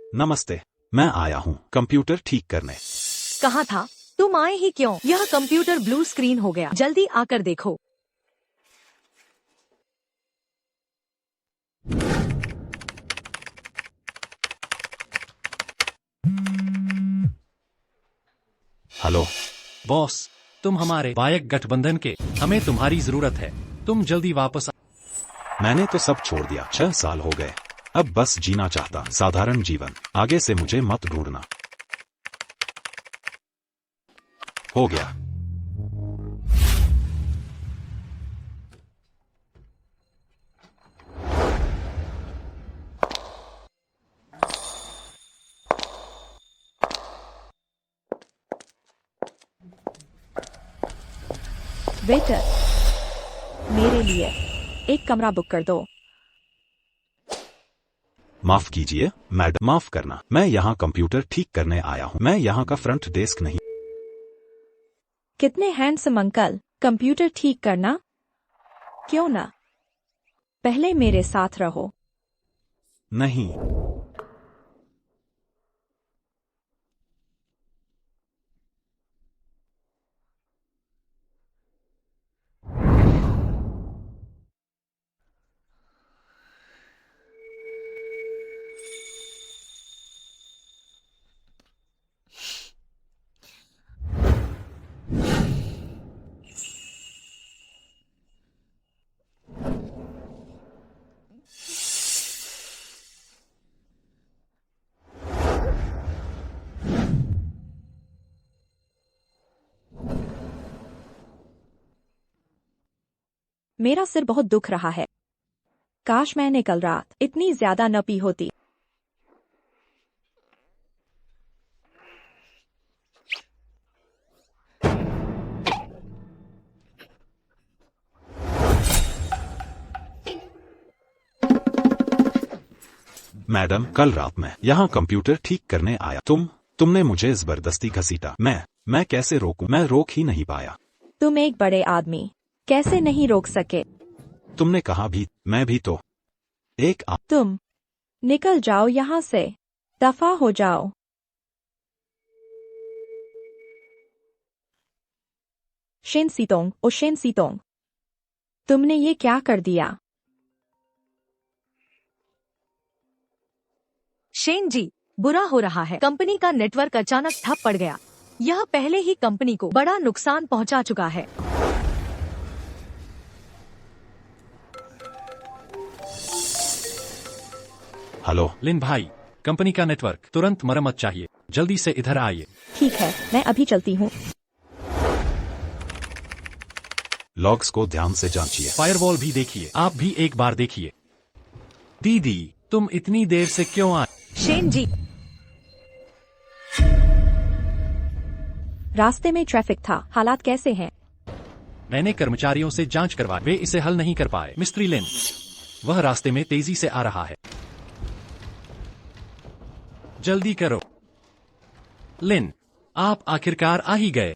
नमस्ते, मैं आया हूँ कंप्यूटर ठीक करने। कहाँ था? तुम आए ही क्यों? यह कंप्यूटर ब्लू स्क्रीन हो गया, जल्दी आकर देखो। हेलो बॉस, तुम हमारे बायक गठबंधन के, हमें तुम्हारी जरूरत है। तुम जल्दी वापस मैंने तो सब छोड़ दिया, 6 साल हो गए। अब बस जीना चाहता साधारण जीवन। आगे से मुझे मत ढूंढना। हो गया। वेटर, मेरे लिए एक कमरा बुक कर दो। माफ कीजिए मैडम, माफ करना। मैं यहाँ कंप्यूटर ठीक करने आया हूँ, मैं यहाँ का फ्रंट डेस्क नहीं। कितने हैंडसम अंकल। कंप्यूटर ठीक करना? क्यों ना पहले मेरे साथ रहो। नहीं। मेरा सिर बहुत दुख रहा है। काश मैंने कल रात इतनी ज्यादा न पी होती। मैडम, कल रात मैं यहाँ कंप्यूटर ठीक करने आया। तुमने मुझे जबरदस्ती घसीटा। मैं कैसे रोकूं? मैं रोक ही नहीं पाया। तुम एक बड़े आदमी, कैसे नहीं रोक सके? तुमने कहा भी, मैं भी तो एक तुम निकल जाओ यहाँ से, दफा हो जाओ। शेन सीतोंग, ओ शेन सीतोंग, तुमने ये क्या कर दिया? शेन जी, बुरा हो रहा है। कंपनी का नेटवर्क अचानक ठप पड़ गया। यह पहले ही कंपनी को बड़ा नुकसान पहुंचा चुका है। हेलो लिन भाई, कंपनी का नेटवर्क तुरंत मरम्मत चाहिए। जल्दी से इधर आइए। ठीक है, मैं अभी चलती हूँ। लॉग्स को ध्यान से जांचिए। फायरवॉल भी देखिए। आप भी एक बार देखिए। दीदी, तुम इतनी देर से क्यों आए? शेन जी, रास्ते में ट्रैफिक था। हालात कैसे हैं? मैंने कर्मचारियों से जांच करवाई, वे इसे हल नहीं कर पाए। मिस्त्री लिन, वह रास्ते में तेजी से आ रहा है। जल्दी करो। लिन, आप आखिरकार आ ही गए।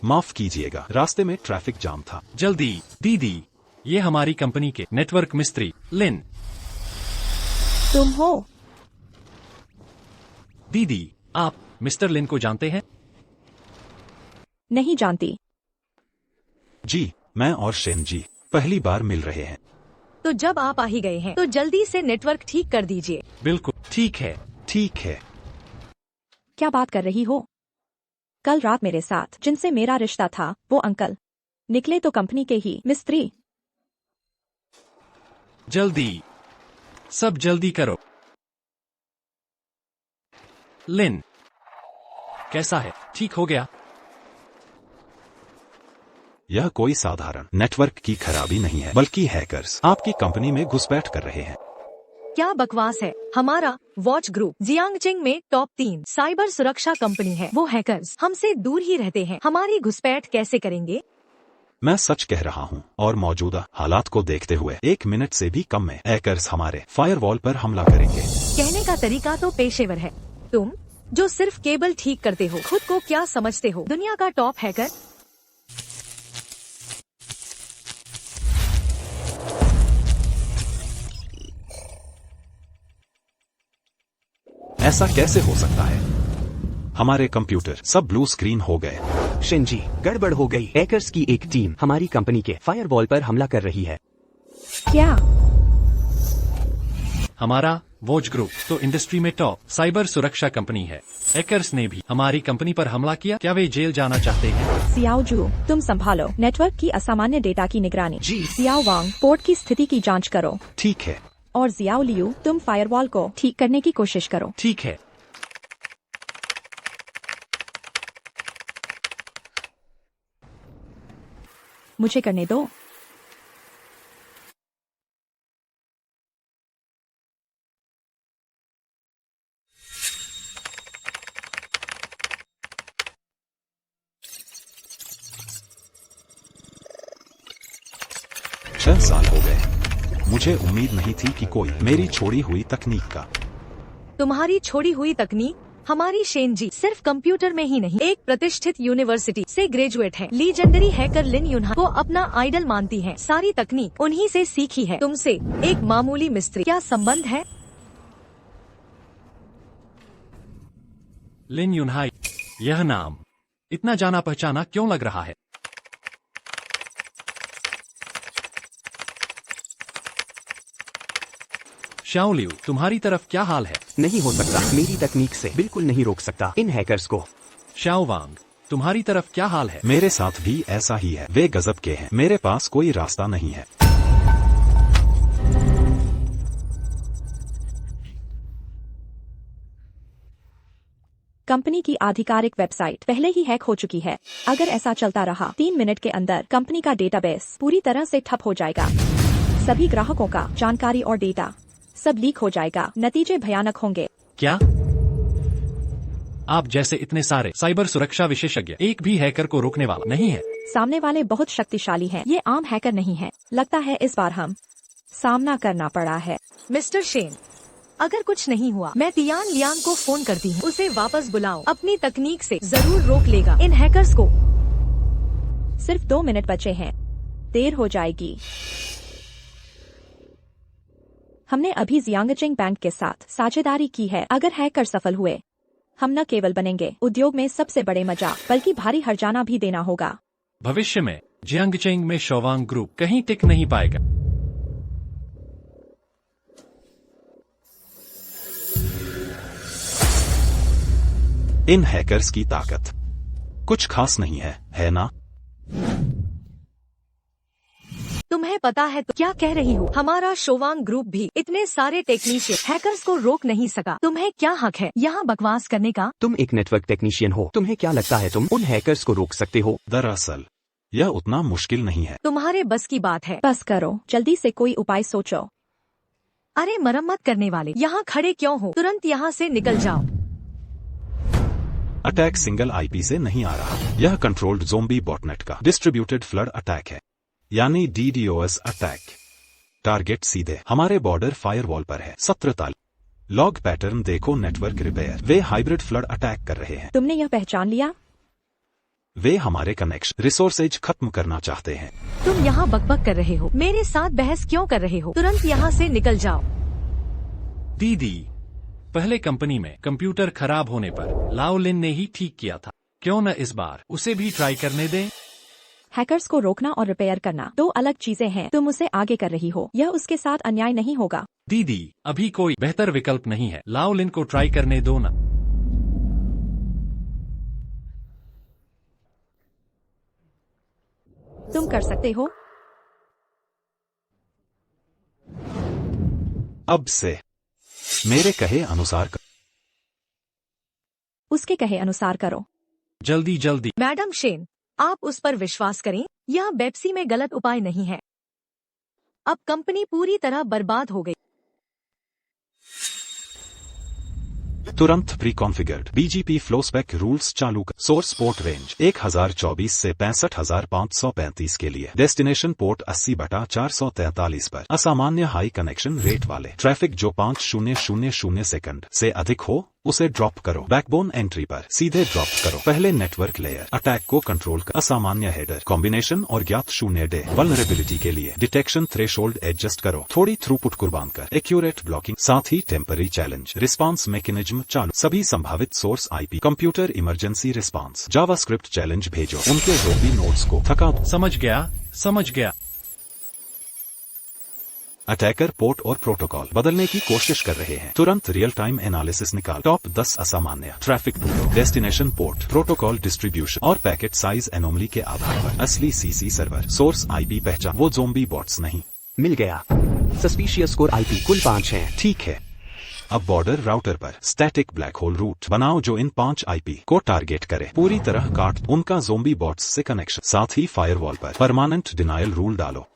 माफ कीजिएगा, रास्ते में ट्रैफिक जाम था। जल्दी। दीदी, ये हमारी कंपनी के नेटवर्क मिस्त्री लिन। तुम हो? दीदी, आप मिस्टर लिन को जानते हैं? नहीं जानती। जी, मैं और शेन जी पहली बार मिल रहे हैं। तो जब आप आ ही गए हैं तो जल्दी से नेटवर्क ठीक कर दीजिए। बिल्कुल ठीक है। ठीक है। क्या बात कर रही हो? कल रात मेरे साथ जिनसे मेरा रिश्ता था वो अंकल निकले तो कंपनी के ही मिस्त्री। जल्दी, सब जल्दी करो। लिन, कैसा है? ठीक हो गया? यह कोई साधारण नेटवर्क की खराबी नहीं है, बल्कि हैकर्स आपकी कंपनी में घुसपैठ कर रहे हैं। क्या बकवास है। हमारा वॉच ग्रुप जियांगचिंग में टॉप 3 साइबर सुरक्षा कंपनी है। वो हैकर्स हमसे दूर ही रहते हैं। हमारी घुसपैठ कैसे करेंगे? मैं सच कह रहा हूँ, और मौजूदा हालात को देखते हुए 1 मिनट से भी कम में हैकर्स हमारे फायरवॉल पर हमला करेंगे। कहने का तरीका तो पेशेवर है। तुम जो सिर्फ केबल ठीक करते हो, खुद को क्या समझते हो? दुनिया का टॉप हैकर? ऐसा कैसे हो सकता है? हमारे कंप्यूटर सब ब्लू स्क्रीन हो गए। शिनजी, गड़बड़ हो गई। हैकर्स की एक टीम हमारी कंपनी के फायरवॉल पर हमला कर रही है। क्या? हमारा वॉच ग्रुप तो इंडस्ट्री में टॉप साइबर सुरक्षा कंपनी है। हैकर्स ने भी हमारी कंपनी पर हमला किया। क्या वे जेल जाना चाहते हैं? सियाओ जू, तुम संभालो नेटवर्क की असामान्य डेटा की निगरानी। जी। सियाओ वांग, पोर्ट की स्थिति की जांच करो। ठीक है। और जियाओ लियू, तुम फायरवॉल को ठीक करने की कोशिश करो। ठीक है। मुझे करने दो। छह साल हो गए। मुझे उम्मीद नहीं थी कि कोई मेरी छोड़ी हुई तकनीक का। तुम्हारी छोड़ी हुई तकनीक? हमारी शेन जी सिर्फ कंप्यूटर में ही नहीं, एक प्रतिष्ठित यूनिवर्सिटी से ग्रेजुएट है। लीजेंडरी हैकर लिन युनहा को अपना आइडल मानती है। सारी तकनीक उन्हीं से सीखी है। तुमसे एक मामूली मिस्त्री क्या संबंध है? लिन युनहाई, यह नाम इतना जाना पहचाना क्यों लग रहा है? शाओ लियू, तुम्हारी तरफ क्या हाल है? नहीं हो सकता, मेरी तकनीक से बिल्कुल नहीं रोक सकता इन हैकर्स को। शाओ वांग, तुम्हारी तरफ क्या हाल है? मेरे साथ भी ऐसा ही है। वे गजब के हैं। मेरे पास कोई रास्ता नहीं है। कंपनी की आधिकारिक वेबसाइट पहले ही हैक हो चुकी है। अगर ऐसा चलता रहा 3 मिनट के अंदर कंपनी का डेटाबेस पूरी तरह से ठप हो जाएगा। सभी ग्राहकों का जानकारी और डेटा सब लीक हो जाएगा। नतीजे भयानक होंगे। क्या? आप जैसे इतने सारे साइबर सुरक्षा विशेषज्ञ एक भी हैकर को रोकने वाला नहीं है। सामने वाले बहुत शक्तिशाली हैं। ये आम हैकर नहीं है। लगता है इस बार हम सामना करना पड़ा है। मिस्टर शेन, अगर कुछ नहीं हुआ मैं तियान लियांग को फोन करती हूँ। उसे वापस बुलाओ। अपनी तकनीक से जरूर रोक लेगा इन हैकर्स को। सिर्फ 2 मिनट बचे हैं। देर हो जाएगी। हमने अभी जियांगजिंग बैंक के साथ साझेदारी की है। अगर हैकर सफल हुए, हम न केवल बनेंगे उद्योग में सबसे बड़े मजाक, बल्कि भारी हर्जाना भी देना होगा। भविष्य में जियांगजिंग में शोवांग ग्रुप कहीं टिक नहीं पाएगा। इन हैकर्स की ताकत कुछ खास नहीं है ना? तुम्हें पता है तो क्या कह रही हो? हमारा शोवांग ग्रुप भी इतने सारे टेक्नीशियन हैकर्स को रोक नहीं सका। तुम्हें क्या हक है यहाँ बकवास करने का? तुम एक नेटवर्क टेक्नीशियन हो। तुम्हें क्या लगता है तुम उन हैकर्स को रोक सकते हो? दरअसल यह उतना मुश्किल नहीं है। तुम्हारे बस की बात है। बस करो, जल्दी से कोई उपाय सोचो। अरे मरम्मत करने वाले, यहाँ खड़े क्यों हो? तुरंत यहाँ से निकल जाओ। अटैक सिंगल आईपी से नहीं आ रहा। यह कंट्रोल्ड ज़ोंबी बॉटनेट का डिस्ट्रीब्यूटेड फ्लड अटैक है, यानी DDoS अटैक। टारगेट सीधे हमारे बॉर्डर फायरवॉल पर है। 17 ताल लॉग पैटर्न देखो। Network repair. वे हाइब्रिड फ्लड अटैक कर रहे हैं। तुमने यह पहचान लिया? वे हमारे कनेक्शन रिसोर्सेज खत्म करना चाहते हैं। तुम यहाँ बकबक कर रहे हो। मेरे साथ बहस क्यों कर रहे हो? तुरंत यहाँ से निकल जाओ। दीदी, पहले कंपनी में कंप्यूटर खराब होने पर लाओ लिन ने ही ठीक किया था। क्यों न इस बार उसे भी ट्राई करने दें? हैकर्स को रोकना और रिपेयर करना 2 अलग चीजें हैं। तुम उसे आगे कर रही हो। यह उसके साथ अन्याय नहीं होगा। दीदी, अभी कोई बेहतर विकल्प नहीं है। लाओ लिन को ट्राई करने दो ना। तुम कर सकते हो। अब से मेरे कहे अनुसार उसके कहे अनुसार करो। जल्दी जल्दी। मैडम शेन, आप उस पर विश्वास करें। यह बेप्सी में गलत उपाय नहीं है। अब कंपनी पूरी तरह बर्बाद हो गई। तुरंत pre configured BGP flowspec rules चालू कर। सोर्स पोर्ट रेंज 1024 से 65,535 के लिए। डेस्टिनेशन पोर्ट 80/443 पर। असामान्य हाई कनेक्शन रेट वाले ट्रैफिक जो 5000 सेकंड से अधिक हो उसे ड्रॉप करो। बैकबोन एंट्री पर सीधे ड्रॉप करो। पहले नेटवर्क लेयर अटैक को कंट्रोल कर असामान्य हेडर कॉम्बिनेशन और ज्ञात 0 डे वल्नरेबिलिटी के लिए डिटेक्शन थ्रेशोल्ड एडजस्ट करो। थोड़ी थ्रूपुट कुर्बान कर एक्यूरेट ब्लॉकिंग, साथ ही टेम्पररी चैलेंज रिस्पांस मैकेनिज्म चालू। सभी संभावित source IP computer emergency response JavaScript challenge भेजो। उनके ज़ोंबी नोड्स को थका दो। समझ गया। अटैकर पोर्ट और प्रोटोकॉल बदलने की कोशिश कर रहे हैं। तुरंत रियल टाइम एनालिसिस निकाल। टॉप 10 असामान्य ट्रैफिक रूटों, डेस्टिनेशन पोर्ट, प्रोटोकॉल डिस्ट्रीब्यूशन और पैकेट साइज एनोमली के आधार पर असली सीसी सर्वर सोर्स आईपी पहचान। वो ज़ोंबी बॉट्स नहीं। मिल गया। सस्पिशियस कोर आईपी कुल 5 हैं। ठीक है। अब बॉर्डर राउटर पर स्टैटिक ब्लैक होल रूट बनाओ जो इन 5 आईपी को टारगेट करे। पूरी तरह काट उनका ज़ोंबी बॉट्स से कनेक्शन। साथ ही फायरवॉल पर परमानेंट डिनायल रूल डालो।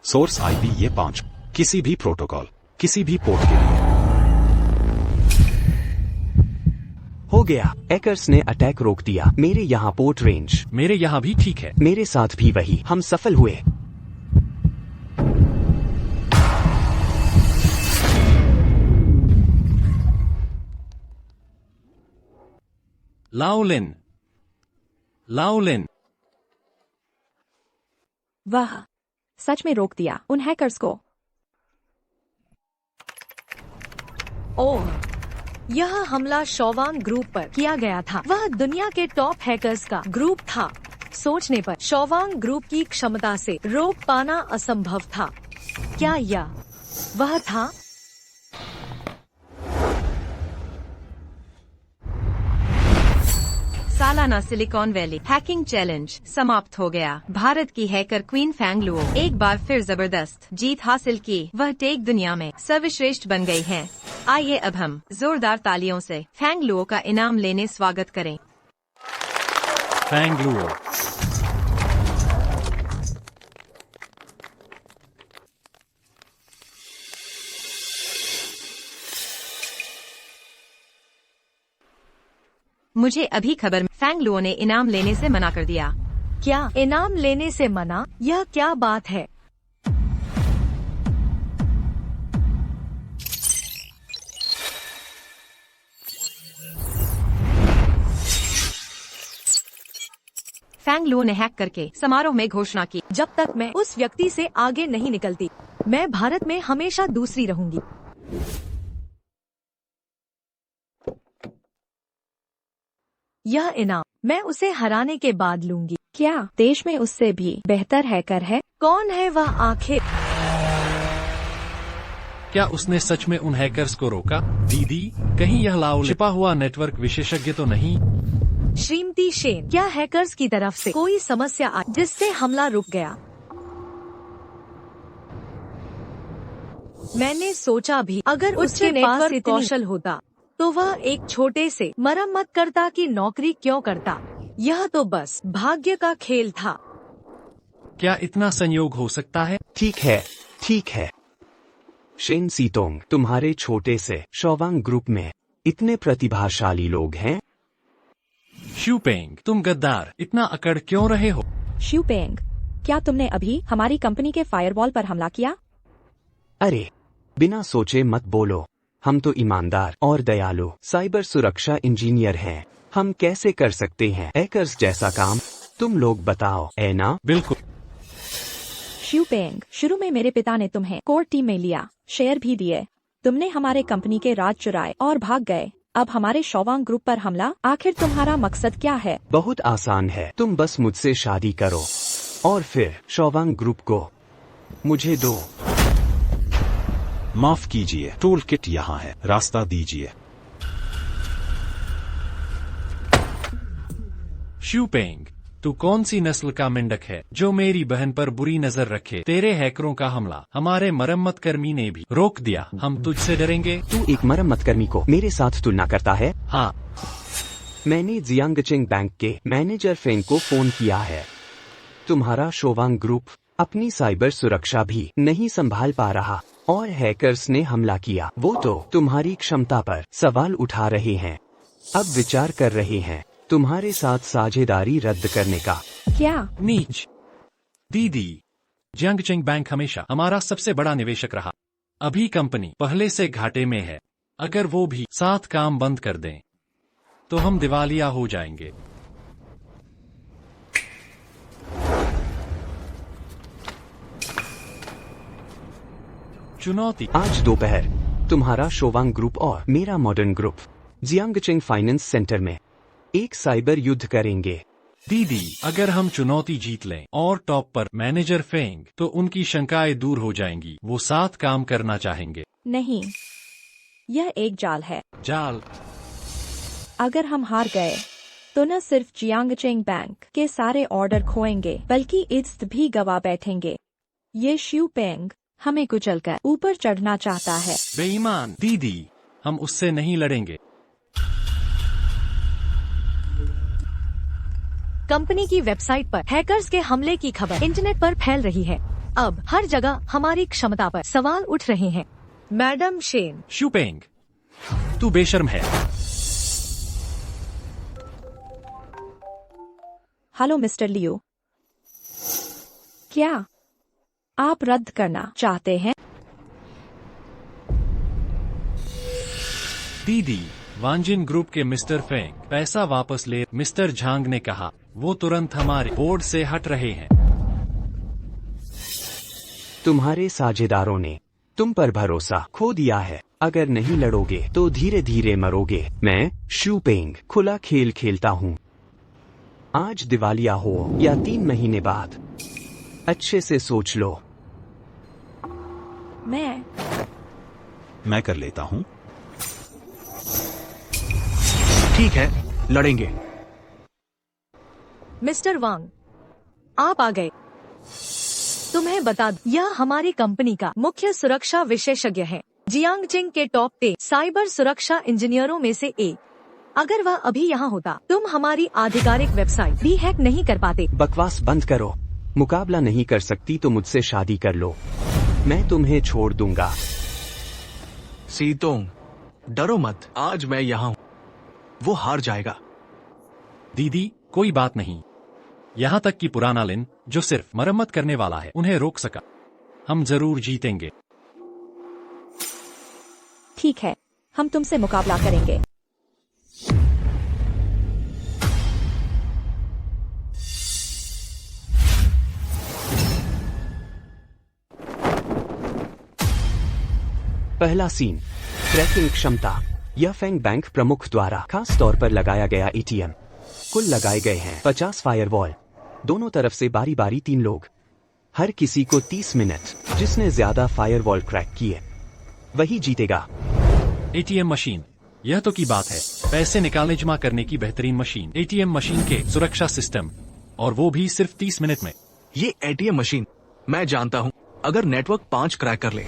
सोर्स आईपी ये 5 किसी भी प्रोटोकॉल, किसी भी पोर्ट के लिए। हो गया। हैकर्स ने अटैक रोक दिया। मेरे यहाँ पोर्ट रेंज। मेरे यहाँ भी ठीक है। मेरे साथ भी वही। हम सफल हुए। लाओलिन। वाह, सच में रोक दिया उन हैकर्स को। ओह, यह हमला शॉवांग ग्रुप पर किया गया था। वह दुनिया के टॉप हैकर्स का ग्रुप था। सोचने पर शॉवांग ग्रुप की क्षमता से रोक पाना असंभव था। क्या यह वह था? सालाना सिलिकॉन वैली हैकिंग चैलेंज समाप्त हो गया। भारत की हैकर क्वीन फैंग लुओ एक बार फिर जबरदस्त जीत हासिल की। वह टेक दुनिया में सर्वश्रेष्ठ बन गई हैं। आइए अब हम जोरदार तालियों से फैंग लुओ का इनाम लेने स्वागत करें। Fang Luo. मुझे अभी खबर फैंग लुओ ने इनाम लेने से मना कर दिया। क्या इनाम लेने से मना? यह क्या बात है? फैंग लुओ ने हैक करके समारोह में घोषणा की, जब तक मैं उस व्यक्ति से आगे नहीं निकलती, मैं भारत में हमेशा दूसरी रहूंगी। यह इनाम मैं उसे हराने के बाद लूंगी। क्या देश में उससे भी बेहतर हैकर है? कौन है वह आखिर? क्या उसने सच में उन हैकर्स को रोका? दीदी, कहीं यह लाओलिन छिपा हुआ नेटवर्क विशेषज्ञ तो नहीं? श्रीमती शेन, क्या हैकर्स की तरफ से कोई समस्या आई जिससे हमला रुक गया? मैंने सोचा भी अगर उसके पास इतनी कौशल होता तो वह एक छोटे से मरम्मतकर्ता की नौकरी क्यों करता? यह तो बस भाग्य का खेल था। क्या इतना संयोग हो सकता है? ठीक है, ठीक है। शेन सीतोंग, तुम्हारे छोटे से शॉवांग ग्रुप में इतने प्रतिभाशाली लोग हैं। शूपेंग, तुम गद्दार, इतना अकड़ क्यों रहे हो? श्यूपेंग, क्या तुमने अभी हमारी कंपनी के फायरवॉल पर हमला किया? अरे, बिना सोचे मत बोलो। हम तो ईमानदार और दयालु साइबर सुरक्षा इंजीनियर हैं। हम कैसे कर सकते हैं हैकर्स जैसा काम? तुम लोग बताओ, है ना? बिल्कुल। श्यूपेंग, शुरू में मेरे पिता ने तुम्हें कोर टीम में लिया, शेयर भी दिए। तुमने हमारे कंपनी के राज चुराए और भाग गए। अब हमारे शॉवांग ग्रुप पर हमला। आखिर तुम्हारा मकसद क्या है? बहुत आसान है। तुम बस मुझसे शादी करो और फिर शॉवांग ग्रुप को मुझे दो। माफ कीजिए, टूल किट यहाँ है, रास्ता दीजिए। शूपेंग, तू कौन सी नस्ल का मेंढक है जो मेरी बहन पर बुरी नजर रखे? तेरे हैकरों का हमला हमारे मरम्मत कर्मी ने भी रोक दिया। हम तुझसे डरेंगे? तू एक मरम्मतकर्मी को मेरे साथ तुलना करता है? हाँ। मैंने जियांगचिंग बैंक के मैनेजर फेंग को फोन किया है। तुम्हारा शॉवांग ग्रुप अपनी साइबर सुरक्षा भी नहीं संभाल पा रहा और हैकर्स ने हमला किया। वो तो तुम्हारी क्षमता पर सवाल उठा रहे हैं। अब विचार कर रहे हैं तुम्हारे साथ साझेदारी रद्द करने का। क्या? नीच। दीदी, जियांगचिंग बैंक हमेशा हमारा सबसे बड़ा निवेशक रहा। अभी कंपनी पहले से घाटे में है। अगर वो भी साथ काम बंद कर दें तो हम दिवालिया हो जाएंगे। चुनौती। आज दोपहर तुम्हारा शोवांग ग्रुप और मेरा मॉडर्न ग्रुप जियांगचिंग फाइनेंस सेंटर में एक साइबर युद्ध करेंगे। दीदी, अगर हम चुनौती जीत लें और टॉप पर मैनेजर फेंग, तो उनकी शंकाएं दूर हो जाएंगी। वो साथ काम करना चाहेंगे। नहीं, यह एक जाल है। जाल? अगर हम हार गए तो न सिर्फ जियांगचिंग बैंक के सारे ऑर्डर खोएंगे बल्कि इज्जत भी गवा बैठेंगे। ये शिव पेंग हमें कुचलकर ऊपर चढ़ना चाहता है। बेईमान। दीदी, हम उससे नहीं लड़ेंगे। कंपनी की वेबसाइट पर हैकर्स के हमले की खबर इंटरनेट पर फैल रही है। अब हर जगह हमारी क्षमता पर सवाल उठ रहे हैं। Madam Shane. शुपेंग, तू बेशर्म है। हेलो मिस्टर लियो, क्या आप रद्द करना चाहते हैं? दीदी, वांजिन ग्रुप के मिस्टर फेंग पैसा वापस ले। मिस्टर झांग ने कहा वो तुरंत हमारे बोर्ड से हट रहे हैं। तुम्हारे साझेदारों ने तुम पर भरोसा खो दिया है। अगर नहीं लड़ोगे तो धीरे धीरे मरोगे। मैं शू पेंग खुला खेल खेलता हूँ। आज दिवालिया हो या 3 महीने बाद, अच्छे से सोच लो। मैं कर लेता हूँ। ठीक है, लड़ेंगे। मिस्टर वांग, आप आ गए। तुम्हें बता दूं, यह हमारी कंपनी का मुख्य सुरक्षा विशेषज्ञ है, जियांगचिंग के टॉप 10 साइबर सुरक्षा इंजीनियरों में से एक। अगर वह अभी यहाँ होता, तुम हमारी आधिकारिक वेबसाइट भी हैक नहीं कर पाते। बकवास बंद करो। मुकाबला नहीं कर सकती तो मुझसे शादी कर लो, मैं तुम्हें छोड़ दूंगा। सीतोंग, डरो मत, आज मैं यहाँ हूँ। वो हार जाएगा। दीदी, कोई बात नहीं। यहाँ तक कि पुराना लिन, जो सिर्फ मरम्मत करने वाला है, उन्हें रोक सका। हम जरूर जीतेंगे। ठीक है, हम तुमसे मुकाबला करेंगे। पहला सीन, ट्रैकिंग क्षमता। यह फेंग बैंक प्रमुख द्वारा खास तौर पर लगाया गया एटीएम। कुल लगाए गए हैं 50 फायरवॉल, दोनों तरफ से बारी बारी 3 लोग, हर किसी को 30 मिनट। जिसने ज्यादा फायरवॉल क्रैक किए वही जीतेगा। एटीएम मशीन, यह तो की बात है। पैसे निकालने जमा करने की बेहतरीन मशीन। एटीएम मशीन के सुरक्षा सिस्टम, और वो भी सिर्फ 30 मिनट में। ये एटीएम मशीन मैं जानता हूँ। अगर नेटवर्क 5 क्रैक कर ले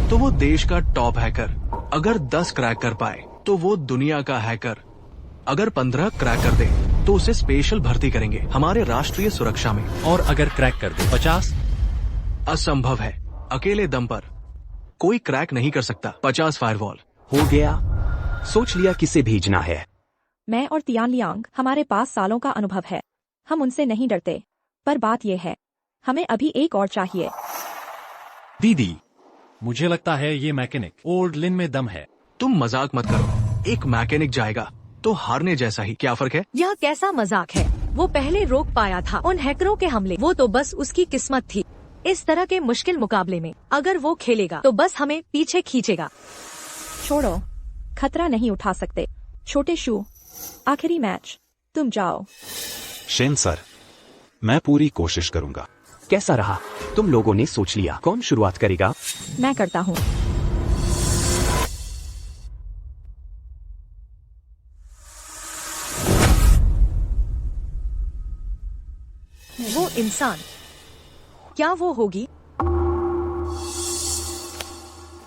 तो वो देश का टॉप हैकर। अगर 10 क्रैक कर पाए तो वो दुनिया का हैकर। अगर 15 क्रैक कर दे तो उसे स्पेशल भर्ती करेंगे हमारे राष्ट्रीय सुरक्षा में। और अगर क्रैक कर दे 50? असंभव है। अकेले दम पर कोई क्रैक नहीं कर सकता। 50 फायरवॉल। हो गया, सोच लिया किसे भेजना है। मैं और तियान लियांग, हमारे पास सालों का अनुभव है। हम उनसे नहीं डरते, पर बात यह है, हमें अभी एक और चाहिए। दीदी, मुझे लगता है ये मैकेनिक ओल्ड लिन में दम है। तुम मजाक मत करो। एक मैकेनिक जाएगा तो हारने जैसा ही। क्या फर्क है? यह कैसा मजाक है? वो पहले रोक पाया था उन हैकरों के हमले। वो तो बस उसकी किस्मत थी। इस तरह के मुश्किल मुकाबले में अगर वो खेलेगा तो बस हमें पीछे खींचेगा। छोड़ो, खतरा नहीं उठा सकते। छोटे शू, आखिरी मैच, तुम जाओ। शेन सर, मैं पूरी कोशिश करूंगा। कैसा रहा? तुम लोगों ने सोच लिया कौन शुरुआत करेगा? मैं करता हूँ। वो इंसान, क्या वो होगी?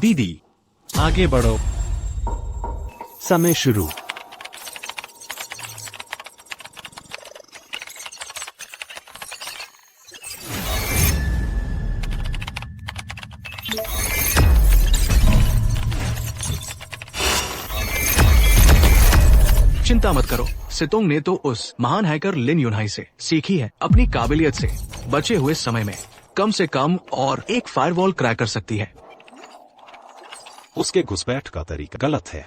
दीदी, आगे बढ़ो। समय शुरू। चिंता मत करो। सितोंग ने तो उस महान हैकर लिन यूनहाई से सीखी है। अपनी काबिलियत से बचे हुए समय में कम से कम और एक फायरवॉल क्रैक कर सकती है। उसके घुसपैठ का तरीका गलत है।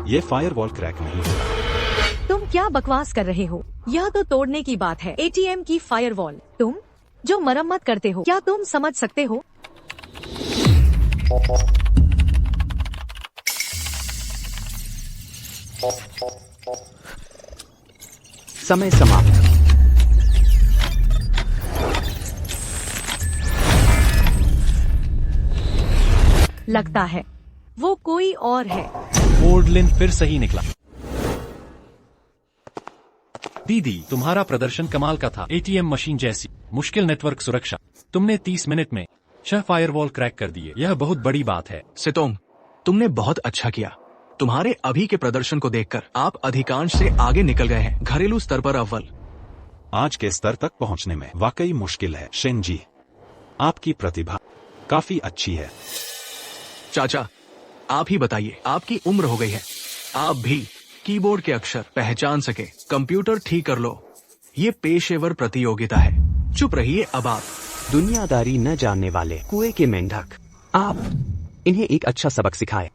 ये फायरवॉल क्रैक नहीं हो रहा। तुम क्या बकवास कर रहे हो? यह तो तोड़ने की बात है, एटीएम की फायरवॉल। तुम जो मरम्मत करते हो, क्या तुम समझ सकते हो? समय समाप्त। लगता है वो कोई और है। ओल्ड लिन फिर सही निकला। दीदी, तुम्हारा प्रदर्शन कमाल का था। एटीएम मशीन जैसी मुश्किल नेटवर्क सुरक्षा। तुमने 30 मिनट में 6 फायरवॉल क्रैक कर दिए। यह बहुत बड़ी बात है। सितोंग, तुमने बहुत अच्छा किया। तुम्हारे अभी के प्रदर्शन को देखकर आप अधिकांश से आगे निकल गए हैं। घरेलू स्तर पर अव्वल। आज के स्तर तक पहुंचने में वाकई मुश्किल है। शेनजी, आपकी प्रतिभा काफी अच्छी है। चाचा, आप ही बताइए, आपकी उम्र हो गई है, आप भी कीबोर्ड के अक्षर पहचान सके, कंप्यूटर ठीक कर लो। ये पेशेवर प्रतियोगिता है। चुप रहिए अब आप। दुनियादारी न जानने वाले कुएं के मेंढक, आप इन्हें एक अच्छा सबक सिखाए।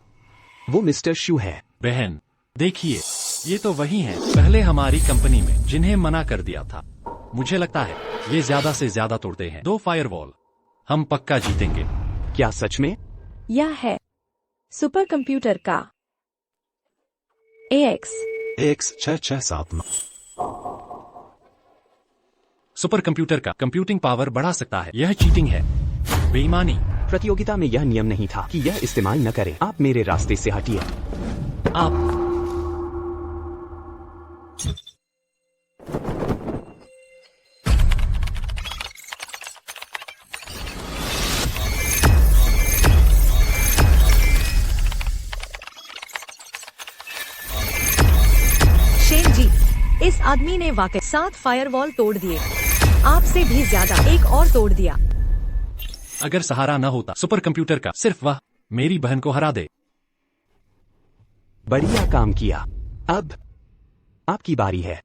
वो मिस्टर शू है। बहन, देखिए, ये तो वही हैं पहले हमारी कंपनी में जिन्हें मना कर दिया था। मुझे लगता है ये ज्यादा से ज्यादा तोड़ते हैं। 2 फायरवॉल, हम पक्का जीतेंगे। क्या सच में? यह है सुपर कंप्यूटर का AX। X6679। सुपर कंप्यूटर का कंप्यूटिंग पावर बढ़ा सकता है। यह चीटिंग है, बेईमानी। प्रतियोगिता में यह नियम नहीं था कि यह इस्तेमाल न करें। आप मेरे रास्ते से हटिए। आप शेन जी, इस आदमी ने वाकई 7 फायरवॉल तोड़ दिए। आपसे भी ज्यादा एक और तोड़ दिया। अगर सहारा न होता सुपर कंप्यूटर का, सिर्फ वह मेरी बहन को हरा दे। बढ़िया काम किया। अब आपकी बारी है।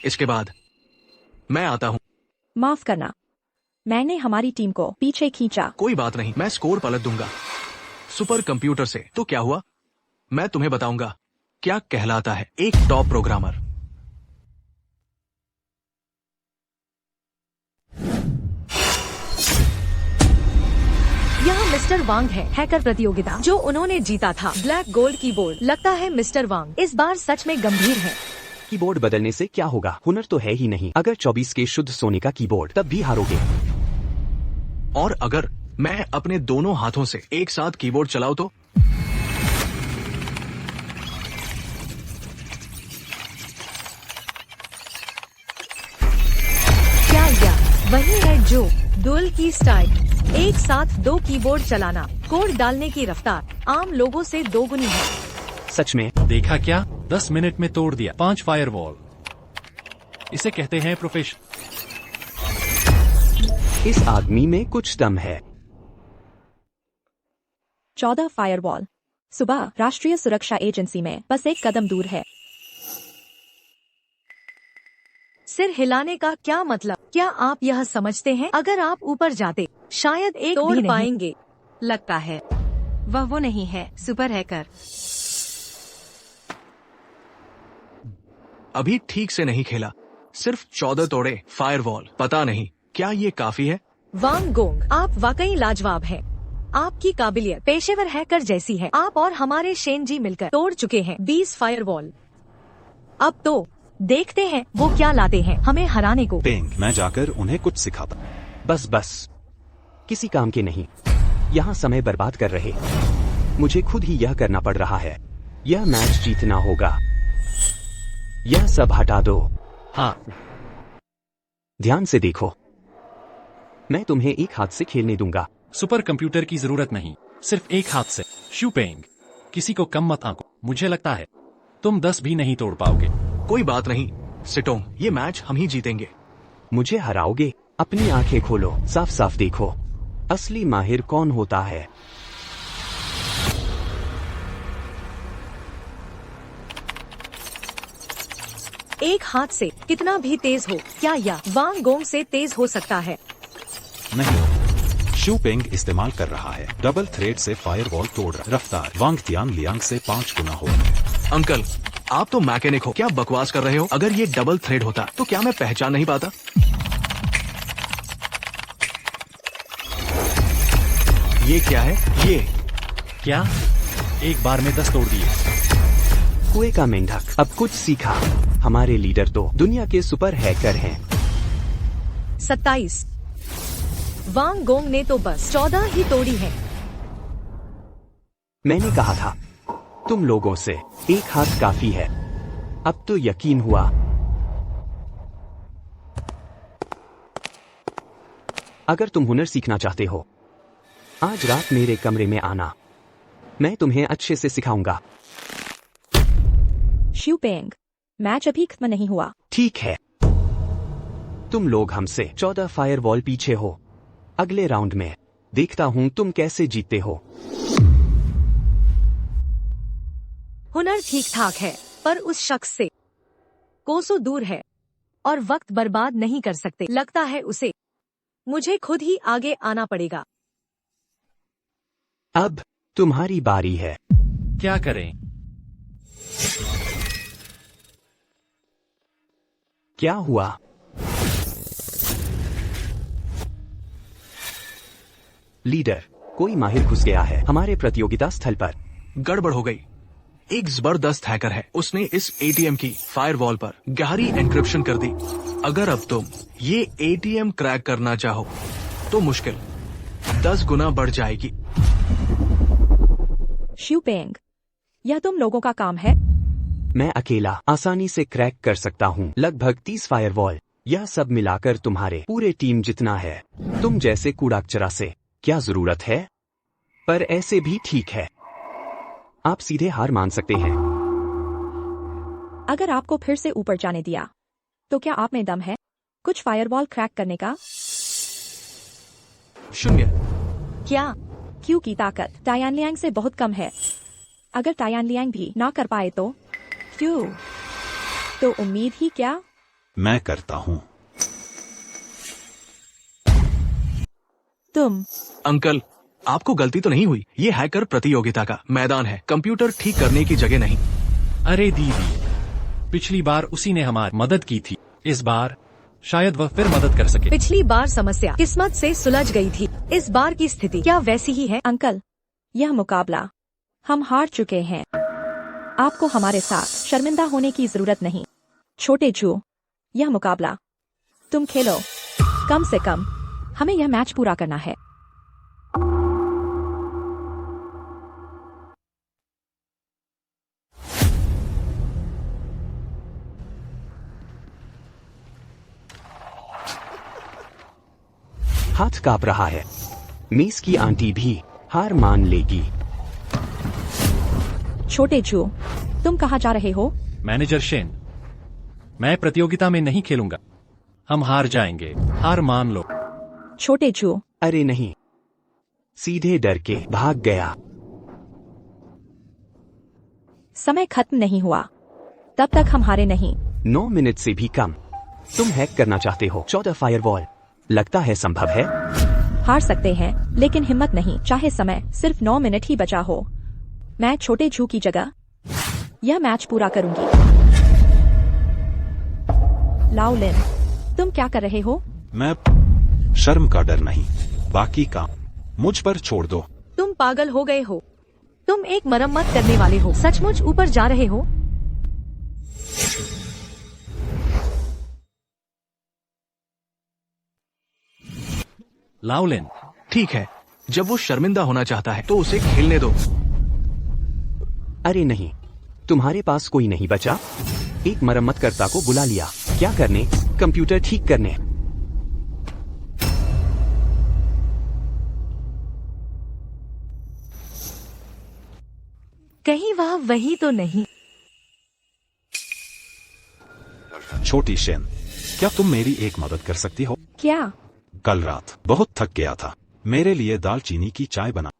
इसके बाद मैं आता हूँ। माफ करना, मैंने हमारी टीम को पीछे खींचा। कोई बात नहीं, मैं स्कोर पलट दूंगा। सुपर कंप्यूटर से तो क्या हुआ, मैं तुम्हें बताऊंगा क्या कहलाता है एक टॉप प्रोग्रामर। यह मिस्टर वांग है। हैकर प्रतियोगिता जो उन्होंने जीता था, ब्लैक गोल्ड कीबोर्ड। लगता है मिस्टर वांग इस बार सच में गंभीर है। कीबोर्ड बदलने से क्या होगा? हुनर तो है ही नहीं। अगर 24 के शुद्ध सोने का कीबोर्ड, तब भी हारोगे। और अगर मैं अपने दोनों हाथों से एक साथ कीबोर्ड चलाऊं तो? क्या यह वही है जो डुअल की स्टाइल? एक साथ 2 कीबोर्ड चलाना, कोड डालने की रफ्तार आम लोगों से 2 गुनी है। सच में? देखा क्या, 10 मिनट में तोड़ दिया 5 फायरवॉल। इसे कहते हैं प्रोफेशन। इस आदमी में कुछ दम है। 14 फायरवॉल। सुबह राष्ट्रीय सुरक्षा एजेंसी में बस एक कदम दूर है। सिर हिलाने का क्या मतलब? क्या आप यह समझते हैं अगर आप ऊपर जाते शायद एक तोड़ भी नहीं पाएंगे? लगता है वह वो नहीं है, सुपर हैकर। अभी ठीक से नहीं खेला, सिर्फ 14 तोड़े फायरवॉल। पता नहीं क्या ये काफी है। वांग गोंग, आप वाकई लाजवाब हैं। आपकी काबिलियत पेशेवर हैकर जैसी है। आप और हमारे शेन जी मिलकर तोड़ चुके हैं 20 फायरवॉल। अब तो देखते हैं वो क्या लाते हैं हमें हराने को। पेंग, मैं जाकर उन्हें कुछ सिखाता। बस किसी काम के नहीं। यहाँ समय बर्बाद कर रहे। मुझे खुद ही यह करना पड़ रहा है। यह मैच जीतना होगा। यह सब हटा दो। हाँ, ध्यान से देखो, मैं तुम्हें एक हाथ से खेलने दूंगा। सुपर कंप्यूटर की जरूरत नहीं, सिर्फ एक हाथ से। शूपेंग, किसी को कम मत आंको। मुझे लगता है तुम 10 भी नहीं तोड़ पाओगे। कोई बात नहीं सिटोंग, ये मैच हम ही जीतेंगे। मुझे हराओगे? अपनी आंखें खोलो, साफ साफ देखो, असली माहिर कौन होता है। एक हाथ से कितना भी तेज हो, क्या यह वांग गोंग से तेज हो सकता है? नहीं, शू पेंग इस्तेमाल कर रहा है। डबल थ्रेड से फायरवॉल तोड़ रहा। रफ्तार वांग तियान लियांग से 5 गुना हो। अंकल, आप तो मैकेनिक हो, क्या बकवास कर रहे हो? अगर ये डबल थ्रेड होता तो क्या मैं पहचान नहीं पाता? ये क्या है? ये क्या? एक बार में 10 तोड़ दिए। कुएं का मेंढक अब कुछ सीखा। हमारे लीडर तो दुनिया के सुपर हैकर हैं। 27। वांग गोंग ने तो बस 14 ही तोड़ी है। मैंने कहा था तुम लोगों से एक हाथ काफी है। अब तो यकीन हुआ। अगर तुम हुनर सीखना चाहते हो, आज रात मेरे कमरे में आना। मैं तुम्हें अच्छे से सिखाऊंगा। शिव पेंग, मैच अभी खत्म नहीं हुआ। ठीक है, तुम लोग हमसे 14 फायरवॉल पीछे हो। अगले राउंड में देखता हूं तुम कैसे जीतते हो। हुनर ठीक ठाक है, पर उस शख्स से कोसों दूर है और वक्त बर्बाद नहीं कर सकते। लगता है उसे मुझे खुद ही आगे आना पड़ेगा। अब तुम्हारी बारी है। क्या करें? क्या हुआ? लीडर, कोई माहिर घुस गया है हमारे प्रतियोगिता स्थल पर। गड़बड़ हो गई। एक जबरदस्त हैकर है, उसने इस एटीएम की फायरवॉल पर गहरी एन्क्रिप्शन कर दी। अगर अब तुम ये एटीएम क्रैक करना चाहो तो मुश्किल 10 गुना बढ़ जाएगी। शिव पेंग, यह तुम लोगों का काम है? मैं अकेला आसानी से क्रैक कर सकता हूँ लगभग 30 फायरवॉल। यह सब मिलाकर तुम्हारे पूरे टीम जितना है। तुम जैसे कूड़ाकचरा से क्या जरूरत है? पर ऐसे भी ठीक है, आप सीधे हार मान सकते हैं। अगर आपको फिर से ऊपर जाने दिया तो क्या आप में दम है कुछ फायरवॉल क्रैक करने का? 0। क्या? क्यू की ताकत टायान लियांग से बहुत कम है। अगर टायान लियांग भी ना कर पाए तो क्यों? तो उम्मीद ही क्या? मैं करता हूँ। तुम अंकल, आपको गलती तो नहीं हुई। ये हैकर प्रतियोगिता का मैदान है, कंप्यूटर ठीक करने की जगह नहीं। अरे दीदी, पिछली बार उसी ने हमारी मदद की थी। इस बार शायद वह फिर मदद कर सके। पिछली बार समस्या किस्मत से सुलझ गई थी। इस बार की स्थिति क्या वैसी ही है? अंकल, यह मुकाबला हम हार चुके हैं। आपको हमारे साथ शर्मिंदा होने की जरूरत नहीं। छोटे चू, यह मुकाबला तुम खेलो। कम से कम हमें यह मैच पूरा करना है। हाथ कांप रहा है। मीस की आंटी भी हार मान लेगी। छोटे चू, तुम कहाँ जा रहे हो? मैनेजर शेन, मैं प्रतियोगिता में नहीं खेलूंगा। हम हार जाएंगे। हार मान लो। छोटे चू, अरे नहीं, सीधे डर के भाग गया। समय खत्म नहीं हुआ, तब तक हम हारे नहीं। 9 मिनट से भी कम। तुम हैक करना चाहते हो 14 फायरवॉल। लगता है संभव है। हार सकते हैं, लेकिन हिम्मत नहीं। चाहे समय सिर्फ 9 मिनट ही बचा हो, मैं छोटे चू की जगह यह मैच पूरा करूंगी। लाओलिन, तुम क्या कर रहे हो? मैं शर्म का डर नहीं, बाकी काम मुझ पर छोड़ दो। तुम पागल हो गए हो। तुम एक मरम्मत करने वाले हो। सचमुच ऊपर जा रहे हो? लाओलिन, ठीक है, जब वो शर्मिंदा होना चाहता है तो उसे खेलने दो। अरे नहीं, तुम्हारे पास कोई नहीं बचा। एक मरम्मतकर्ता को बुला लिया। क्या करने? कंप्यूटर ठीक करने। कहीं वह वही तो नहीं? छोटी शेन, क्या तुम मेरी एक मदद कर सकती हो? क्या? कल रात बहुत थक गया था। मेरे लिए दालचीनी की चाय बना।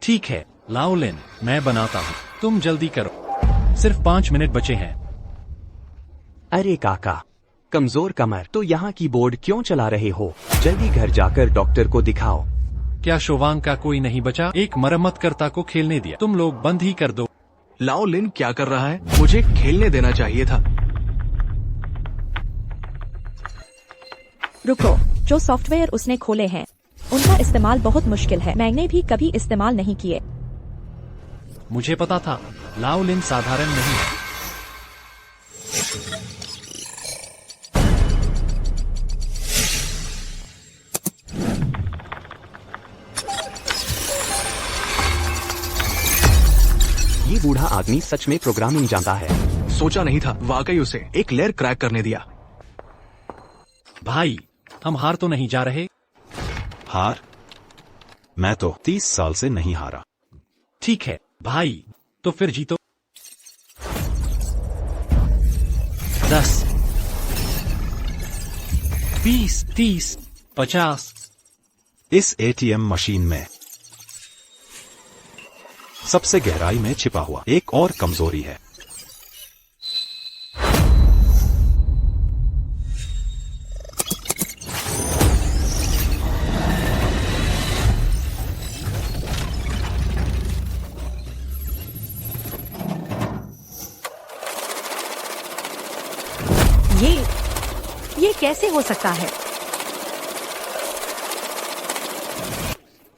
ठीक है लाओलिन, मैं बनाता हूँ। तुम जल्दी करो, सिर्फ 5 मिनट बचे हैं। अरे काका, कमजोर कमर, तो यहाँ कीबोर्ड क्यों चला रहे हो? जल्दी घर जाकर डॉक्टर को दिखाओ। क्या शोवांग का कोई नहीं बचा? एक मरम्मतकर्ता को खेलने दिया। तुम लोग बंद ही कर दो। लाओ लिन क्या कर रहा है? मुझे खेलने देना चाहिए था। रुको, जो सॉफ्टवेयर उसने खोले हैं उनका इस्तेमाल बहुत मुश्किल है। मैंने भी कभी इस्तेमाल नहीं किए। मुझे पता था लाओ लिन साधारण नहीं है। ये बूढ़ा आदमी सच में प्रोग्रामिंग जानता है। सोचा नहीं था, वाकई उसे एक लेयर क्रैक करने दिया। भाई, हम हार तो नहीं जा रहे? हार? मैं तो 30 साल से नहीं हारा। ठीक है भाई, तो फिर जीतो। 10, 20, 30, 50। इस एटीएम मशीन में सबसे गहराई में छिपा हुआ एक और कमजोरी है। ये कैसे हो सकता है?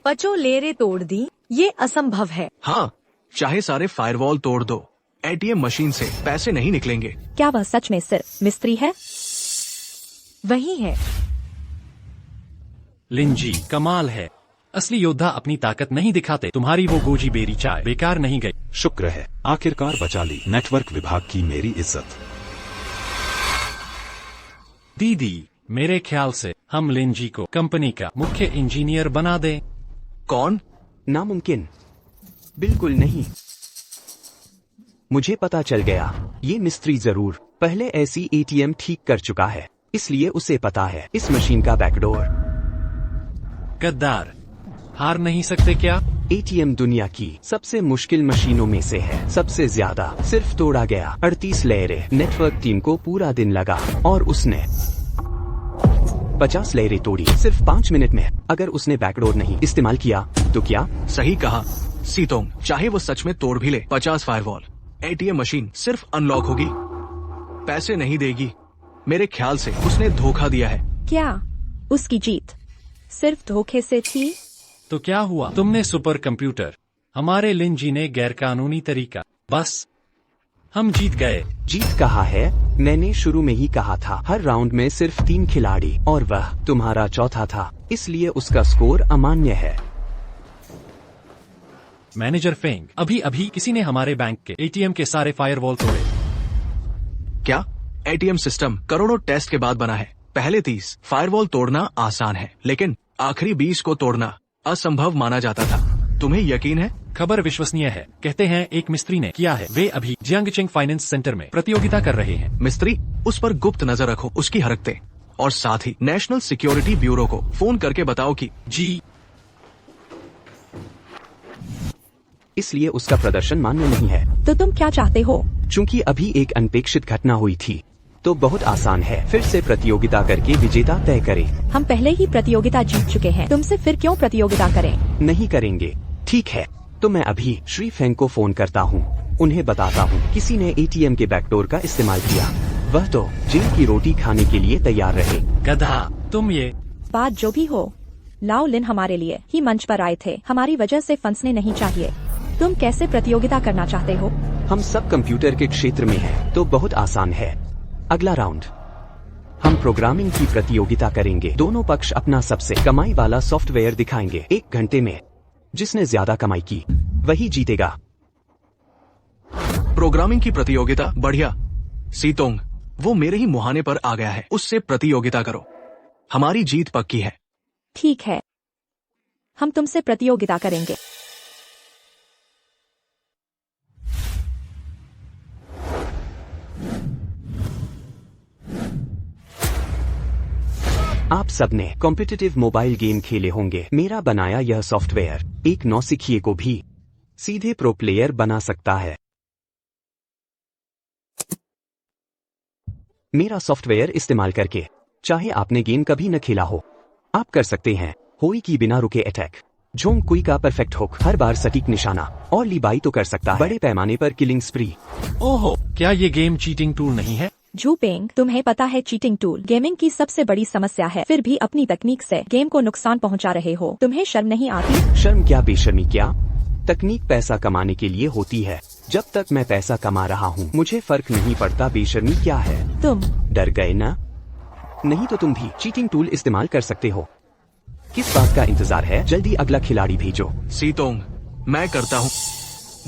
पचो लेरे तोड़ दी, ये असंभव है। हाँ, चाहे सारे फायरवॉल तोड़ दो, एटीएम मशीन से पैसे नहीं निकलेंगे। क्या वह सच में सिर्फ मिस्त्री है? वही है। लिंजी कमाल है। असली योद्धा अपनी ताकत नहीं दिखाते। तुम्हारी वो गोजी बेरी चाय बेकार नहीं गई। शुक्र है, आखिरकार बचा ली नेटवर्क विभाग की मेरी इज्जत। दीदी, मेरे ख्याल से हम लिंजी को कंपनी का मुख्य इंजीनियर बना दें। कौन? नामुमकिन, बिल्कुल नहीं। मुझे पता चल गया, ये मिस्त्री जरूर पहले ऐसी एटीएम ठीक कर चुका है, इसलिए उसे पता है इस मशीन का बैकडोर। गद्दार, हार नहीं सकते क्या? एटीएम दुनिया की सबसे मुश्किल मशीनों में से है। सबसे ज्यादा सिर्फ तोड़ा गया 38 लेयरें। नेटवर्क टीम को पूरा दिन लगा और उसने 50 लेयरें तोड़ी सिर्फ 5 मिनट में। अगर उसने बैकडोर नहीं इस्तेमाल किया तो क्या? सही कहा सीतोंग, चाहे वो सच में तोड़ भी ले 50 फायरवॉल, एटीएम मशीन सिर्फ अनलॉक होगी, पैसे नहीं देगी। मेरे ख्याल से उसने धोखा दिया है। क्या उसकी जीत सिर्फ धोखे से थी? तो क्या हुआ? तुमने सुपर कंप्यूटर, हमारे लिंजी ने गैरकानूनी तरीका। बस हम जीत गए। जीत कहा है? मैंने शुरू में ही कहा था हर राउंड में सिर्फ 3 खिलाड़ी और वह तुम्हारा चौथा था, इसलिए उसका स्कोर अमान्य है। मैनेजर फेंग, अभी अभी किसी ने हमारे बैंक के एटीएम के सारे फायरवॉल तोड़े। क्या? एटीएम सिस्टम करोड़ों टेस्ट के बाद बना है। पहले 30 फायरवॉल तोड़ना आसान है, लेकिन आखिरी 20 को तोड़ना असंभव माना जाता था। तुम्हें यकीन है? खबर विश्वसनीय है। कहते हैं एक मिस्त्री ने किया है। वे अभी जियांगचिंग फाइनेंस सेंटर में प्रतियोगिता कर रहे हैं। मिस्त्री? उस पर गुप्त नजर रखो, उसकी हरकतें, और साथ ही नेशनल सिक्योरिटी ब्यूरो को फोन करके बताओ कि जी। इसलिए उसका प्रदर्शन मान्य नहीं है। तो तुम क्या चाहते हो? चूंकि अभी एक अनपेक्षित घटना हुई थी, तो बहुत आसान है फिर से प्रतियोगिता करके विजेता तय करें। हम पहले ही प्रतियोगिता जीत चुके हैं, तुमसे फिर क्यों प्रतियोगिता करें? नहीं करेंगे। ठीक है, तो मैं अभी श्री फेंग को फोन करता हूँ, उन्हें बताता हूँ किसी ने एटीएम के बैकडोर का इस्तेमाल किया। वह तो जेल की रोटी खाने के लिए तैयार रहे। गधा, तुम ये। बात जो भी हो, लाओ लिन हमारे लिए ही मंच पर आए थे, हमारी वजह से फंसने नहीं चाहिए। तुम कैसे प्रतियोगिता करना चाहते हो? हम सब कंप्यूटर के क्षेत्र में हैं, तो बहुत आसान है। अगला राउंड हम प्रोग्रामिंग की प्रतियोगिता करेंगे। दोनों पक्ष अपना सबसे कमाई वाला सॉफ्टवेयर दिखाएंगे। 1 घंटे में जिसने ज्यादा कमाई की वही जीतेगा। प्रोग्रामिंग की प्रतियोगिता? बढ़िया सीतोंग, वो मेरे ही मुहाने पर आ गया है, उससे प्रतियोगिता करो। हमारी जीत पक्की है। ठीक है, हम तुमसे प्रतियोगिता करेंगे। आप सबने कॉम्पिटिटिव मोबाइल गेम खेले होंगे। मेरा बनाया यह सॉफ्टवेयर एक नौसिखिए को भी सीधे प्रो प्लेयर बना सकता है। मेरा सॉफ्टवेयर इस्तेमाल करके, चाहे आपने गेम कभी न खेला हो, आप कर सकते हैं होई की बिना रुके अटैक, जोंग कुई का परफेक्ट हुक, हर बार सटीक निशाना, और लीबाई तो कर सकता है बड़े पैमाने पर किलिंग स्प्री। ओहो, क्या ये गेम चीटिंग टूल नहीं है? झूपेंग, तुम्हें पता है चीटिंग टूल गेमिंग की सबसे बड़ी समस्या है, फिर भी अपनी तकनीक से गेम को नुकसान पहुंचा रहे हो। तुम्हें शर्म नहीं आती? शर्म क्या बेशर्मी क्या? तकनीक पैसा कमाने के लिए होती है। जब तक मैं पैसा कमा रहा हूँ मुझे फर्क नहीं पड़ता बेशर्मी क्या है। तुम डर गए ना? नहीं तो तुम भी चीटिंग टूल इस्तेमाल कर सकते हो। किस बात का इंतजार है? जल्दी अगला खिलाड़ी भेजो। सीतोंग, मैं करता हूँ।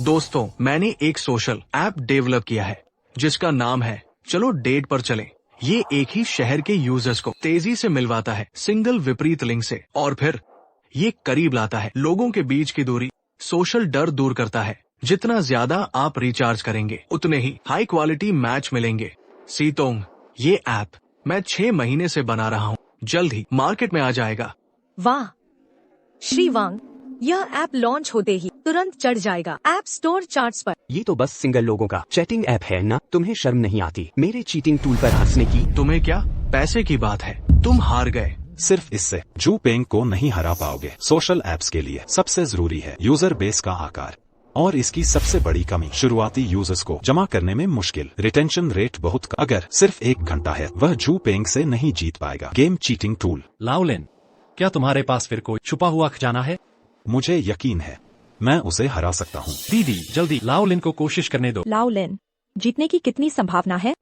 दोस्तों, मैंने एक सोशल ऐप डेवलप किया है जिसका नाम है चलो डेट पर चलें। ये एक ही शहर के यूजर्स को तेजी से मिलवाता है सिंगल विपरीत लिंक से, और फिर ये करीब लाता है लोगों के बीच की दूरी, सोशल डर दूर करता है। जितना ज्यादा आप रिचार्ज करेंगे उतने ही हाई क्वालिटी मैच मिलेंगे। सीतोंग, ये ऐप मैं 6 महीने से बना रहा हूँ, जल्द ही मार्केट में आ जाएगा। वाह श्री वांग, यह ऐप लॉन्च होते ही तुरंत चढ़ जाएगा ऐप स्टोर चार्ट्स पर। ये तो बस सिंगल लोगों का चैटिंग ऐप है ना? तुम्हें शर्म नहीं आती मेरे चीटिंग टूल पर हंसने की? तुम्हें क्या, पैसे की बात है, तुम हार गए। सिर्फ इससे झूपेंग को नहीं हरा पाओगे। सोशल ऐप्स के लिए सबसे जरूरी है यूजर बेस का आकार, और इसकी सबसे बड़ी कमी शुरुआती यूजर्स को जमा करने में मुश्किल, रिटेंशन रेट बहुत कम। अगर सिर्फ 1 घंटा है वह झूपेंग से नहीं जीत पाएगा। Game cheating tool. लाओलिन, क्या तुम्हारे पास फिर कोई छुपा हुआ खजाना है? मुझे यकीन है मैं उसे हरा सकता हूँ। दीदी जल्दी लाओलिन को कोशिश करने दो। लाओलिन, जीतने की कितनी संभावना है?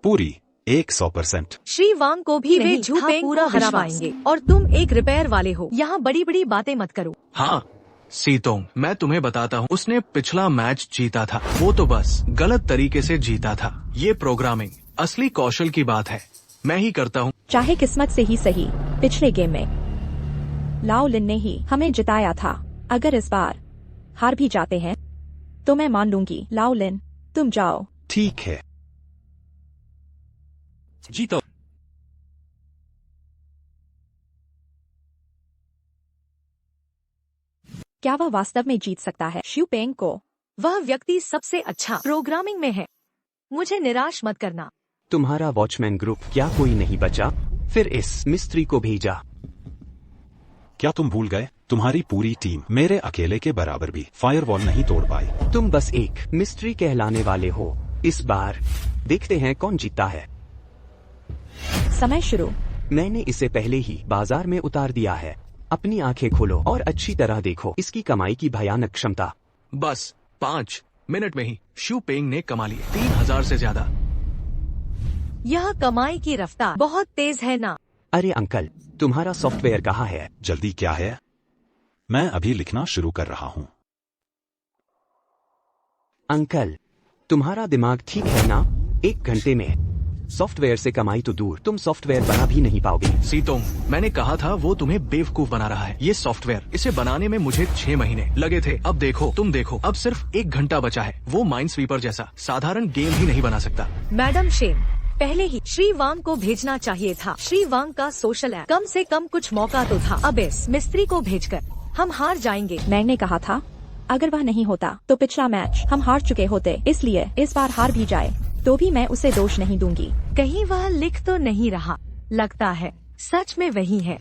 पूरी 100%। श्री वांग को भी वे नहीं, झूपेंग पूरा को हरा विश्वास। पाएंगे, और तुम एक रिपेयर वाले हो। यहाँ बड़ी बड़ी बातें मत करो। हाँ सीतोंग, मैं तुम्हें बताता हूँ, उसने पिछला मैच जीता था, वो तो बस गलत तरीके से जीता था। ये प्रोग्रामिंग असली कौशल की बात है, मैं ही करता हूँ। चाहे किस्मत से ही सही, पिछले गेम में लाओलिन ने ही हमें जिताया था। अगर इस बार हार भी जाते हैं तो मैं मान लूंगी। लाओलिन, तुम जाओ। ठीक है। जीतो। क्या वह वास्तव में जीत सकता है शीपेंग को? वह व्यक्ति सबसे अच्छा प्रोग्रामिंग में है, मुझे निराश मत करना। तुम्हारा वॉचमैन ग्रुप, क्या कोई नहीं बचा? फिर इस मिस्त्री को भेजा। क्या तुम भूल गए तुम्हारी पूरी टीम मेरे अकेले के बराबर भी फायरवॉल नहीं तोड़ पाई। तुम बस एक मिस्ट्री कहलाने वाले हो। इस बार देखते हैं कौन जीतता है। समय शुरू। मैंने इसे पहले ही बाजार में उतार दिया है। अपनी आंखें खोलो और अच्छी तरह देखो इसकी कमाई की भयानक क्षमता। बस 5 मिनट में ही शूपेंग ने कमा लिए 3000 से ज्यादा। यह कमाई की रफ्तार बहुत तेज है ना? अरे अंकल, तुम्हारा सॉफ्टवेयर कहाँ है? जल्दी क्या है, मैं अभी लिखना शुरू कर रहा हूँ। अंकल, तुम्हारा दिमाग ठीक है ना? 1 घंटे में सॉफ्टवेयर से कमाई तो दूर, तुम सॉफ्टवेयर बना भी नहीं पाओगे। सीतोंग, मैंने कहा था वो तुम्हें बेवकूफ बना रहा है। ये सॉफ्टवेयर, इसे बनाने में मुझे 6 महीने लगे थे। अब देखो, तुम देखो, अब सिर्फ 1 घंटा बचा है। वो माइंड स्वीपर जैसा साधारण गेम ही नहीं बना सकता। मैडम शेन, पहले ही श्री वांग को भेजना चाहिए था। श्री वांग का सोशल ऐप, कम से कम कुछ मौका तो था। अब इस मिस्त्री को भेजकर हम हार जाएंगे। मैंने कहा था अगर वह नहीं होता तो पिछला मैच हम हार चुके होते, इसलिए इस बार हार भी जाए तो भी मैं उसे दोष नहीं दूंगी। कहीं वह लिख तो नहीं रहा? लगता है सच में वही है।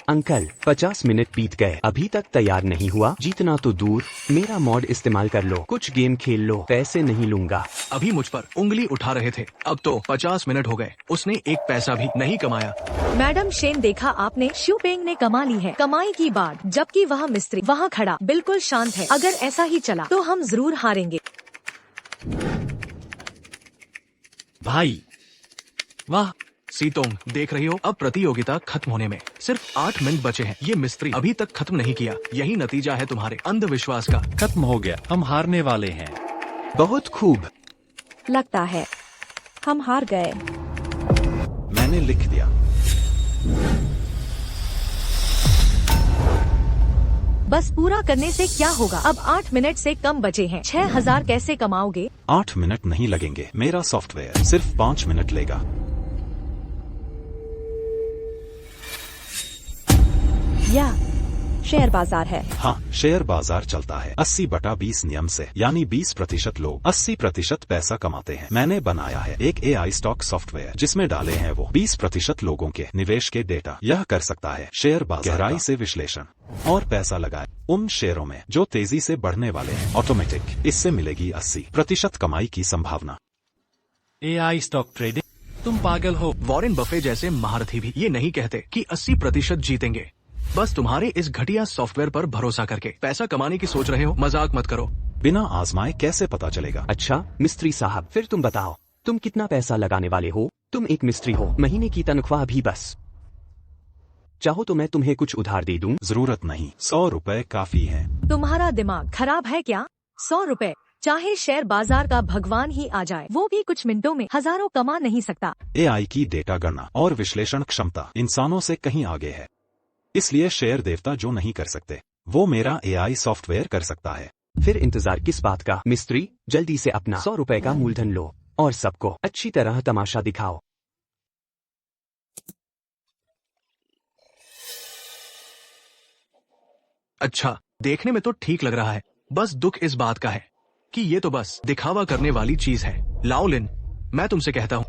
अंकल, 50 मिनट बीत गए, अभी तक तैयार नहीं हुआ। जीतना तो दूर, मेरा मॉड इस्तेमाल कर लो, कुछ गेम खेल लो, पैसे नहीं लूंगा। अभी मुझ पर उंगली उठा रहे थे, अब तो 50 मिनट हो गए, उसने 1 पैसा भी नहीं कमाया। मैडम शेन, देखा आपने, शूपेंग ने कमा ली है कमाई की बात, जबकि वह मिस्त्री वहाँ खड़ा बिल्कुल शांत है। अगर ऐसा ही चला तो हम जरूर हारेंगे। भाई वाह। सीतोंग, देख रही हो, अब प्रतियोगिता खत्म होने में सिर्फ 8 मिनट बचे हैं। ये मिस्त्री अभी तक खत्म नहीं किया। यही नतीजा है तुम्हारे अंधविश्वास का। खत्म हो गया, हम हारने वाले हैं। बहुत खूब। लगता है हम हार गए। मैंने लिख दिया। बस पूरा करने से क्या होगा? अब 8 मिनट से कम बचे हैं। 6000 कैसे कमाओगे? 8 मिनट नहीं लगेंगे, मेरा सॉफ्टवेयर सिर्फ 5 मिनट लेगा। या शेयर बाजार है। हाँ, शेयर बाजार चलता है 80/20 नियम से, यानी 20% लोग 80% पैसा कमाते हैं। मैंने बनाया है एक AI स्टॉक सॉफ्टवेयर जिसमें डाले हैं वो 20% लोगों के निवेश के डेटा। यह कर सकता है शेयर बाजार गहराई से विश्लेषण और पैसा लगाए उन शेयरों में जो तेजी से बढ़ने वाले हैं ऑटोमेटिक। इससे मिलेगी 80% कमाई की संभावना। AI stock trading? तुम पागल हो। वॉरेन बफे जैसे महारथी भी ये नहीं कहते कि 80% जीतेंगे। बस तुम्हारे इस घटिया सॉफ्टवेयर पर भरोसा करके पैसा कमाने की सोच रहे हो। मजाक मत करो। बिना आजमाए कैसे पता चलेगा? अच्छा मिस्त्री साहब, फिर तुम बताओ तुम कितना पैसा लगाने वाले हो? तुम एक मिस्त्री हो, महीने की तनख्वाह भी बस। चाहो तो मैं तुम्हें कुछ उधार दे दूं? जरूरत नहीं, 100 रुपए काफी है। तुम्हारा दिमाग खराब है क्या? 100 रुपए, चाहे शेयर बाजार का भगवान ही आ जाए, वो भी कुछ मिनटों में हजारों कमा नहीं सकता। AI की डेटा गणना और विश्लेषण क्षमता इंसानों से कहीं आगे है। इसलिए शेयर देवता जो नहीं कर सकते वो मेरा AI सॉफ्टवेयर कर सकता है। फिर इंतजार किस बात का? मिस्त्री, जल्दी से अपना 100 रुपए का मूलधन लो और सबको अच्छी तरह तमाशा दिखाओ। अच्छा, देखने में तो ठीक लग रहा है। बस दुख इस बात का है कि ये तो बस दिखावा करने वाली चीज है। लाओलिन, मैं तुमसे कहता हूँ,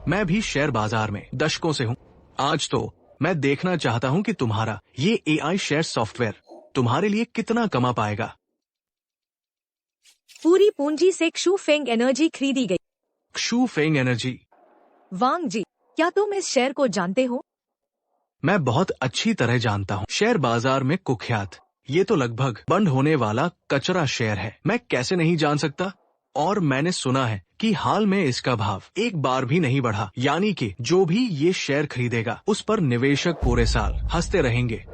मैं भी शेयर बाजार में दशकों से हूँ। आज तो मैं देखना चाहता हूँ कि तुम्हारा ये AI शेयर सॉफ्टवेयर तुम्हारे लिए कितना कमा पाएगा। पूरी पूंजी से क्षु फेंग एनर्जी खरीदी गई। क्षु फेंग एनर्जी? वांग जी, क्या तुम इस शेयर को जानते हो? मैं बहुत अच्छी तरह जानता हूँ। शेयर बाजार में कुख्यात, ये तो लगभग बंद होने वाला कचरा शेयर है। मैं कैसे नहीं जान सकता? और मैंने सुना है कि हाल में इसका भाव एक बार भी नहीं बढ़ा, यानी कि जो भी ये शेयर खरीदेगा उस पर निवेशक पूरे साल हंसते रहेंगे।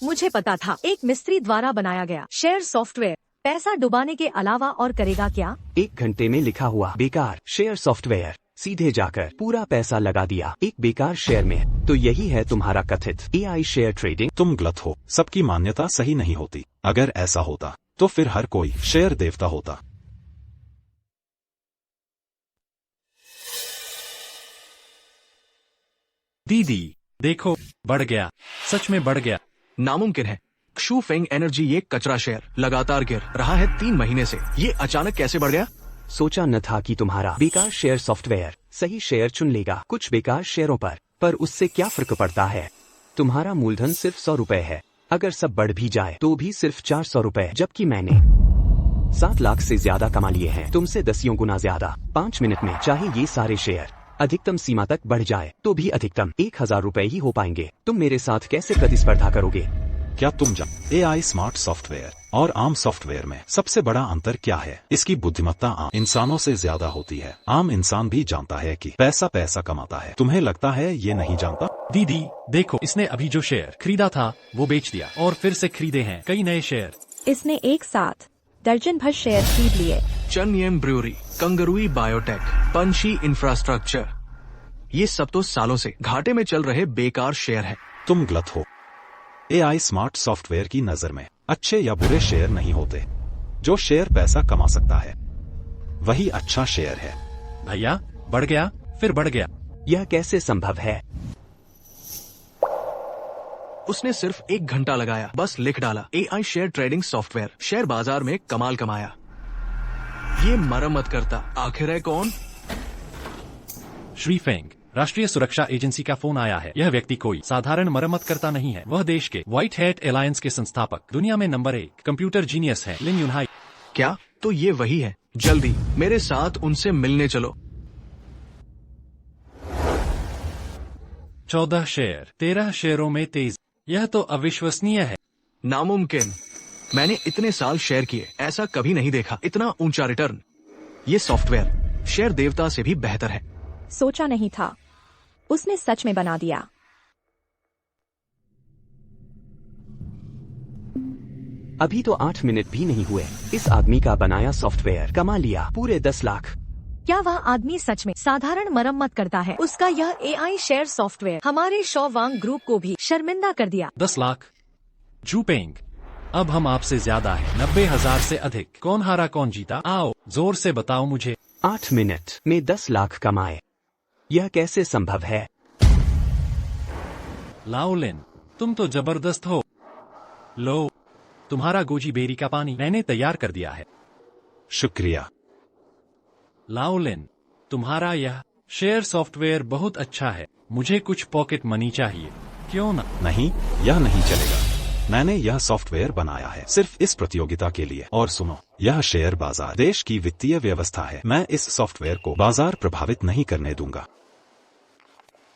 मुझे पता था, एक मिस्त्री द्वारा बनाया गया शेयर सॉफ्टवेयर पैसा डुबाने के अलावा और करेगा क्या? 1 घंटे में लिखा हुआ बेकार शेयर सॉफ्टवेयर, सीधे जाकर पूरा पैसा लगा दिया एक बेकार शेयर में। तो यही है तुम्हारा कथित AI शेयर ट्रेडिंग? तुम गलत हो, सबकी मान्यता सही नहीं होती। अगर ऐसा होता तो फिर हर कोई शेयर देवता होता। दीदी देखो, बढ़ गया, सच में बढ़ गया। नामुमकिन है। क्षु फेंग एनर्जी ये कचरा शेयर लगातार गिर रहा है 3 महीने से। ये अचानक कैसे बढ़ गया? सोचा न था कि तुम्हारा बेकार शेयर सॉफ्टवेयर सही शेयर चुन लेगा कुछ बेकार शेयरों पर उससे क्या फर्क पड़ता है? तुम्हारा मूलधन सिर्फ 100 रुपए है। अगर सब बढ़ भी जाए तो भी सिर्फ 400 रुपए, जबकि मैंने 7 लाख से ज्यादा कमा लिए हैं, तुमसे 10 गुना ज्यादा। 5 मिनट में चाहे ये सारे शेयर अधिकतम सीमा तक बढ़ जाए तो भी अधिकतम 1000 रुपए ही हो पाएंगे। तुम मेरे साथ कैसे प्रतिस्पर्धा करोगे? क्या तुम AI स्मार्ट सॉफ्टवेयर और आम सॉफ्टवेयर में सबसे बड़ा अंतर क्या है? इसकी बुद्धिमत्ता आम इंसानों से ज्यादा होती है। आम इंसान भी जानता है कि पैसा कमाता है। तुम्हें लगता है ये नहीं जानता? दीदी देखो, इसने अभी जो शेयर खरीदा था वो बेच दिया और फिर से खरीदे हैं कई नए शेयर। इसने एक साथ दर्जन भर शेयर खरीद लिए। चनयम ब्रूअरी, कंगरुई बायोटेक, पंशी इंफ्रास्ट्रक्चर, ये सब तो सालों से घाटे में चल रहे बेकार शेयर है। तुम गलत हो। AI स्मार्ट सॉफ्टवेयर की नजर में अच्छे या बुरे शेयर नहीं होते। जो शेयर पैसा कमा सकता है वही अच्छा शेयर है। भैया बढ़ गया, फिर बढ़ गया। यह कैसे संभव है? उसने सिर्फ 1 घंटा लगाया, बस लिख डाला AI share trading software, share बाजार में कमाल कमाया। ये मरम्मत करता आखिर है कौन? श्री फेंग, राष्ट्रीय सुरक्षा एजेंसी का फोन आया है। यह व्यक्ति कोई साधारण मरम्मत करता नहीं है। वह देश के व्हाइट हैट एलायंस के संस्थापक, दुनिया में नंबर 1 कंप्यूटर जीनियस है, लिन युनहाई। क्या? तो ये वही है। जल्दी मेरे साथ उनसे मिलने चलो। 14 शेयर, 13 शेयरों में तेज। यह तो अविश्वसनीय है। नामुमकिन। मैंने इतने साल शेयर किए, ऐसा कभी नहीं देखा। इतना ऊंचा रिटर्न। ये सॉफ्टवेयर शेयर देवता से भी बेहतर है। सोचा नहीं था, उसने सच में बना दिया। अभी तो 8 मिनट भी नहीं हुए, इस आदमी का बनाया सॉफ्टवेयर कमा लिया पूरे 10 लाख। क्या वह आदमी सच में साधारण मरम्मत करता है? उसका यह AI शेयर सॉफ्टवेयर हमारे शॉवांग ग्रुप को भी शर्मिंदा कर दिया। 10 लाख? जूपेंग, अब हम आपसे ज्यादा हैं। 90,000 से अधिक। कौन हारा कौन जीता? आओ जोर से बताओ मुझे। 8 मिनट में 10 लाख कमाए, यह कैसे संभव है? लाओलिन, तुम तो जबरदस्त हो। लो, तुम्हारा गोजी बेरी का पानी मैंने तैयार कर दिया है। शुक्रिया। लाओ लिन, तुम्हारा यह शेयर सॉफ्टवेयर बहुत अच्छा है। मुझे कुछ पॉकेट मनी चाहिए, क्यों ना? नहीं, यह नहीं चलेगा। मैंने यह सॉफ्टवेयर बनाया है सिर्फ इस प्रतियोगिता के लिए। और सुनो, यह शेयर बाजार देश की वित्तीय व्यवस्था है। मैं इस सॉफ्टवेयर को बाजार प्रभावित नहीं करने दूंगा।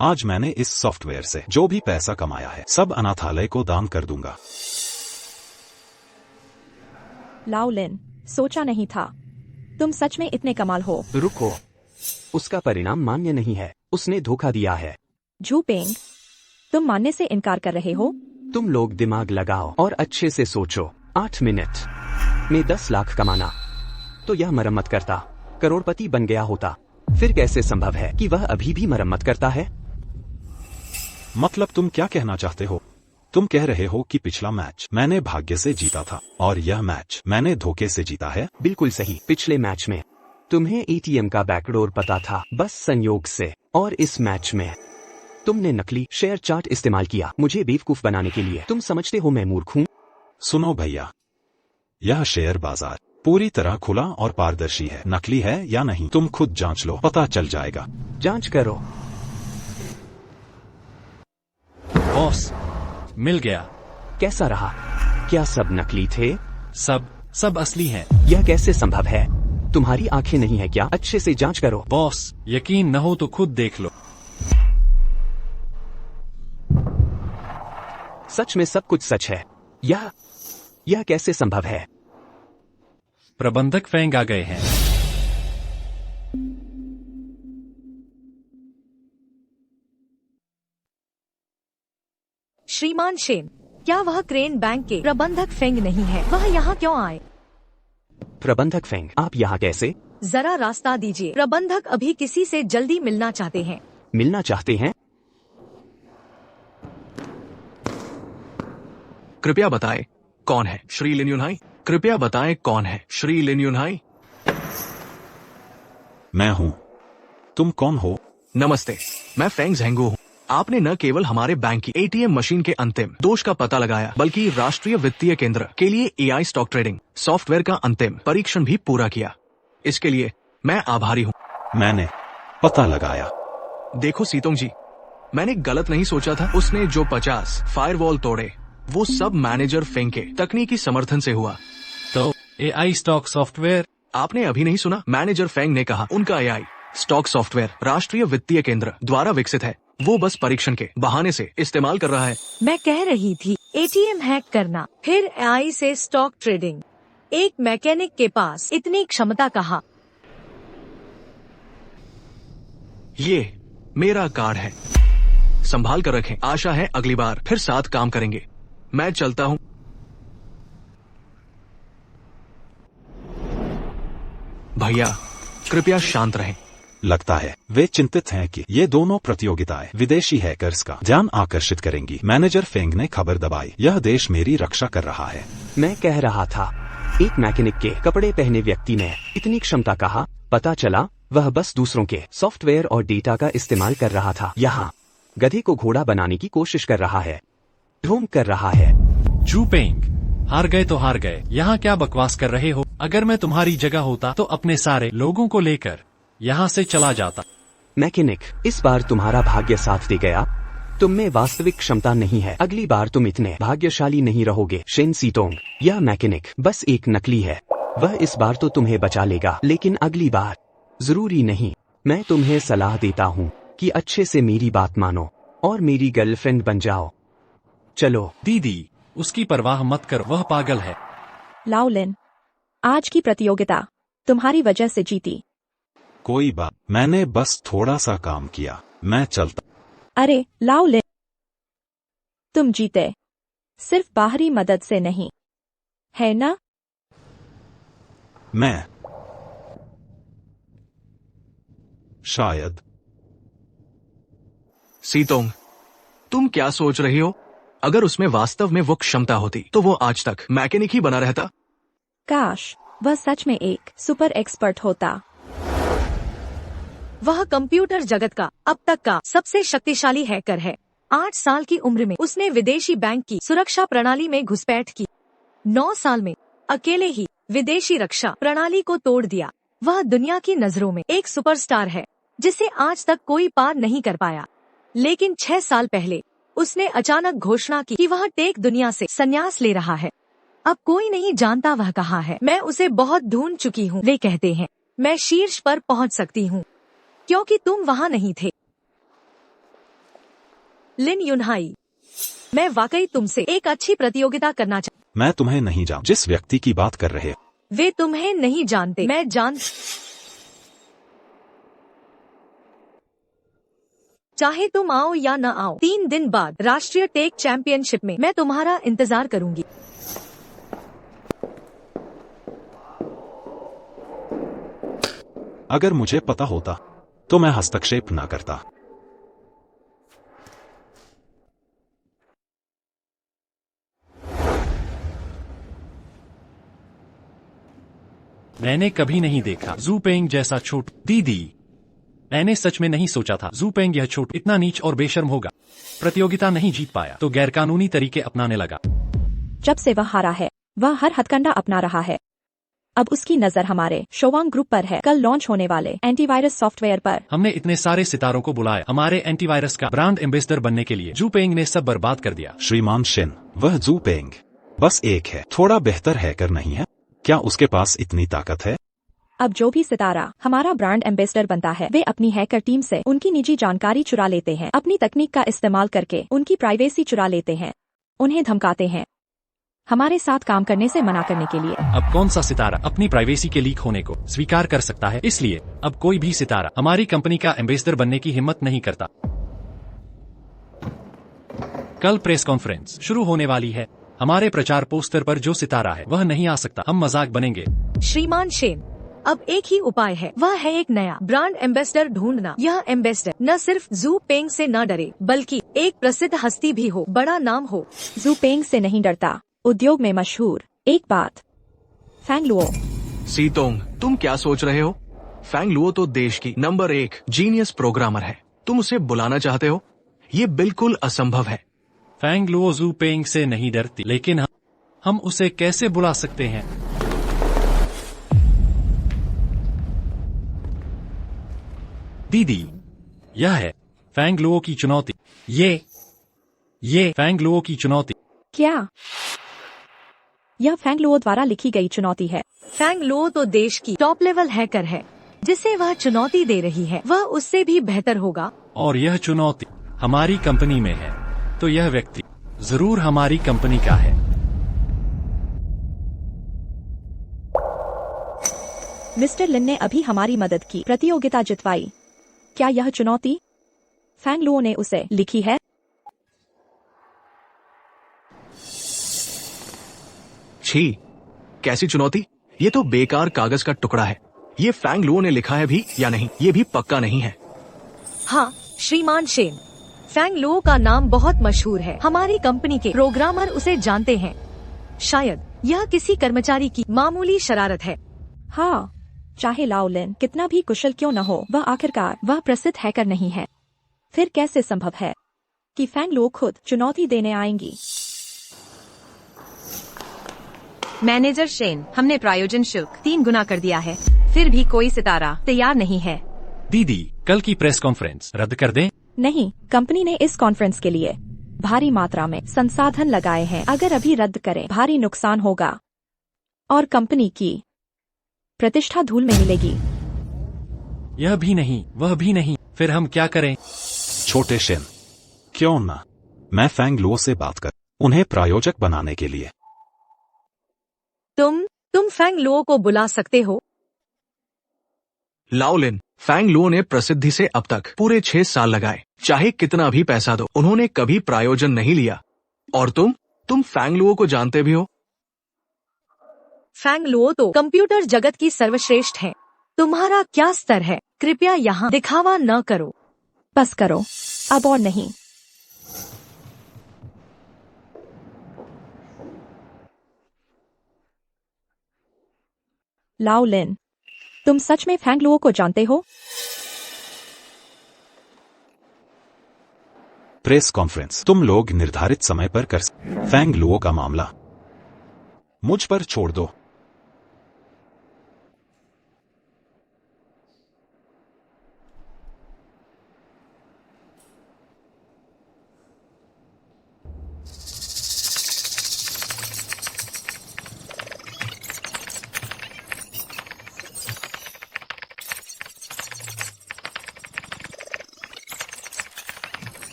आज मैंने इस सॉफ्टवेयर से जो भी पैसा कमाया है सब अनाथालय को दान कर दूंगा। लाओ लिन, सोचा नहीं था तुम सच में इतने कमाल हो। रुको, उसका परिणाम मान्य नहीं है। उसने धोखा दिया है। झू पेंग, तुम मानने से इनकार कर रहे हो? तुम लोग दिमाग लगाओ और अच्छे से सोचो। 8 मिनट में 10 लाख कमाना, तो यह मरम्मत करता करोड़पति बन गया होता। फिर कैसे संभव है कि वह अभी भी मरम्मत करता है? मतलब तुम क्या कहना चाहते हो? तुम कह रहे हो कि पिछला मैच मैंने भाग्य से जीता था और यह मैच मैंने धोखे से जीता है? बिल्कुल सही। पिछले मैच में तुम्हें एटीएम का बैकडोर पता था, बस संयोग से। और इस मैच में तुमने नकली शेयर चार्ट इस्तेमाल किया मुझे बेवकूफ बनाने के लिए। तुम समझते हो मैं मूर्ख हूँ? सुनो भैया, यह शेयर बाजार पूरी तरह खुला और पारदर्शी है। नकली है या नहीं तुम खुद जांच लो, पता चल जाएगा। जांच करो। बॉस, मिल गया। कैसा रहा? क्या सब नकली थे? सब असली है। यह कैसे संभव है? तुम्हारी आंखें नहीं है क्या? अच्छे से जांच करो। बॉस, यकीन न हो तो खुद देख लो। सच में सब कुछ सच है। यह कैसे संभव है? प्रबंधक फेंग आ गए हैं। श्रीमान शेन, क्या वह क्रेन बैंक के प्रबंधक फेंग नहीं है? वह यहाँ क्यों आए? प्रबंधक फेंग, आप यहाँ कैसे? जरा रास्ता दीजिए। प्रबंधक अभी किसी से जल्दी मिलना चाहते हैं। मिलना चाहते हैं? कृपया बताएं कौन है श्री लिन युनहाई? कृपया बताएं कौन है श्री लिन युनहाई? मैं हूँ। तुम कौन हो? नमस्ते, मैं फेंग झेंगू हूँ। आपने न केवल हमारे बैंक की एटीएम मशीन के अंतिम दोष का पता लगाया, बल्कि राष्ट्रीय वित्तीय केंद्र के लिए एआई स्टॉक ट्रेडिंग सॉफ्टवेयर का अंतिम परीक्षण भी पूरा किया। इसके लिए मैं आभारी हूँ। मैंने पता लगाया। देखो सीतोंग जी, मैंने गलत नहीं सोचा था। उसने जो 50 फायरवॉल तोड़े वो सब मैनेजर फेंग के तकनीकी समर्थन से हुआ। तो एआई स्टॉक सॉफ्टवेयर? आपने अभी नहीं सुना? मैनेजर फेंग ने कहा उनका एआई स्टॉक सॉफ्टवेयर राष्ट्रीय वित्तीय केंद्र द्वारा विकसित है। वो बस परीक्षण के बहाने से इस्तेमाल कर रहा है। मैं कह रही थी एटीएम हैक करना, फिर एआई से स्टॉक ट्रेडिंग। एक मैकेनिक के पास इतनी क्षमता कहाँ? ये मेरा कार्ड है, संभाल कर रखें। आशा है अगली बार फिर साथ काम करेंगे। मैं चलता हूँ। भैया, कृपया शांत रहें। लगता है वे चिंतित हैं कि ये दोनों प्रतियोगिताएं विदेशी हैकर्स का ध्यान आकर्षित करेंगी। मैनेजर फेंग ने खबर दबाई, यह देश मेरी रक्षा कर रहा है। मैं कह रहा था, एक मैकेनिक के कपड़े पहने व्यक्ति ने इतनी क्षमता कहा। पता चला वह बस दूसरों के सॉफ्टवेयर और डेटा का इस्तेमाल कर रहा था। यहाँ गधे को घोड़ा बनाने की कोशिश कर रहा है, ढोंग कर रहा है। झू पेंग, हार गए तो हार गए। यहाँ क्या बकवास कर रहे हो? अगर मैं तुम्हारी जगह होता तो अपने सारे लोगों को लेकर यहाँ से चला जाता। मैकेनिक, इस बार तुम्हारा भाग्य साथ दे गया। तुम में वास्तविक क्षमता नहीं है। अगली बार तुम इतने भाग्यशाली नहीं रहोगे। शेन सीतोंग, यह मैकेनिक बस एक नकली है। वह इस बार तो तुम्हें बचा लेगा, लेकिन अगली बार जरूरी नहीं। मैं तुम्हें सलाह देता हूँ कि अच्छे से मेरी बात मानो और मेरी गर्लफ्रेंड बन जाओ। चलो। दीदी, उसकी परवाह मत कर, वह पागल है। लाओ लिन, आज की प्रतियोगिता तुम्हारी वजह से जीती। कोई बात, मैंने बस थोड़ा सा काम किया। मैं चलता। अरे लाओ लिन, तुम जीते, सिर्फ बाहरी मदद से नहीं, है ना? मैं शायद। सीतोंग, तुम क्या सोच रही हो? अगर उसमें वास्तव में वो क्षमता होती तो वो आज तक मैकेनिक ही बना रहता। काश वह सच में एक सुपर एक्सपर्ट होता। वह कंप्यूटर जगत का अब तक का सबसे शक्तिशाली हैकर है। 8 साल की उम्र में उसने विदेशी बैंक की सुरक्षा प्रणाली में घुसपैठ की। 9 साल में अकेले ही विदेशी रक्षा प्रणाली को तोड़ दिया। वह दुनिया की नजरों में एक सुपरस्टार है जिसे आज तक कोई पार नहीं कर पाया। लेकिन 6 साल पहले उसने अचानक घोषणा की कि वह टेक दुनिया से संन्यास ले रहा है। अब कोई नहीं जानता वह कहाँ है। मैं उसे बहुत ढूंढ चुकी हूँ। वे कहते हैं मैं शीर्ष पर पहुँच सकती हूँ क्योंकि तुम वहाँ नहीं थे। लिन युनहाई, मैं वाकई तुमसे एक अच्छी प्रतियोगिता करना मैं तुम्हें नहीं जानता जिस व्यक्ति की बात कर रहे हो। वे तुम्हें नहीं जानते, मैं जान। चाहे तुम आओ या न आओ, 3 दिन बाद राष्ट्रीय टेक चैंपियनशिप में मैं तुम्हारा इंतजार करूंगी। अगर मुझे पता होता तो मैं हस्तक्षेप न करता। मैंने कभी नहीं देखा जूपेंग जैसा छोट। दीदी, मैंने सच में नहीं सोचा था जूपेंग यह छोट इतना नीच और बेशर्म होगा। प्रतियोगिता नहीं जीत पाया तो गैरकानूनी तरीके अपनाने लगा। जब से वह हारा है वह हर हथकंडा अपना रहा है। अब उसकी नजर हमारे शोवांग ग्रुप पर है, कल लॉन्च होने वाले एंटीवायरस सॉफ्टवेयर पर। हमने इतने सारे सितारों को बुलाया हमारे एंटीवायरस का ब्रांड एम्बेसडर बनने के लिए। जूपेंग ने सब बर्बाद कर दिया। श्रीमान शिन, वह जूपेंग बस एक है, थोड़ा बेहतर हैकर नहीं है। क्या उसके पास इतनी ताकत है? अब जो भी सितारा हमारा ब्रांड एम्बेसडर बनता है वे अपनी हैकर टीम से उनकी निजी जानकारी चुरा लेते हैं, अपनी तकनीक का इस्तेमाल करके उनकी प्राइवेसी चुरा लेते हैं, उन्हें धमकाते हैं हमारे साथ काम करने से मना करने के लिए। अब कौन सा सितारा अपनी प्राइवेसी के लीक होने को स्वीकार कर सकता है? इसलिए अब कोई भी सितारा हमारी कंपनी का एम्बेसडर बनने की हिम्मत नहीं करता। कल प्रेस कॉन्फ्रेंस शुरू होने वाली है। हमारे प्रचार पोस्टर पर जो सितारा है वह नहीं आ सकता, हम मजाक बनेंगे। श्रीमान शेन, अब एक ही उपाय है, वह है एक नया ब्रांड एम्बेसडर ढूंढना। यह एम्बेसडर न सिर्फ जू पेंग से न डरे बल्कि एक प्रसिद्ध हस्ती भी हो, बड़ा नाम हो। जू पेंग से नहीं डरता, उद्योग में मशहूर। एक बात, फैंग लुओ। सीतोंग, तुम क्या सोच रहे हो? फैंग लुओ तो देश की नंबर 1 जीनियस प्रोग्रामर है। तुम उसे बुलाना चाहते हो? ये बिल्कुल असंभव है। फैंग लुओ जू पेंग से नहीं डरती, लेकिन हम उसे कैसे बुला सकते हैं? दीदी, यह है फैंग लुओ की चुनौती। ये फैंग लुओ की चुनौती। क्या यह फैंग लुओ द्वारा लिखी गई चुनौती है? फैंग लो तो देश की टॉप लेवल हैकर है जिसे वह चुनौती दे रही है, वह उससे भी बेहतर होगा। और यह चुनौती हमारी कंपनी में है तो यह व्यक्ति जरूर हमारी कंपनी का है। मिस्टर लिन ने अभी हमारी मदद की, प्रतियोगिता जितवाई। क्या यह चुनौती फैंग लुओ ने उसे लिखी है? छी, कैसी चुनौती? ये तो बेकार कागज का टुकड़ा है। ये फैंग लुओ ने लिखा है भी या नहीं ये भी पक्का नहीं है। हाँ श्रीमान शेन, फैंग लो का नाम बहुत मशहूर है, हमारी कंपनी के प्रोग्रामर उसे जानते हैं। शायद यह किसी कर्मचारी की मामूली शरारत है। हाँ, चाहे लाओ लिन कितना भी कुशल क्यों न हो, वह आखिरकार वह प्रसिद्ध हैकर नहीं है। फिर कैसे संभव है कि फैंग लुओ खुद चुनौती देने आएंगी? मैनेजर शेन, हमने प्रायोजन शुल्क 3 गुना कर दिया है, फिर भी कोई सितारा तैयार नहीं है। दीदी, कल की प्रेस कॉन्फ्रेंस रद्द कर दें? नहीं, कंपनी ने इस कॉन्फ्रेंस के लिए भारी मात्रा में संसाधन लगाए हैं। अगर अभी रद्द करें भारी नुकसान होगा और कंपनी की प्रतिष्ठा धूल में मिलेगी। यह भी नहीं, वह भी नहीं, फिर हम क्या करें? छोटे शेन, क्यों ना मैं फैंग लो से बात कर उन्हें प्रायोजक बनाने के लिए। तुम फैंग लो को बुला सकते हो। लाओलिन, फैंग लुओ ने प्रसिद्धि से अब तक पूरे 6 साल लगाए, चाहे कितना भी पैसा दो, उन्होंने कभी प्रायोजन नहीं लिया। और तुम फैंग लुओ को जानते भी हो। फैंग लो तो कंप्यूटर जगत की सर्वश्रेष्ठ है। तुम्हारा क्या स्तर है? कृपया यहाँ दिखावा न करो। बस करो, अब और नहीं। लाओ लिन, तुम सच में फैंग लुओ को जानते हो? प्रेस कॉन्फ्रेंस तुम लोग निर्धारित समय पर कर फैंग लुओ का मामला मुझ पर छोड़ दो।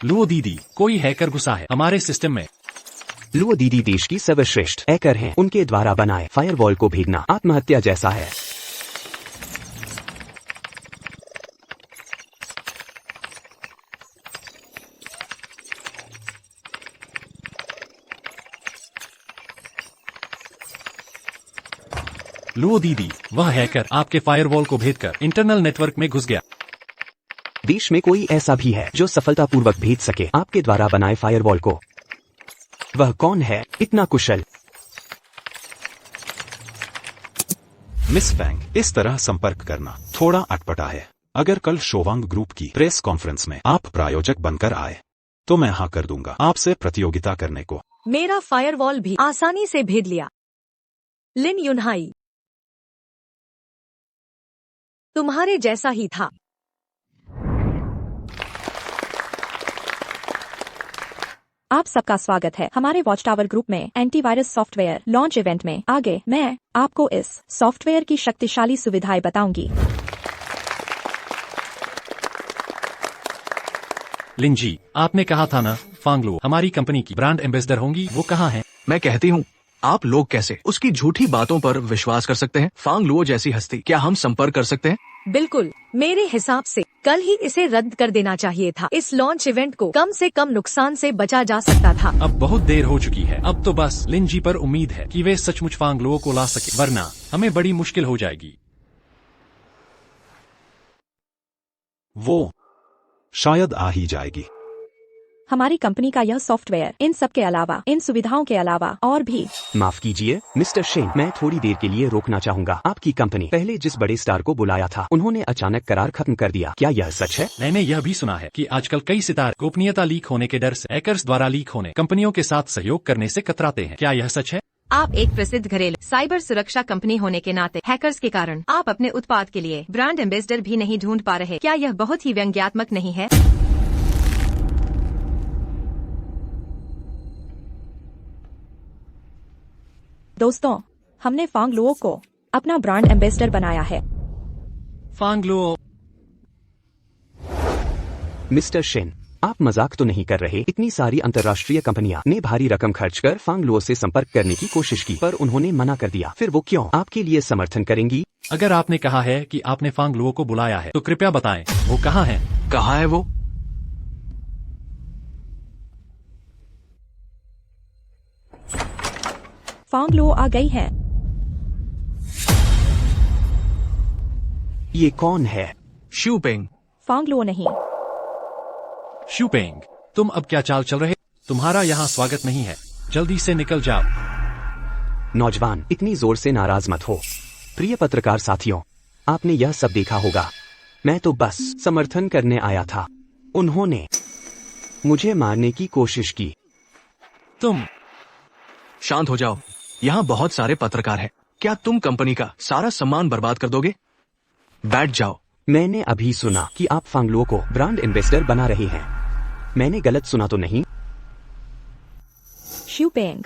लुओ दीदी, कोई हैकर घुसा है हमारे सिस्टम में। लुओ दीदी देश की सर्वश्रेष्ठ हैकर हैं। उनके द्वारा बनाए फायरवॉल को भेदना आत्महत्या जैसा है। लुओ दीदी, वह हैकर आपके फायरवॉल को भेदकर इंटरनल नेटवर्क में घुस गया। देश में कोई ऐसा भी है जो सफलतापूर्वक भेद सके आपके द्वारा बनाए फायरवॉल को। वह कौन है इतना कुशल? मिस फैंग, इस तरह संपर्क करना थोड़ा अटपटा है। अगर कल शोवांग ग्रुप की प्रेस कॉन्फ्रेंस में आप प्रायोजक बनकर आए तो मैं हाँ कर दूंगा आपसे प्रतियोगिता करने को। मेरा फायरवॉल भी आसानी से भेद लिया। लिन युनहाई तुम्हारे जैसा ही था। आप सबका स्वागत है हमारे वॉच टावर ग्रुप में एंटीवायरस सॉफ्टवेयर लॉन्च इवेंट में। आगे मैं आपको इस सॉफ्टवेयर की शक्तिशाली सुविधाएं बताऊंगी। लिन जी, आपने कहा था ना फांग लुओ हमारी कंपनी की ब्रांड एम्बेसडर होंगी, वो कहाँ हैं? मैं कहती हूँ, आप लोग कैसे उसकी झूठी बातों पर विश्वास कर सकते हैं? फांग लुओ जैसी हस्ती, क्या हम संपर्क कर सकते हैं? बिल्कुल, मेरे हिसाब से कल ही इसे रद्द कर देना चाहिए था। इस लॉन्च इवेंट को कम से कम नुकसान से बचा जा सकता था। अब बहुत देर हो चुकी है। अब तो बस लिन जी पर उम्मीद है कि वे सचमुच फांग लुओ को ला सके, वरना हमें बड़ी मुश्किल हो जाएगी। वो शायद आ ही जाएगी। हमारी कंपनी का यह सॉफ्टवेयर इन सब के अलावा, इन सुविधाओं के अलावा और भी। माफ कीजिए मिस्टर शेन, मैं थोड़ी देर के लिए रोकना चाहूंगा। आपकी कंपनी पहले जिस बड़े स्टार को बुलाया था उन्होंने अचानक करार खत्म कर दिया, क्या यह सच है? मैंने यह भी सुना है कि आजकल कई सितारे गोपनीयता लीक होने के डर से हैकर्स द्वारा लीक होने कंपनियों के साथ सहयोग करने से कतराते हैं, क्या यह सच है? आप एक प्रसिद्ध घरेलू साइबर सुरक्षा कंपनी होने के नाते हैकर्स के कारण आप अपने उत्पाद के लिए ब्रांड एम्बेसडर भी नहीं ढूंढ पा रहे, क्या यह बहुत ही व्यंग्यात्मक नहीं है? दोस्तों, हमने फांग लुओ को अपना ब्रांड एम्बेसडर बनाया है। Fang Luo. मिस्टर शेन, आप मजाक तो नहीं कर रहे? इतनी सारी अंतर्राष्ट्रीय कंपनियां ने भारी रकम खर्च कर फांग लुओ से संपर्क करने की कोशिश की पर उन्होंने मना कर दिया। फिर वो क्यों आपके लिए समर्थन करेंगी? अगर आपने कहा है कि आपने फांग लुओ को बुलाया है तो कृपया बताएं वो कहाँ है? कहाँ है वो? फांग लुओ आ गई है। ये कौन है? शूपेंग। फांग लुओ नहीं। शूपेंग, तुम अब क्या चाल चल रहे? तुम्हारा यहाँ स्वागत नहीं है, जल्दी से निकल जाओ। नौजवान, इतनी जोर से नाराज मत हो। प्रिय पत्रकार साथियों, आपने यह सब देखा होगा। मैं तो बस समर्थन करने आया था। उन्होंने मुझे मारने की कोशिश की। तुम शांत हो जाओ, यहाँ बहुत सारे पत्रकार हैं। क्या तुम कंपनी का सारा सम्मान बर्बाद कर दोगे? बैठ जाओ। मैंने अभी सुना कि आप फांग लुओ को ब्रांड एम्बेसडर बना रहे हैं। मैंने गलत सुना तो नहीं? शूपेंग,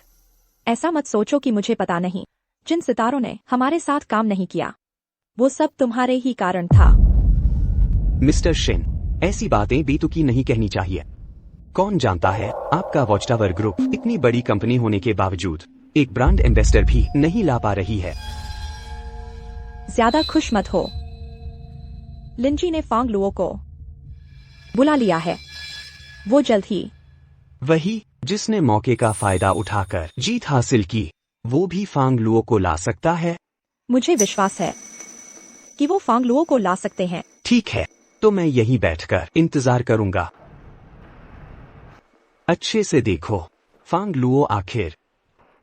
ऐसा मत सोचो कि मुझे पता नहीं। जिन सितारों ने हमारे साथ काम नहीं किया वो सब तुम्हारे ही कारण था। मिस्टर शेन, ऐसी बातें बेतुकी नहीं कहनी चाहिए। कौन जानता है आपका वॉच टावर ग्रुप इतनी बड़ी कंपनी होने के बावजूद एक ब्रांड एम्बेसडर भी नहीं ला पा रही है। ज्यादा खुश मत हो। लिंजी ने फांग लुओ को बुला लिया है। वो जल्द ही वही जिसने मौके का फायदा उठाकर जीत हासिल की, वो भी फांग लुओ को ला सकता है। मुझे विश्वास है कि वो फांग लुओ को ला सकते हैं। ठीक है, तो मैं यहीं बैठकर इंतजार करूंगा। अच्छे से देखो, फांग लुओ आखिर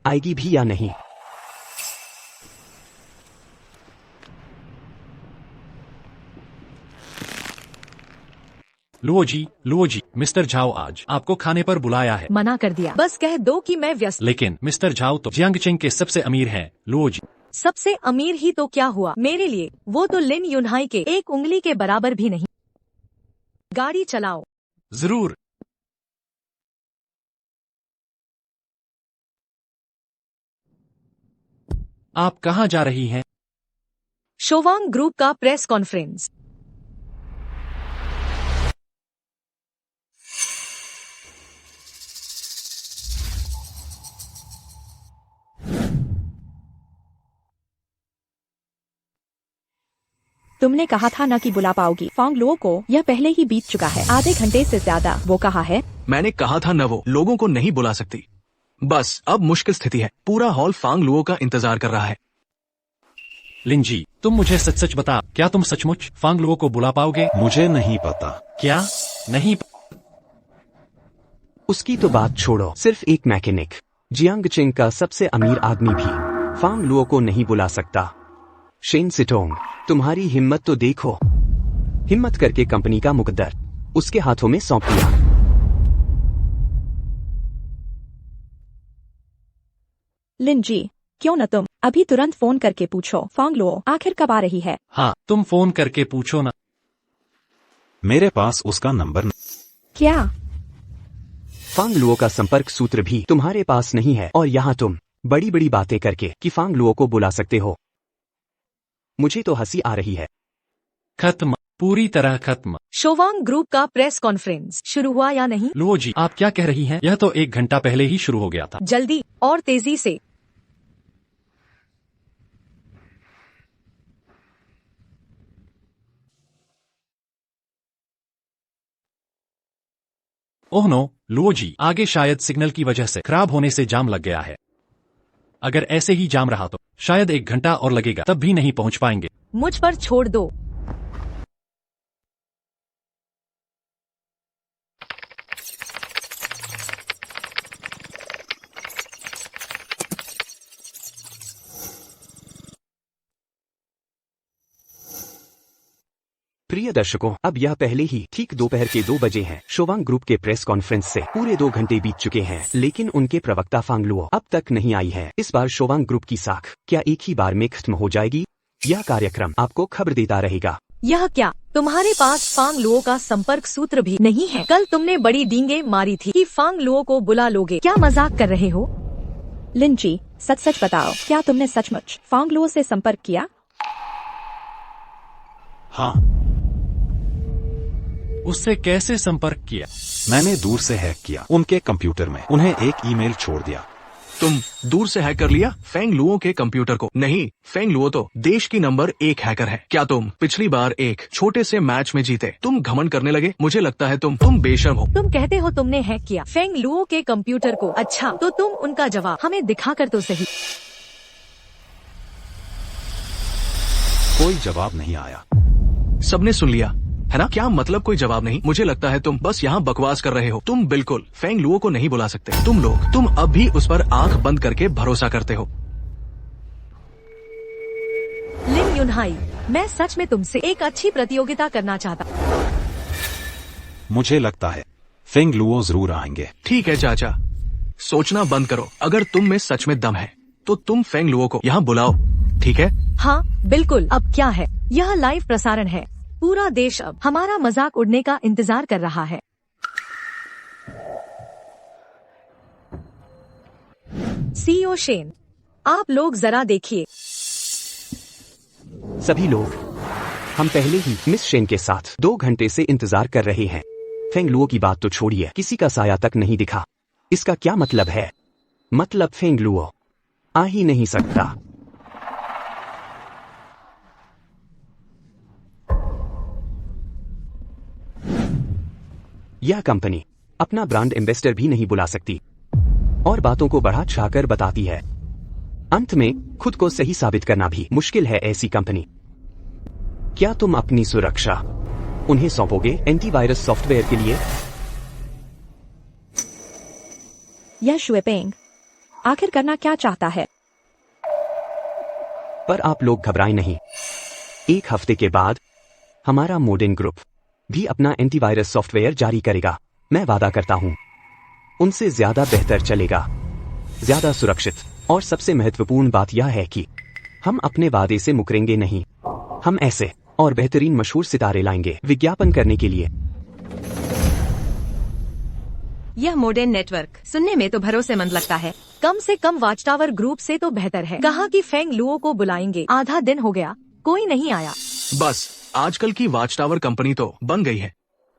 आएगी भी या नहीं। लुओ जी, मिस्टर झाओ आज आपको खाने पर बुलाया है। मना कर दिया, बस कह दो कि मैं व्यस्त। लेकिन मिस्टर झाओ तो जियांगचिंग के सबसे अमीर हैं, लुओ जी। सबसे अमीर ही तो क्या हुआ मेरे लिए, वो तो लिन युनहाई के एक उंगली के बराबर भी नहीं। गाड़ी चलाओ। जरूर। आप कहाँ जा रही हैं? शोवांग ग्रुप का प्रेस कॉन्फ्रेंस। तुमने कहा था ना कि बुला पाओगी। फांग लुओ को यह पहले ही बीत चुका है, आधे घंटे से ज्यादा। वो कहा है। मैंने कहा था न, वो लोगों को नहीं बुला सकती। बस अब मुश्किल स्थिति है, पूरा हॉल फांग लुओ का इंतजार कर रहा है। लिन जी, तुम मुझे सच सच बता, क्या तुम सचमुच फांग लुओ को बुला पाओगे? मुझे नहीं पता। क्या नहीं? उसकी तो बात छोड़ो, सिर्फ एक मैकेनिक जियांगचिंग का सबसे अमीर आदमी भी फांग लुओ को नहीं बुला सकता। शेन सिटोंग, तुम्हारी हिम्मत तो देखो। हिम्मत करके कंपनी का मुकद्दर उसके हाथों में सौंप दिया। लिन जी, क्यों न तुम अभी तुरंत फोन करके पूछो फांग लुओ आखिर कब आ रही है। हाँ, तुम फोन करके पूछो ना। मेरे पास उसका नंबर क्या? फांग लुओ का संपर्क सूत्र भी तुम्हारे पास नहीं है, और यहाँ तुम बड़ी बड़ी बातें करके कि फांग लुओ को बुला सकते हो। मुझे तो हंसी आ रही है। खत्म, पूरी तरह खत्म। शोवांग ग्रुप का प्रेस कॉन्फ्रेंस शुरू हुआ या नहीं? लुओ जी, आप क्या कह रही हैं? यह तो 1 घंटा पहले ही शुरू हो गया था। जल्दी और तेजी से। ओह नो, लुओ जी, आगे शायद सिग्नल की वजह से खराब होने से जाम लग गया है। अगर ऐसे ही जाम रहा तो शायद 1 घंटा और लगेगा, तब भी नहीं पहुंच पाएंगे। मुझ पर छोड़ दो। प्रिय दर्शकों, अब यह पहले ही ठीक दोपहर के 2 बजे हैं। शोवांग ग्रुप के प्रेस कॉन्फ्रेंस से पूरे 2 घंटे बीत चुके हैं, लेकिन उनके प्रवक्ता फांग लुओ अब तक नहीं आई है। इस बार शोवांग ग्रुप की साख क्या एक ही बार में खत्म हो जाएगी? यह कार्यक्रम आपको खबर देता रहेगा। यह क्या, तुम्हारे पास फांग लुओ का संपर्क सूत्र भी नहीं है? कल तुमने बड़ी डींगे मारी थी कि फांग लुओ को बुला लोगे। क्या मजाक कर रहे हो? लिन जी, सच सच बताओ, क्या तुमने सचमुच फांग लुओ से संपर्क किया? हाँ, उससे कैसे संपर्क किया? मैंने दूर से हैक किया उनके कंप्यूटर में, उन्हें एक ईमेल छोड़ दिया। तुम दूर से हैक कर लिया फेंग लुओ के कंप्यूटर को? नहीं, फेंग लुओ तो देश की नंबर 1 हैकर है। क्या तुम पिछली बार एक छोटे से मैच में जीते, तुम घमंड करने लगे? मुझे लगता है तुम बेशर्म हो। तुम कहते हो तुमने हैक किया फेंग लुओ के कंप्यूटर को। अच्छा, तो तुम उनका जवाब हमें दिखा कर तो सही। कोई जवाब नहीं आया। सबने सुन लिया है ना? क्या मतलब कोई जवाब नहीं? मुझे लगता है तुम बस यहाँ बकवास कर रहे हो। तुम बिल्कुल फेंग लुओ को नहीं बुला सकते। तुम अब भी उस पर आंख बंद करके भरोसा करते हो। लिन युनहाई, मैं सच में तुमसे एक अच्छी प्रतियोगिता करना चाहता। मुझे लगता है फेंग लुओ जरूर आएंगे। ठीक है चाचा, सोचना बंद करो। अगर तुम में सच में दम है तो तुम फेंग लुओ को यहाँ बुलाओ, ठीक है? हाँ बिल्कुल। अब क्या है, यह लाइव प्रसारण है। पूरा देश अब हमारा मजाक उड़ने का इंतजार कर रहा है। सीईओ शेन, आप लोग जरा देखिए। सभी लोग, हम पहले ही मिस शेन के साथ 2 घंटे से इंतजार कर रहे हैं। फेंग लुओ की बात तो छोड़िए, किसी का साया तक नहीं दिखा। इसका क्या मतलब है? मतलब फेंग लुओ आ ही नहीं सकता। यह कंपनी अपना ब्रांड एम्बेसडर भी नहीं बुला सकती और बातों को बढ़ा चढ़ाकर बताती है। अंत में खुद को सही साबित करना भी मुश्किल है ऐसी कंपनी। क्या तुम अपनी सुरक्षा उन्हें सौंपोगे एंटीवायरस सॉफ्टवेयर के लिए? यह शुएपेंग आखिर करना क्या चाहता है? पर आप लोग घबराएं नहीं। एक हफ्ते के बाद हमारा मॉडर्न ग्रुप भी अपना एंटीवायरस सॉफ्टवेयर जारी करेगा। मैं वादा करता हूं, उनसे ज्यादा बेहतर चलेगा, ज्यादा सुरक्षित। और सबसे महत्वपूर्ण बात यह है कि हम अपने वादे से मुकरेंगे नहीं। हम ऐसे और बेहतरीन मशहूर सितारे लाएंगे विज्ञापन करने के लिए। यह मॉडर्न नेटवर्क सुनने में तो भरोसेमंद लगता है। कम से कम वाच टावर ग्रुप से तो बेहतर है। कहा कि फेंग लुओ को बुलाएंगे, आधा दिन हो गया, कोई नहीं आया। बस आजकल की वाच टावर कंपनी तो बन गई है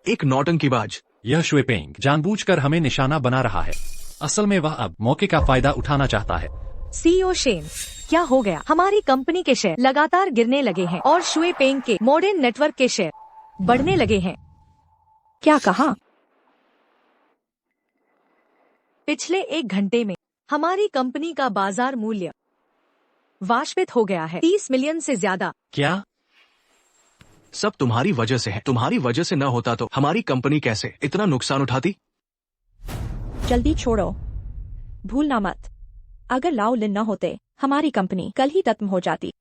एक नौटंकीबाज। यह शुएपेंग जानबूझकर हमें निशाना बना रहा है। असल में वह अब मौके का फायदा उठाना चाहता है। सीईओ शेन, क्या हो गया? हमारी कंपनी के शेयर लगातार गिरने लगे हैं और शुएपेंग के मॉडर्न नेटवर्क के शेयर बढ़ने लगे हैं। क्या कहा? पिछले 1 घंटे में हमारी कंपनी का बाजार मूल्य वाष्पित हो गया है, 30 मिलियन से ज्यादा। क्या? सब तुम्हारी वजह से है। तुम्हारी वजह से न होता तो हमारी कंपनी कैसे इतना नुकसान उठाती। जल्दी छोड़ो, भूलना मत, अगर लाओ लिन न होते हमारी कंपनी कल ही खत्म हो जाती।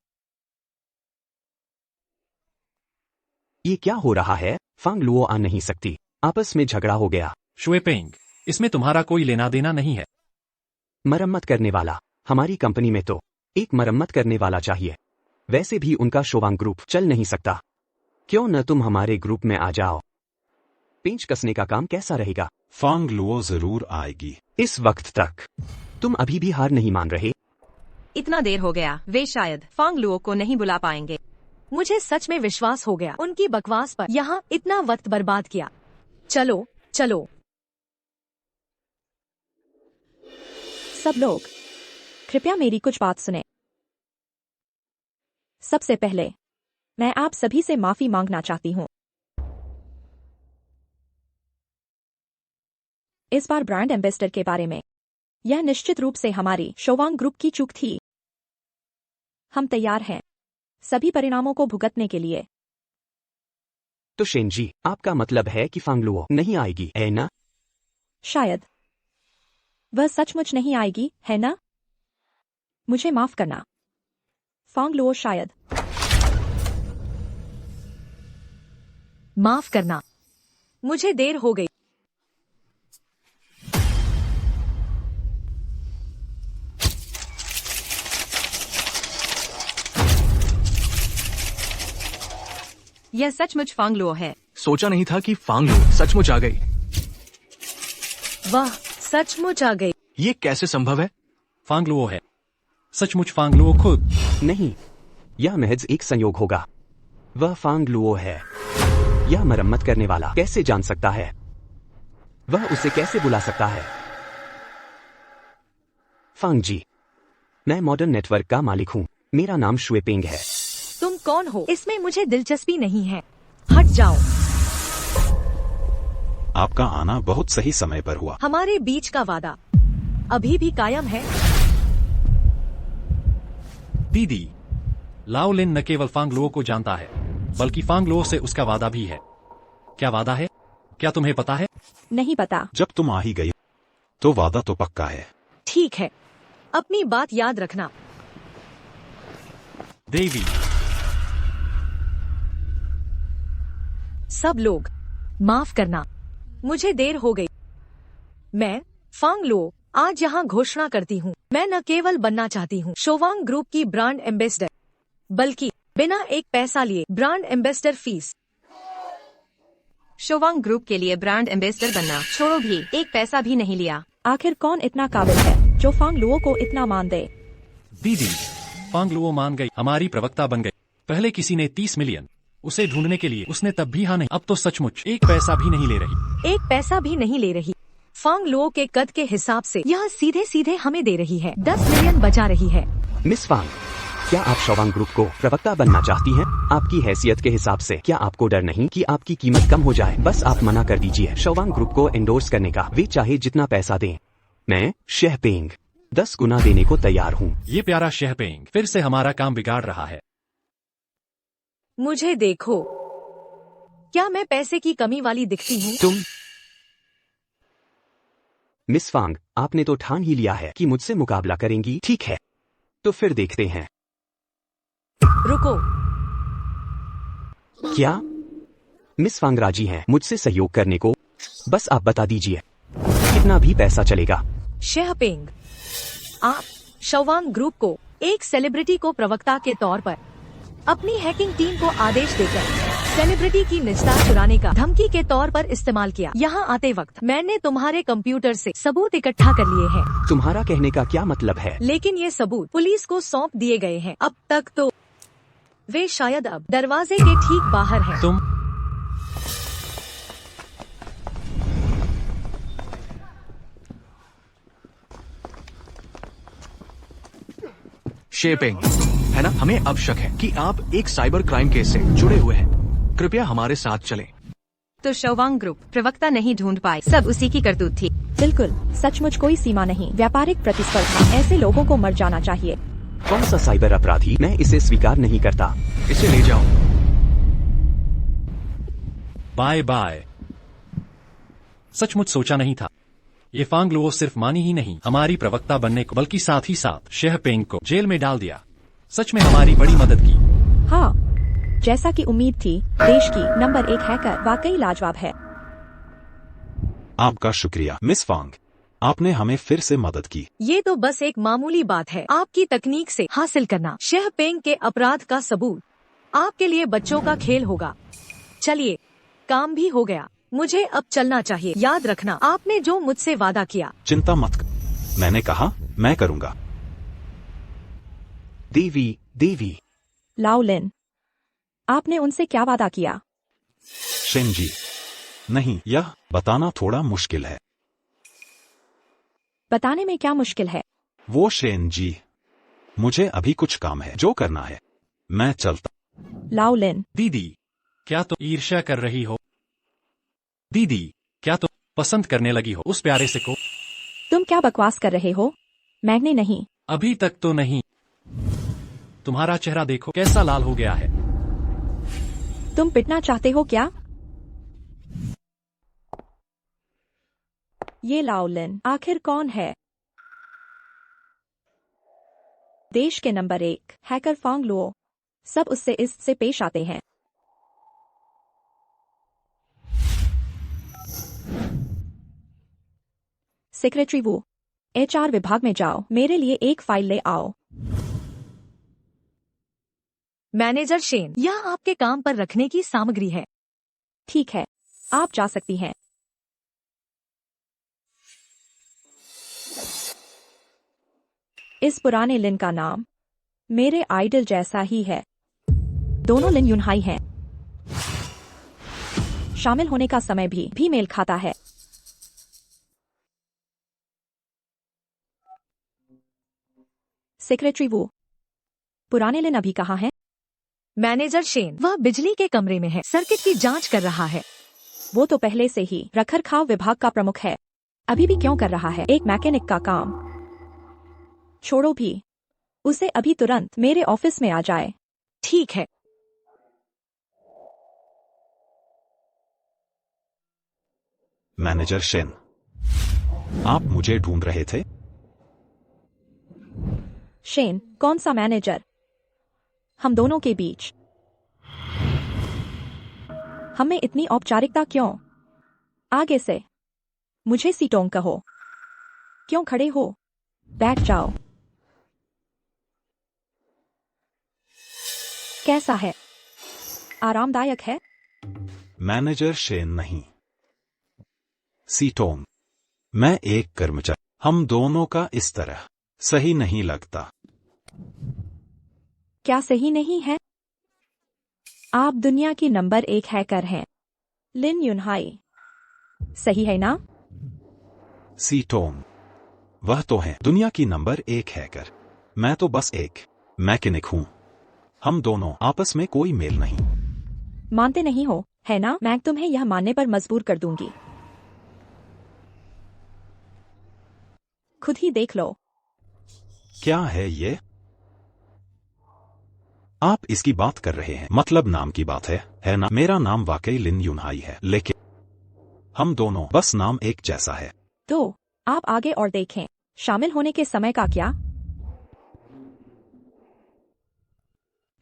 ये क्या हो रहा है? फांग लुओ आ नहीं सकती, आपस में झगड़ा हो गया। शुएपेंग, इसमें तुम्हारा कोई लेना देना नहीं है। मरम्मत करने वाला, हमारी कंपनी में तो एक मरम्मत करने वाला चाहिए। वैसे भी उनका शोवांग ग्रुप चल नहीं सकता। क्यों न तुम हमारे ग्रुप में आ जाओ? पेंच कसने का काम कैसा रहेगा? फांग लुओ जरूर आएगी। इस वक्त तक तुम अभी भी हार नहीं मान रहे। इतना देर हो गया, वे शायद फांग लुओ को नहीं बुला पाएंगे। मुझे सच में विश्वास हो गया उनकी बकवास पर। यहाँ इतना वक्त बर्बाद किया। चलो चलो। सब लोग कृपया मेरी कुछ बात सुने। सबसे पहले मैं आप सभी से माफी मांगना चाहती हूँ। इस बार ब्रांड एम्बेसडर के बारे में यह निश्चित रूप से हमारी शोवांग ग्रुप की चूक थी। हम तैयार हैं सभी परिणामों को भुगतने के लिए। तो शेन जी, आपका मतलब है कि फांग लुओ नहीं आएगी, है ना? शायद वह सचमुच नहीं आएगी, है ना? मुझे माफ करना, फांग लुओ शायद। माफ करना, मुझे देर हो गई। यह सचमुच फांग लुओ है। सोचा नहीं था कि फांग लुओ सचमुच आ गई। वाह, सचमुच आ गई। ये कैसे संभव है? फांग लुओ है, सचमुच फांग लुओ खुद। नहीं, यह महज एक संयोग होगा। वह फांग लुओ है। यह मरम्मत करने वाला कैसे जान सकता है? वह उसे कैसे बुला सकता है? फांग जी, मैं मॉडर्न नेटवर्क का मालिक हूँ। मेरा नाम शुएपेंग है। तुम कौन हो? इसमें मुझे दिलचस्पी नहीं है, हट जाओ। आपका आना बहुत सही समय पर हुआ। हमारे बीच का वादा अभी भी कायम है। दीदी, लाओ लिन न केवल फांग लुओ को जानता है, बल्कि फांग लुओ से उसका वादा भी है। क्या वादा है? क्या तुम्हें पता है? नहीं पता। जब तुम आ ही गई तो वादा तो पक्का है। ठीक है, अपनी बात याद रखना। देवी, सब लोग माफ करना, मुझे देर हो गई। मैं फांग लुओ आज यहाँ घोषणा करती हूँ, मैं न केवल बनना चाहती हूँ शोवांग ग्रुप की ब्रांड एम्बेसडर, बल्कि बिना एक पैसा लिए ब्रांड एम्बेसडर फीस। शोवांग ग्रुप के लिए ब्रांड एम्बेसडर बनना छोड़ो, भी एक पैसा भी नहीं लिया। आखिर कौन इतना काबिल है जो फांग लुओ को इतना मान दे? दीदी, फांग लुओ मान गई, हमारी प्रवक्ता बन गई। पहले किसी ने 30 मिलियन उसे ढूंढने के लिए, उसने तब भी हाँ नहीं, अब तो सचमुच एक पैसा भी नहीं ले रही। एक पैसा भी नहीं ले रही। फांग लुओ के कद के हिसाब से यह सीधे सीधे हमें दे रही है, 10 मिलियन बचा रही है। मिस फांग, क्या आप शोवांग ग्रुप को प्रवक्ता बनना चाहती हैं? आपकी हैसियत के हिसाब से क्या आपको डर नहीं कि आपकी कीमत कम हो जाए? बस आप मना कर दीजिए शोवांग ग्रुप को एंडोर्स करने का। वे चाहे जितना पैसा दें, मैं शेहपेंग 10 गुना देने को तैयार हूँ। ये प्यारा शेहपेंग फिर से हमारा काम बिगाड़ रहा है। मुझे देखो, क्या मैं पैसे की कमी वाली दिखती हूँ? तुम मिस फांग, आपने तो ठान ही लिया है कि मुझसे मुकाबला करेंगी। ठीक है, तो फिर देखते हैं। रुको। क्या मिस फांग राजी हैं मुझसे सहयोग करने को? बस आप बता दीजिए, कितना भी पैसा चलेगा। शेहपेंग, आप शोवांग ग्रुप को एक सेलिब्रिटी को प्रवक्ता के तौर पर अपनी हैकिंग टीम को आदेश देकर सेलिब्रिटी की निजता चुराने का धमकी के तौर पर इस्तेमाल किया। यहाँ आते वक्त मैंने तुम्हारे कंप्यूटर से सबूत इकट्ठा कर लिए हैं। तुम्हारा कहने का क्या मतलब है? लेकिन ये सबूत पुलिस को सौंप दिए गए हैं। अब तक तो वे शायद अब दरवाजे के ठीक बाहर हैं। तुम शेपिंग, है ना? हमें अब शक है कि आप एक साइबर क्राइम केस से जुड़े हुए हैं। कृपया हमारे साथ चलें। तो शोवांग ग्रुप प्रवक्ता नहीं ढूंढ पाए, सब उसी की करतूत थी। बिल्कुल, सचमुच कोई सीमा नहीं। व्यापारिक प्रतिस्पर्धा, ऐसे लोगों को मर जाना चाहिए। कौन सा साइबर अपराधी? मैं इसे स्वीकार नहीं करता। इसे ले जाओ। Bye bye. सचमुच सोचा नहीं था। ये फांग लुओ सिर्फ मानी ही नहीं हमारी प्रवक्ता बनने को, बल्कि साथ ही साथ शेहपेंग को जेल में डाल दिया। सच में हमारी बड़ी मदद की। हाँ, जैसा कि उम्मीद थी, देश की नंबर 1 हैकर वाकई लाजवाब है। आपका शुक्रिया मिस फांग, आपने हमें फिर से मदद की। ये तो बस एक मामूली बात है आपकी तकनीक से हासिल करना शेहपेंग के अपराध का सबूत। आपके लिए बच्चों का खेल होगा। चलिए, काम भी हो गया। मुझे अब चलना चाहिए। याद रखना आपने जो मुझसे वादा किया। चिंता मत कर, मैंने कहा मैं करूँगा। देवी, लाओलिन, आपने उनसे क्या वादा किया? शेन जी, नहीं, यह बताना थोड़ा मुश्किल है। बताने में क्या मुश्किल है? वो शेन जी, मुझे अभी कुछ काम है जो करना है। मैं चलता। लाओलिन, दीदी, क्या तुम ईर्ष्या कर रही हो? दीदी, क्या तुम पसंद करने लगी हो उस प्यारे से को? तुम क्या बकवास कर रहे हो? मैंने नहीं। अभी तक तो नहीं। तुम्हारा चेहरा देखो कैसा लाल हो गया है। तुम पिटना चाहते हो क्या? ये लाओलिन आखिर कौन है? देश के नंबर 1 हैकर फांग लुओ। सब उससे इससे पेश आते हैं। सेक्रेटरी वू, HR विभाग में जाओ, मेरे लिए एक फाइल ले आओ। मैनेजर शेन, यह आपके काम पर रखने की सामग्री है। ठीक है, आप जा सकती हैं। इस पुराने लिन का नाम मेरे आइडल जैसा ही है। दोनों लिन युनहाई हैं। शामिल होने का समय भी मेल खाता है। सेक्रेटरी वू, पुराने लिन अभी कहाँ है? मैनेजर शेन, वह बिजली के कमरे में है, सर्किट की जांच कर रहा है। वो तो पहले से ही रखरखाव विभाग का प्रमुख है। अभी भी क्यों कर रहा है एक मैकेनिक का काम? छोड़ो भी, उसे अभी तुरंत मेरे ऑफिस में आ जाए। ठीक है। मैनेजर शेन, आप मुझे ढूंढ रहे थे? शेन, कौन सा मैनेजर? हम दोनों के बीच हमें इतनी औपचारिकता क्यों? आगे से मुझे सीटोंग कहो। क्यों खड़े हो? बैठ जाओ। कैसा है? आरामदायक है? मैनेजर शेन नहीं, सीटोंग। मैं एक कर्मचारी। हम दोनों का इस तरह सही नहीं लगता। क्या सही नहीं है? आप दुनिया की नंबर 1 हैकर हैं, लिन युनहाई। सही है ना? सीटोंग, वह तो है दुनिया की नंबर 1 हैकर। मैं तो बस एक मैकेनिक हूँ। हम दोनों आपस में कोई मेल नहीं। मानते नहीं हो, है ना? मैं तुम्हें यह मानने पर मजबूर कर दूंगी। खुद ही देख लो। क्या है ये? आप इसकी बात कर रहे हैं, मतलब नाम की बात है ना? मेरा नाम वाकई लिन युनहाई है, लेकिन हम दोनों बस नाम एक जैसा है। तो आप आगे और देखें। शामिल होने के समय का क्या?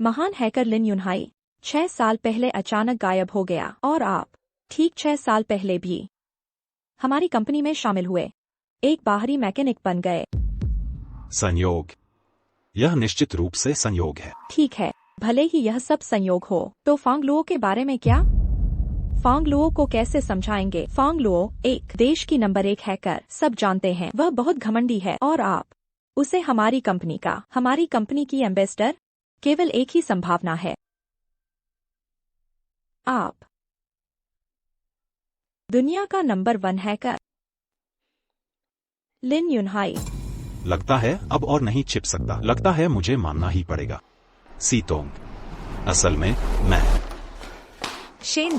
महान हैकर लिन युनहाई 6 साल पहले अचानक गायब हो गया और आप ठीक 6 साल पहले भी हमारी कंपनी में शामिल हुए, एक बाहरी मैकेनिक बन गए। संयोग। यह निश्चित रूप से संयोग है। ठीक है, भले ही यह सब संयोग हो, तो फांगलुओ के बारे में क्या? फांगलुओ को कैसे समझाएंगे? फांगलुओ एक देश की नंबर 1 हैकर, सब जानते हैं। वह बहुत घमंडी है और आप उसे हमारी कंपनी की एम्बेसडर। केवल एक ही संभावना है, आप दुनिया का नंबर 1 हैकर लिन युनहाई। लगता है अब और नहीं छिप सकता। लगता है मुझे मानना ही पड़ेगा। सीतोंग, असल में मैं। शेन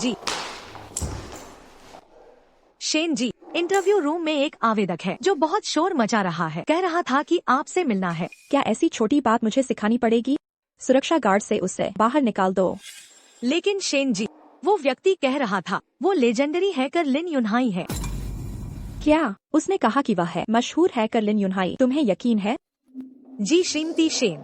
जी, इंटरव्यू रूम में एक आवेदक है जो बहुत शोर मचा रहा है। कह रहा था कि आपसे मिलना है। क्या ऐसी छोटी बात मुझे सिखानी पड़ेगी? सुरक्षा गार्ड से उसे बाहर निकाल दो। लेकिन शेन जी, वो व्यक्ति कह रहा था वो लेजेंडरी हैकर लिन युनहाई है। क्या? उसने कहा कि वह है मशहूर हैकर लिन युनहाई। तुम्हें यकीन है? जी श्रीमती शेन,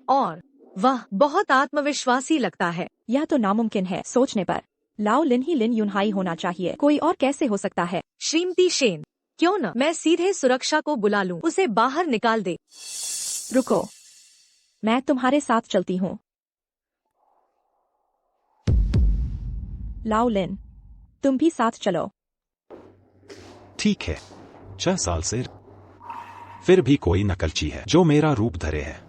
और वह बहुत आत्मविश्वासी लगता है। यह तो नामुमकिन है सोचने पर। लाओ लिन ही लिन युनहाई होना चाहिए, कोई और कैसे हो सकता है? श्रीमती शेन, क्यों न मैं सीधे सुरक्षा को बुला लूं, उसे बाहर निकाल दे। रुको, मैं तुम्हारे साथ चलती हूँ। लाओ लिन, तुम भी साथ चलो। ठीक है, 6 साल से फिर भी कोई नकलची है जो मेरा रूप धरे है।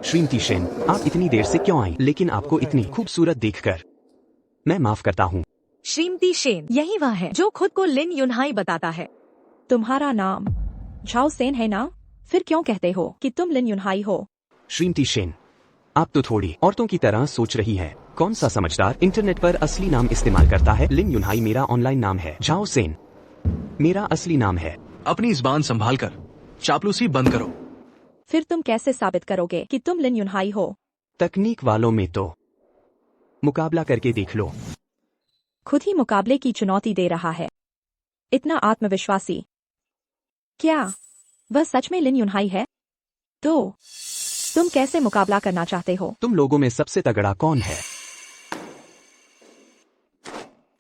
श्रीमती शेन, आप इतनी देर से क्यों आई? लेकिन आपको इतनी खूबसूरत देखकर मैं माफ करता हूँ। श्रीमती शेन, यही वह है जो खुद को लिन युनहाई बताता है। तुम्हारा नाम झाओ सेन है ना? फिर क्यों कहते हो कि तुम लिन युनहाई हो? श्रीमती शेन, आप तो थोड़ी औरतों की तरह सोच रही है। कौन सा समझदार इंटरनेट पर असली नाम इस्तेमाल करता है? लिन युनहाई मेरा ऑनलाइन नाम है। झाओ सेन मेरा असली नाम है। अपनी जुबान संभाल कर चापलूसी बंद करो। फिर तुम कैसे साबित करोगे कि तुम लिन युनहाई हो? तकनीक वालों में तो मुकाबला करके देख लो। खुद ही मुकाबले की चुनौती दे रहा है, इतना आत्मविश्वासी। क्या वह सच में लिन युनहाई है? तो तुम कैसे मुकाबला करना चाहते हो? तुम लोगों में सबसे तगड़ा कौन है?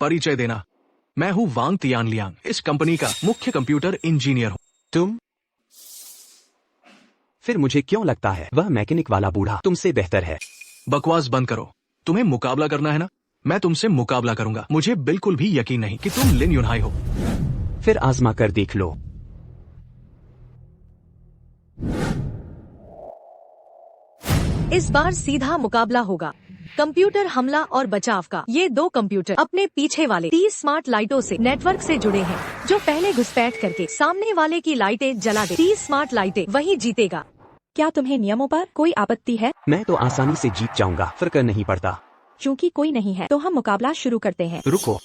परिचय देना, मैं हूँ वांग तियानलियांग, इस कंपनी का मुख्य कंप्यूटर इंजीनियर हूँ। तुम? फिर मुझे क्यों लगता है वह मैकेनिक वाला बूढ़ा तुमसे बेहतर है? बकवास बंद करो। तुम्हें मुकाबला करना है ना? मैं तुमसे मुकाबला करूंगा। मुझे बिल्कुल भी यकीन नहीं कि तुम लिन युनहाई हो। फिर आजमा कर देख लो। इस बार सीधा मुकाबला होगा। कंप्यूटर हमला और बचाव का। ये 2 कंप्यूटर अपने पीछे वाले 30 स्मार्ट लाइटों से नेटवर्क से जुड़े हैं, जो पहले घुसपैठ करके सामने वाले की लाइटें जला दे। 30 स्मार्ट लाइटें, वही जीतेगा। क्या तुम्हें नियमों पर कोई आपत्ति है? मैं तो आसानी से जीत जाऊंगा, फर्क नहीं पड़ता। चूंकि कोई नहीं है तो हम मुकाबला शुरू करते हैं। रुको,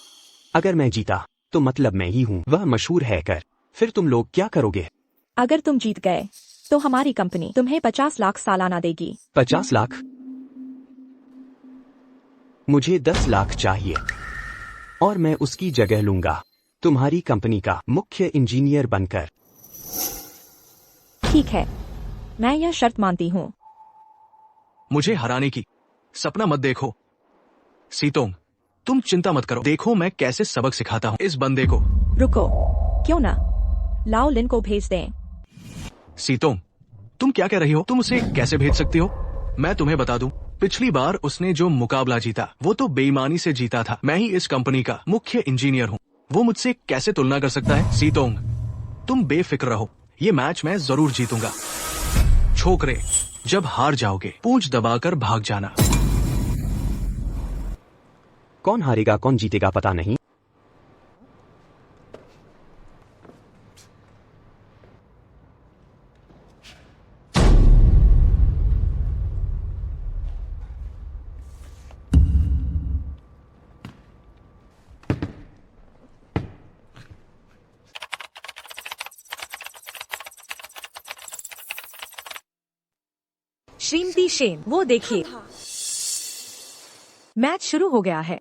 अगर मैं जीता तो मतलब मैं ही हूँ वह मशहूर हैकर। फिर तुम लोग क्या करोगे? अगर तुम जीत गए तो हमारी कंपनी तुम्हें 50 लाख सालाना देगी। 50 लाख? मुझे 10 लाख चाहिए और मैं उसकी जगह लूंगा तुम्हारी कंपनी का मुख्य इंजीनियर बनकर। ठीक है, मैं यह शर्त मानती हूँ। मुझे हराने की सपना मत देखो। सीतोंग, तुम चिंता मत करो। देखो मैं कैसे सबक सिखाता हूँ इस बंदे को। रुको, क्यों ना लाओ लिन को भेज दें। सीतोंग, तुम क्या कह रही हो? तुम उसे कैसे भेज सकती हो? मैं तुम्हें बता दूं, पिछली बार उसने जो मुकाबला जीता वो तो बेईमानी से जीता था। मैं ही इस कंपनी का मुख्य इंजीनियर हूँ, वो मुझसे कैसे तुलना कर सकता है? सीतोंग, तुम बेफिक्र रहो, ये मैच मैं जरूर जीतूंगा। छोकरे, जब हार जाओगे पूंछ दबाकर भाग जाना। कौन हारेगा कौन जीतेगा पता नहीं। श्रीमती शेन, वो देखिए, मैच शुरू हो गया है।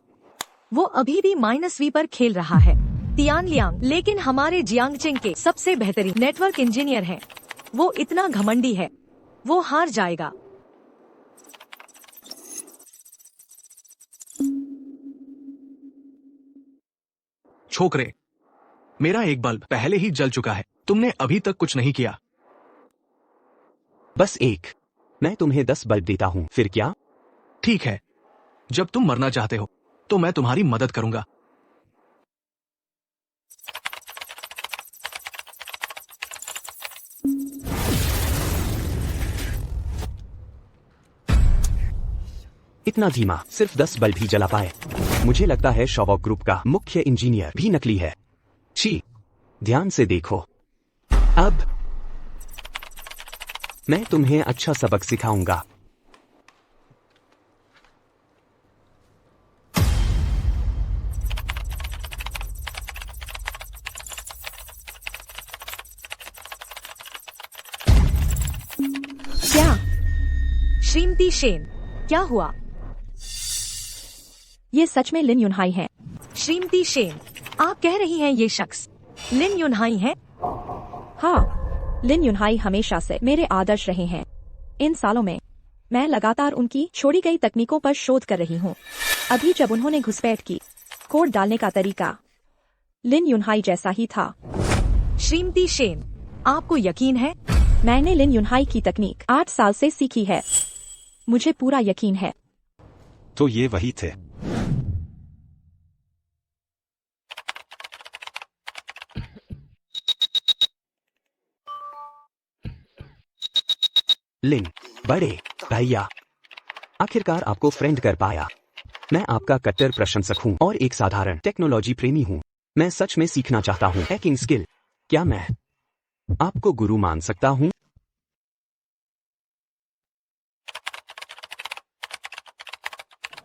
वो अभी भी -V पर खेल रहा है। तियान लियांग, लेकिन हमारे जियांगचिंग के सबसे बेहतरीन नेटवर्क इंजीनियर हैं। वो इतना घमंडी है, वो हार जाएगा। छोकरे, मेरा एक बल्ब पहले ही जल चुका है। तुमने अभी तक कुछ नहीं किया। बस एक। मैं तुम्हें 10 बल्ब देता हूँ, फिर क्या? ठीक है, जब तुम मरना चाहते हो तो मैं तुम्हारी मदद करूंगा। इतना धीमा, सिर्फ 10 बल्ब ही जला पाए। मुझे लगता है शॉवॉक ग्रुप का मुख्य इंजीनियर भी नकली है। छी, ध्यान से देखो। अब मैं तुम्हें अच्छा सबक सिखाऊंगा। क्या? श्रीमती शेन, क्या हुआ? ये सच में लिन युनहाई है? श्रीमती शेन, आप कह रही हैं ये शख्स लिन युनहाई है? हाँ, लिन युनहाई हमेशा से मेरे आदर्श रहे हैं। इन सालों में मैं लगातार उनकी छोड़ी गई तकनीकों पर शोध कर रही हूँ। अभी जब उन्होंने घुसपैठ की, कोड डालने का तरीका लिन युनहाई जैसा ही था। श्रीमती शेन, आपको यकीन है? मैंने लिन युनहाई की तकनीक 8 साल से सीखी है। मुझे पूरा यकीन है। तो ये वही थे। लिन, बड़े भैया, आखिरकार आपको फ्रेंड कर पाया। मैं आपका कट्टर प्रशंसक हूँ और एक साधारण टेक्नोलॉजी प्रेमी हूँ। मैं सच में सीखना चाहता हूँ हैकिंग स्किल। क्या मैं आपको गुरु मान सकता हूँ?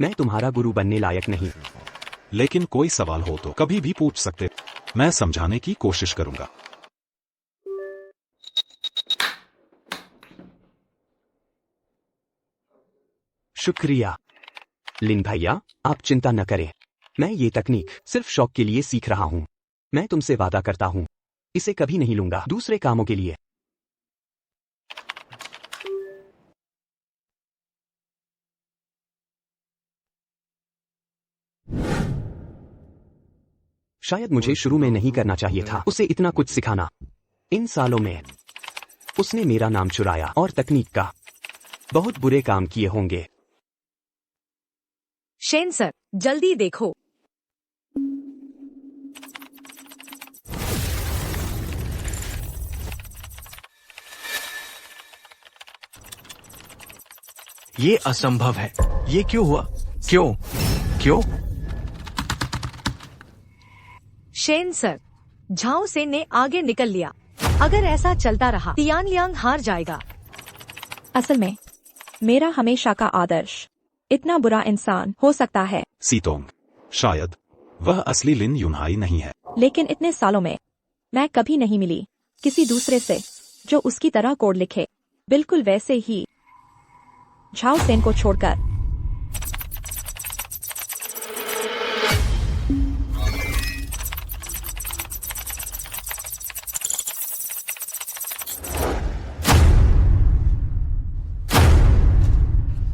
मैं तुम्हारा गुरु बनने लायक नहीं। लेकिन कोई सवाल हो तो कभी भी पूछ सकते। मैं समझाने की कोशिश करूंगा। शुक्रिया लिन भैया, आप चिंता न करें। मैं ये तकनीक सिर्फ शौक के लिए सीख रहा हूँ। मैं तुमसे वादा करता हूँ, इसे कभी नहीं लूंगा दूसरे कामों के लिए। शायद मुझे शुरू में नहीं करना चाहिए था उसे इतना कुछ सिखाना। इन सालों में उसने मेरा नाम चुराया और तकनीक का बहुत बुरे काम किए होंगे। शेन सर, जल्दी देखो। ये असंभव है। ये क्यों हुआ? क्यों? क्यों? शेन सर, झाओ सेन ने आगे निकल लिया। अगर ऐसा चलता रहा, तियान लियांग हार जाएगा। असल में मेरा हमेशा का आदर्श इतना बुरा इंसान हो सकता है, सीतोंग, शायद वह असली लिन युनहाई नहीं है। लेकिन इतने सालों में मैं कभी नहीं मिली किसी दूसरे से जो उसकी तरह कोड लिखे, बिल्कुल वैसे ही झाओ सेन को छोड़कर।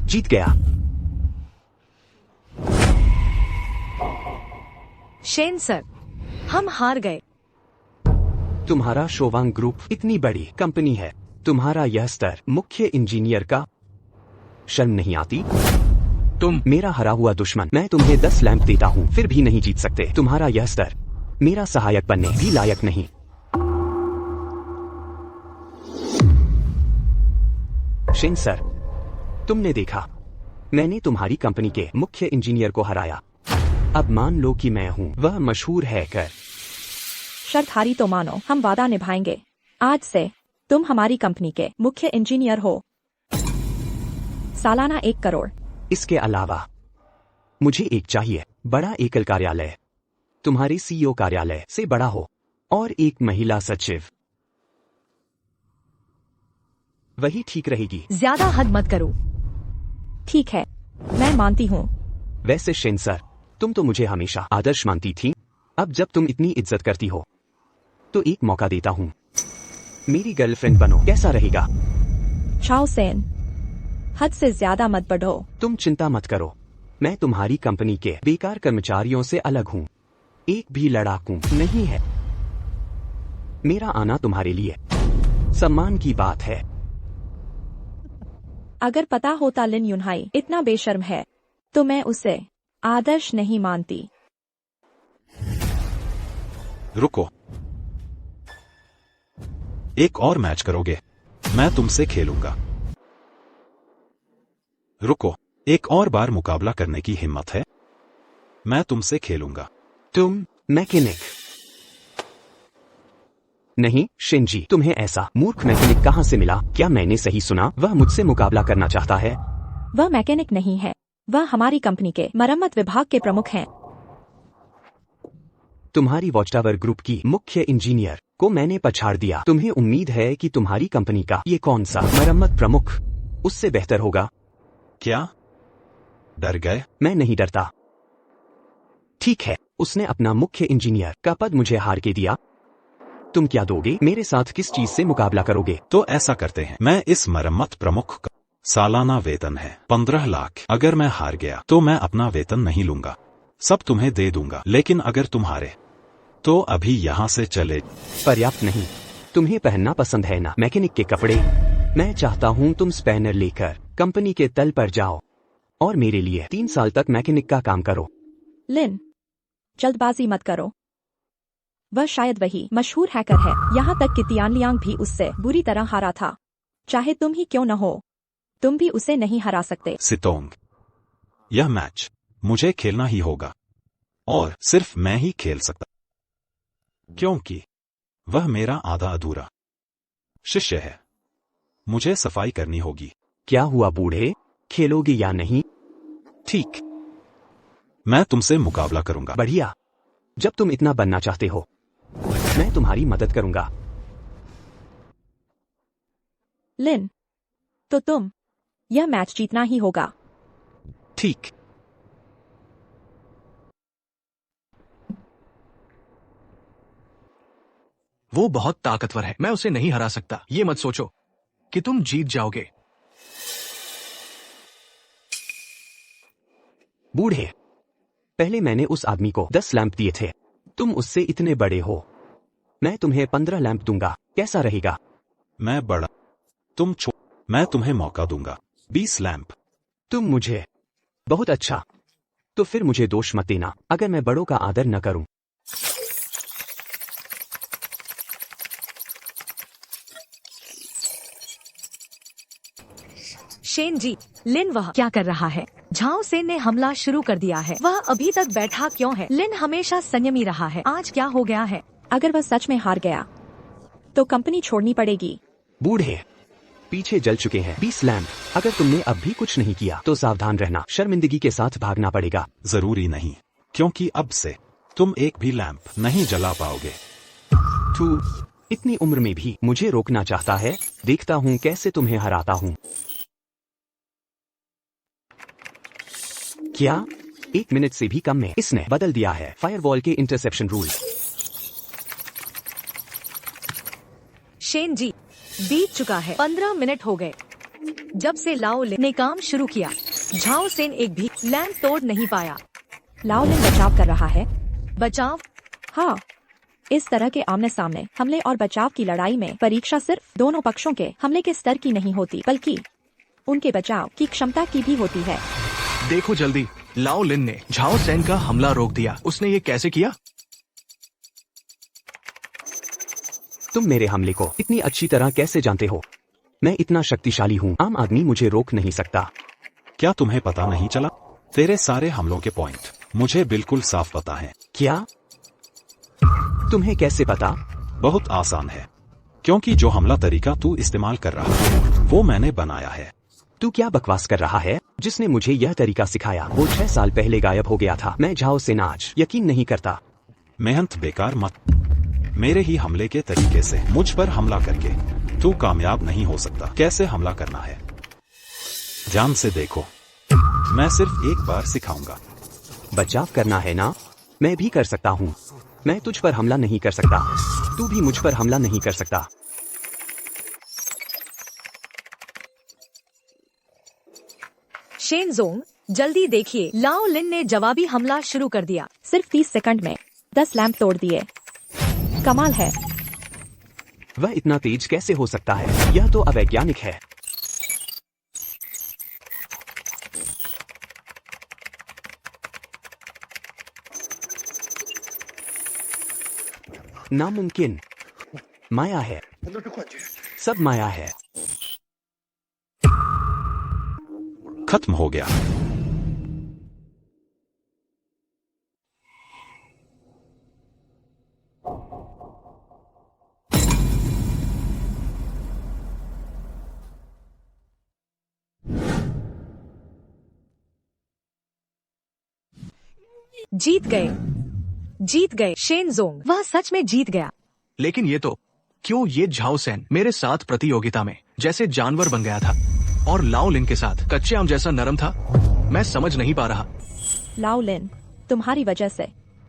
जीत गया। शेन सर, हम हार गए। तुम्हारा शोवांग ग्रुप इतनी बड़ी कंपनी है, तुम्हारा यह स्तर मुख्य इंजीनियर का, शर्म नहीं आती? तुम मेरा हरा हुआ दुश्मन। मैं तुम्हें 10 लैंप देता हूँ, फिर भी नहीं जीत सकते। तुम्हारा यह स्तर मेरा सहायक बनने भी लायक नहीं। शेन सर, तुमने देखा, मैंने तुम्हारी कंपनी के मुख्य इंजीनियर को हराया। अब मान लो कि मैं हूँ वह मशहूर हैकर। शर्त हारी तो मानो, हम वादा निभाएंगे। आज से तुम हमारी कंपनी के मुख्य इंजीनियर हो। सालाना 1 करोड़। इसके अलावा मुझे एक चाहिए, बड़ा एकल कार्यालय, तुम्हारे CEO कार्यालय से बड़ा हो, और एक महिला सचिव। वही ठीक रहेगी। ज्यादा हद मत करो। ठीक है, मैं मानती हूँ। वैसे शेन सर, तुम तो मुझे हमेशा आदर्श मानती थी। अब जब तुम इतनी इज्जत करती हो तो एक मौका देता हूँ, मेरी गर्लफ्रेंड बनो, कैसा रहेगा? चाओ सेन, हद से ज्यादा मत बढ़ो। तुम चिंता मत करो, मैं तुम्हारी कंपनी के बेकार कर्मचारियों से अलग हूँ, एक भी लड़ाकू नहीं है। मेरा आना तुम्हारे लिए सम्मान की बात है। अगर पता होता लिन युनहाई इतना बेशर्म है तो मैं उसे आदर्श नहीं मानती। रुको, एक और मैच करोगे? मैं तुमसे खेलूंगा। रुको, एक और बार मुकाबला करने की हिम्मत है? मैं तुमसे खेलूंगा। तुम मैकेनिक? नहीं शिनजी, तुम्हें ऐसा मूर्ख मैकेनिक कहाँ से मिला? क्या मैंने सही सुना? वह मुझसे मुकाबला करना चाहता है? वह मैकेनिक नहीं है, वह हमारी कंपनी के मरम्मत विभाग के प्रमुख हैं। तुम्हारी वॉच टावर ग्रुप की मुख्य इंजीनियर को मैंने पछाड़ दिया। तुम्हें उम्मीद है कि तुम्हारी कंपनी का ये कौन सा मरम्मत प्रमुख उससे बेहतर होगा? क्या डर गए? मैं नहीं डरता। ठीक है, उसने अपना मुख्य इंजीनियर का पद मुझे हार के दिया। तुम क्या दोगे? मेरे साथ किस चीज से मुकाबला करोगे? तो ऐसा करते हैं, मैं इस मरम्मत प्रमुख का सालाना वेतन है 15 लाख। अगर मैं हार गया तो मैं अपना वेतन नहीं लूंगा, सब तुम्हें दे दूंगा। लेकिन अगर तुम हारे तो अभी यहाँ से चले। पर्याप्त नहीं? तुम्हें पहनना पसंद है ना मैकेनिक के कपड़े? मैं चाहता हूँ तुम स्पैनर लेकर कंपनी के तल पर जाओ और मेरे लिए 3 साल तक मैकेनिक का काम करो। लिन, जल्दबाजी मत करो। वह शायद वही मशहूर हैकर है, यहाँ तक कि तियानलियांग भी उससे बुरी तरह हारा था। चाहे तुम ही क्यों न हो, तुम भी उसे नहीं हरा सकते। सितोंग, यह मैच मुझे खेलना ही होगा और सिर्फ मैं ही खेल सकता, क्योंकि वह मेरा आधा अधूरा शिष्य है। मुझे सफाई करनी होगी। क्या हुआ बूढ़े, खेलोगे या नहीं? ठीक, मैं तुमसे मुकाबला करूंगा। बढ़िया, जब तुम इतना बनना चाहते हो मैं तुम्हारी मदद करूंगा। लिन, तो तुम यह मैच जीतना ही होगा। ठीक, वो बहुत ताकतवर है, मैं उसे नहीं हरा सकता। ये मत सोचो कि तुम जीत जाओगे। बूढ़े, पहले मैंने उस आदमी को 10 लैंप दिए थे, तुम उससे इतने बड़े हो। मैं तुम्हें 15 लैंप दूंगा, कैसा रहेगा? मैं बड़ा, तुम मैं तुम्हें मौका दूंगा 20 लैंप। तुम मुझे बहुत अच्छा। तो फिर मुझे दोष मत देना अगर मैं बड़ों का आदर न करूं। शेन जी, लिन वह क्या कर रहा है? झाओ सेन ने हमला शुरू कर दिया है। वह अभी तक बैठा क्यों है? लिन हमेशा संयमी रहा है, आज क्या हो गया है? अगर वह सच में हार गया तो कंपनी छोड़नी पड़ेगी। बूढ़े, पीछे जल चुके हैं 20 लैंप। अगर तुमने अब भी कुछ नहीं किया तो सावधान रहना, शर्मिंदगी के साथ भागना पड़ेगा। जरूरी नहीं, क्योंकि अब से तुम एक भी लैंप नहीं जला पाओगे। तू इतनी उम्र में भी मुझे रोकना चाहता है, देखता हूँ कैसे तुम्हें हराता हूँ। क्या 1 मिनट से भी कम में इसने बदल दिया है फायरवॉल के इंटरसेप्शन रूल। शेन जी, बीत चुका है, 15 मिनट हो गए जब से लाओ लिन ने काम शुरू किया। झाओ सेन एक भी लैंप तोड़ नहीं पाया। लाओ लिन बचाव कर रहा है। बचाव? हाँ, इस तरह के आमने सामने हमले और बचाव की लड़ाई में परीक्षा सिर्फ दोनों पक्षों के हमले के स्तर की नहीं होती, बल्कि उनके बचाव की क्षमता की भी होती है। देखो जल्दी, लाओ लिन ने झाओ सेन का हमला रोक दिया। उसने ये कैसे किया? तुम मेरे हमले को इतनी अच्छी तरह कैसे जानते हो? मैं इतना शक्तिशाली हूँ, आम आदमी मुझे रोक नहीं सकता। क्या तुम्हें पता नहीं चला? तेरे सारे हमलों के पॉइंट मुझे बिल्कुल साफ पता है। क्या? तुम्हें कैसे पता? बहुत आसान है, क्योंकि जो हमला तरीका तू इस्तेमाल कर रहा है वो मैंने बनाया है। तू क्या बकवास कर रहा है? जिसने मुझे यह तरीका सिखाया वो 6 साल पहले गायब हो गया था। मैं झाओ सेन आज यकीन नहीं करता। मेहनत बेकार मत। मेरे ही हमले के तरीके से मुझ पर हमला करके तू कामयाब नहीं हो सकता। कैसे हमला करना है ध्यान से देखो, मैं सिर्फ एक बार सिखाऊंगा। बचाव करना है ना? मैं भी कर सकता हूँ। मैं तुझ पर हमला नहीं कर सकता, तू भी मुझ पर हमला नहीं कर सकता। शेनजोंग, जल्दी देखिए, लाओ लिन ने जवाबी हमला शुरू कर दिया। सिर्फ 30 सेकंड में 10 लैंप तोड़ दिए। कमाल है। वह इतना तेज कैसे हो सकता है? यह तो अवैज्ञानिक है। नामुमकिन। माया है, सब माया है। खत्म हो गया। जीत गए, जीत गए शेनजोंग, वह सच में जीत गया। लेकिन ये तो क्यों ये झाओ सैन मेरे साथ प्रतियोगिता में जैसे जानवर बन गया था और लाओ लिन के साथ कच्चे आम जैसा नरम था? मैं समझ नहीं पा रहा। लाओ लिन, तुम्हारी वजह से।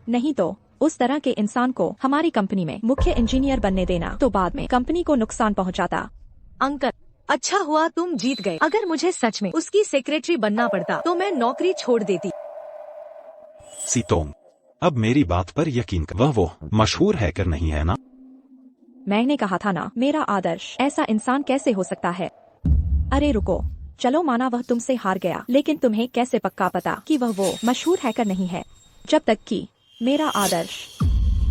नहीं तो उस तरह के इंसान को हमारी कंपनी में मुख्य इंजीनियर बनने देना तो बाद में कंपनी को नुकसान पहुंचाता। अंकल, अच्छा हुआ तुम जीत गए। अगर मुझे सच में उसकी सेक्रेटरी बनना पड़ता तो मैं नौकरी छोड़ देती। सीतोंग, अब मेरी बात पर यकीन कर, वह वो मशहूर हैकर नहीं है ना? मैंने कहा था ना, मेरा आदर्श ऐसा इंसान कैसे हो सकता है? अरे रुको, चलो माना वह तुमसे हार गया, लेकिन तुम्हें कैसे पक्का पता कि वह वो मशहूर हैकर नहीं है? जब तक कि मेरा आदर्श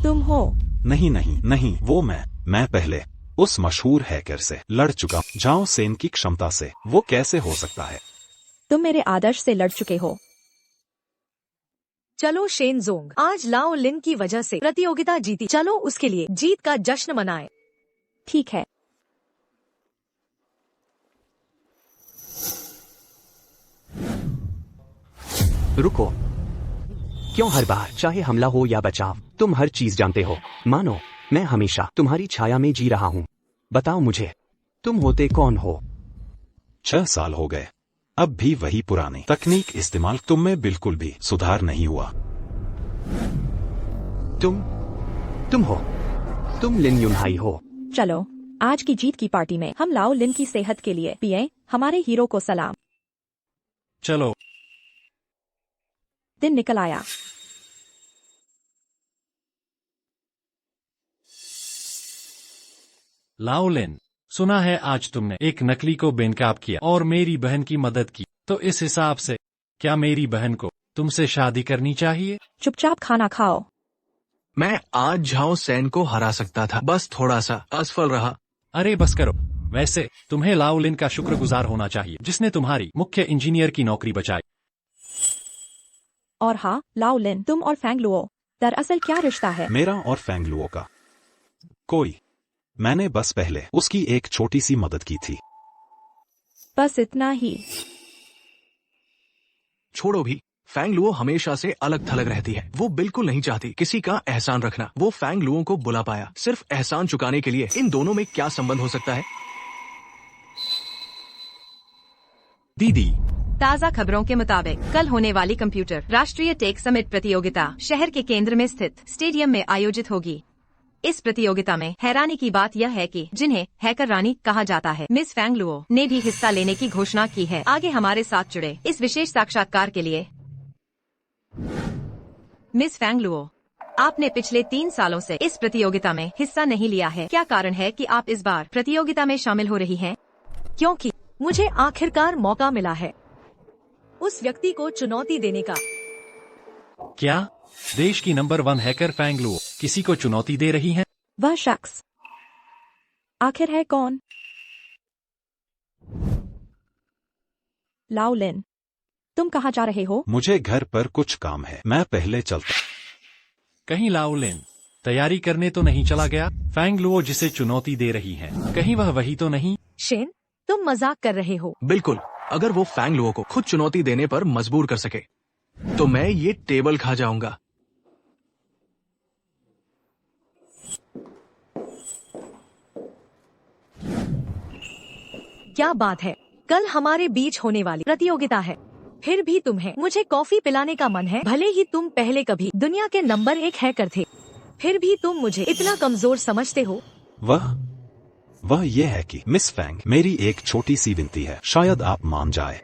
तुम हो। नहीं नहीं नहीं, वो मैं पहले उस मशहूर हैकर से लड़ चुका। झाओ सेन की क्षमता से वो कैसे हो सकता है? तुम मेरे आदर्श से लड़ चुके हो। चलो शेनजोंग, आज लाओ लिन की वजह से प्रतियोगिता जीती, चलो उसके लिए जीत का जश्न मनाएं। ठीक है। रुको, क्यों हर बार चाहे हमला हो या बचाव तुम हर चीज जानते हो? मानो मैं हमेशा तुम्हारी छाया में जी रहा हूँ। बताओ मुझे, तुम होते कौन हो? 6 साल हो गए, अब भी वही पुरानी तकनीक इस्तेमाल। तुम में बिल्कुल भी सुधार नहीं हुआ। तुम हो, तुम लिन युनहाई हो। चलो आज की जीत की पार्टी में हम लाओ लिन की सेहत के लिए पिए हमारे हीरो को सलाम। चलो। दिन निकल आया। लाओ लिन, सुना है आज तुमने एक नकली को बेनकाब किया और मेरी बहन की मदद की, तो इस हिसाब से क्या मेरी बहन को तुमसे शादी करनी चाहिए? चुपचाप खाना खाओ। मैं आज झाओ सैन को हरा सकता था, बस थोड़ा सा असफल रहा। अरे बस करो। वैसे तुम्हें लाओ लिन का शुक्रगुजार होना चाहिए जिसने तुम्हारी मुख्य इंजीनियर की नौकरी बचाई। और हाँ लाओ लिन, तुम और फैंगलुओ दरअसल क्या रिश्ता है? मेरा और फैंगलुओ का कोई, मैंने बस पहले उसकी एक छोटी सी मदद की थी। बस इतना ही। छोड़ो भी, फैंगलुओ हमेशा से अलग थलग रहती है। वो बिल्कुल नहीं चाहती किसी का एहसान रखना। वो फैंगलुओ को बुला पाया सिर्फ एहसान चुकाने के लिए। इन दोनों में क्या संबंध हो सकता है? दीदी, ताज़ा खबरों के मुताबिक कल होने वाली कंप्यूटर राष्ट्रीय टेक समिट प्रतियोगिता शहर के केंद्र में स्थित स्टेडियम में आयोजित होगी। इस प्रतियोगिता में हैरानी की बात यह है कि जिन्हें हैकर रानी कहा जाता है, मिस फैंगलुओ ने भी हिस्सा लेने की घोषणा की है। आगे हमारे साथ जुड़े इस विशेष साक्षात्कार के लिए। मिस फैंगलुओ, आपने पिछले 3 सालों से इस प्रतियोगिता में हिस्सा नहीं लिया है। क्या कारण है कि आप इस बार प्रतियोगिता में शामिल हो रही हैं? क्योंकि मुझे आखिरकार मौका मिला है उस व्यक्ति को चुनौती देने का। क्या देश की नंबर 1 हैकर फैंगलुओ किसी को चुनौती दे रही है? वह शख्स आखिर है कौन? लाओ लिन, तुम कहाँ जा रहे हो? मुझे घर पर कुछ काम है, मैं पहले चलता। कहीं लाओ लिन तैयारी करने तो नहीं चला गया? फैंगलुओ जिसे चुनौती दे रही है, कहीं वह वही तो नहीं? शेन, तुम मजाक कर रहे हो। बिल्कुल। अगर वो फैंगलुओ को खुद चुनौती देने पर मजबूर कर सके तो मैं ये टेबल खा जाऊंगा। क्या बात है, कल हमारे बीच होने वाली प्रतियोगिता है, फिर भी तुम्हें मुझे कॉफी पिलाने का मन है। भले ही तुम पहले कभी दुनिया के नंबर 1 हैकर थे, फिर भी तुम मुझे इतना कमजोर समझते हो। वह ये है कि मिस फैंग, मेरी एक छोटी सी विनती है, शायद आप मान जाए।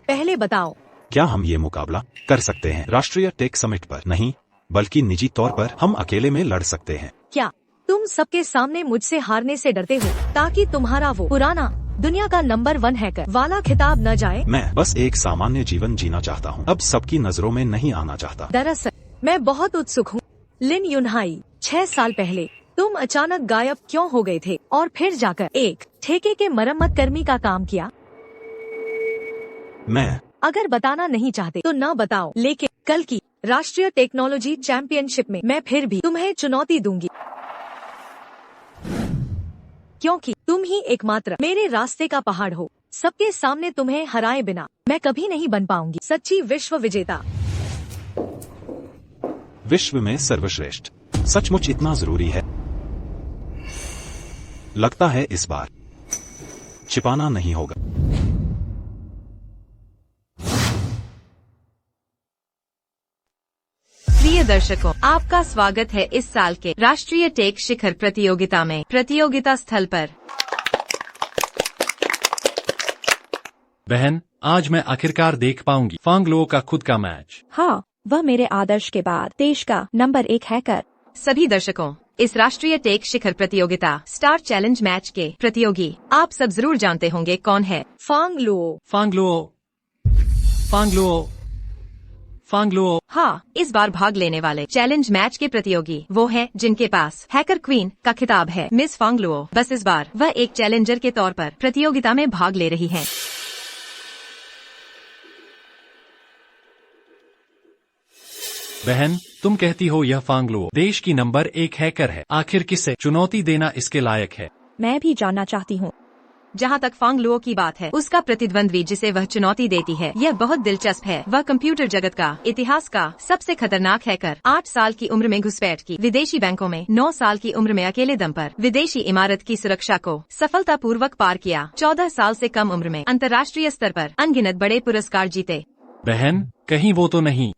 पहले बताओ, क्या हम ये मुकाबला कर सकते हैं राष्ट्रीय टेक समिट पर? नहीं, बल्कि निजी तौर पर हम अकेले में लड़ सकते हैं। क्या तुम सबके सामने मुझसे हारने से डरते हो ताकि तुम्हारा वो पुराना दुनिया का नंबर 1 हैकर वाला खिताब न जाए? मैं बस एक सामान्य जीवन जीना चाहता हूँ, अब सबकी नजरों में नहीं आना चाहता। दरअसल मैं बहुत उत्सुक हूँ। लिन युनहाई, 6 साल पहले तुम अचानक गायब क्यों हो गए थे और फिर जाकर एक ठेके के मरम्मत कर्मी का काम किया? मैं अगर बताना नहीं चाहते तो न बताओ, लेकिन कल की राष्ट्रीय टेक्नोलॉजी चैंपियनशिप में मैं फिर भी तुम्हें चुनौती दूंगी, क्योंकि तुम ही एकमात्र मेरे रास्ते का पहाड़ हो। सबके सामने तुम्हें हराए बिना मैं कभी नहीं बन पाऊंगी सच्ची विश्व विजेता। विश्व में सर्वश्रेष्ठ सचमुच इतना जरूरी है? लगता है इस बार छिपाना नहीं होगा। प्रिय दर्शकों, आपका स्वागत है इस साल के राष्ट्रीय टेक शिखर प्रतियोगिता में। प्रतियोगिता स्थल पर बहन, आज मैं आखिरकार देख पाऊंगी फांग लो का खुद का मैच। हाँ, वह मेरे आदर्श के बाद देश का नंबर 1 हैकर। सभी दर्शकों, इस राष्ट्रीय टेक शिखर प्रतियोगिता स्टार चैलेंज मैच के प्रतियोगी आप सब जरूर जानते होंगे कौन है। Fang Luo. Fang Luo, Fang Luo, Fang Luo. हाँ, इस बार भाग लेने वाले चैलेंज मैच के प्रतियोगी वो है जिनके पास हैकर क्वीन का खिताब है, मिस फांग लुओ। बस इस बार वह एक चैलेंजर के तौर पर प्रतियोगिता में भाग ले रही हैं। बहन, तुम कहती हो यह फांग लुओ देश की नंबर 1 हैकर है, आखिर किसे चुनौती देना इसके लायक है? मैं भी जानना चाहती हूँ। जहाँ तक फांग लुओ की बात है, उसका प्रतिद्वंद्वी जिसे वह चुनौती देती है यह बहुत दिलचस्प है। वह कंप्यूटर जगत का इतिहास का सबसे खतरनाक हैकर, 8 साल की उम्र में घुसपैठ की विदेशी बैंकों में, 9 साल की उम्र में अकेले दम पर विदेशी इमारत की सुरक्षा को सफलतापूर्वक पार किया, 14 साल से कम उम्र में अंतर्राष्ट्रीय स्तर पर अनगिनत बड़े पुरस्कार जीते। बहन, कहीं वो तो नहीं?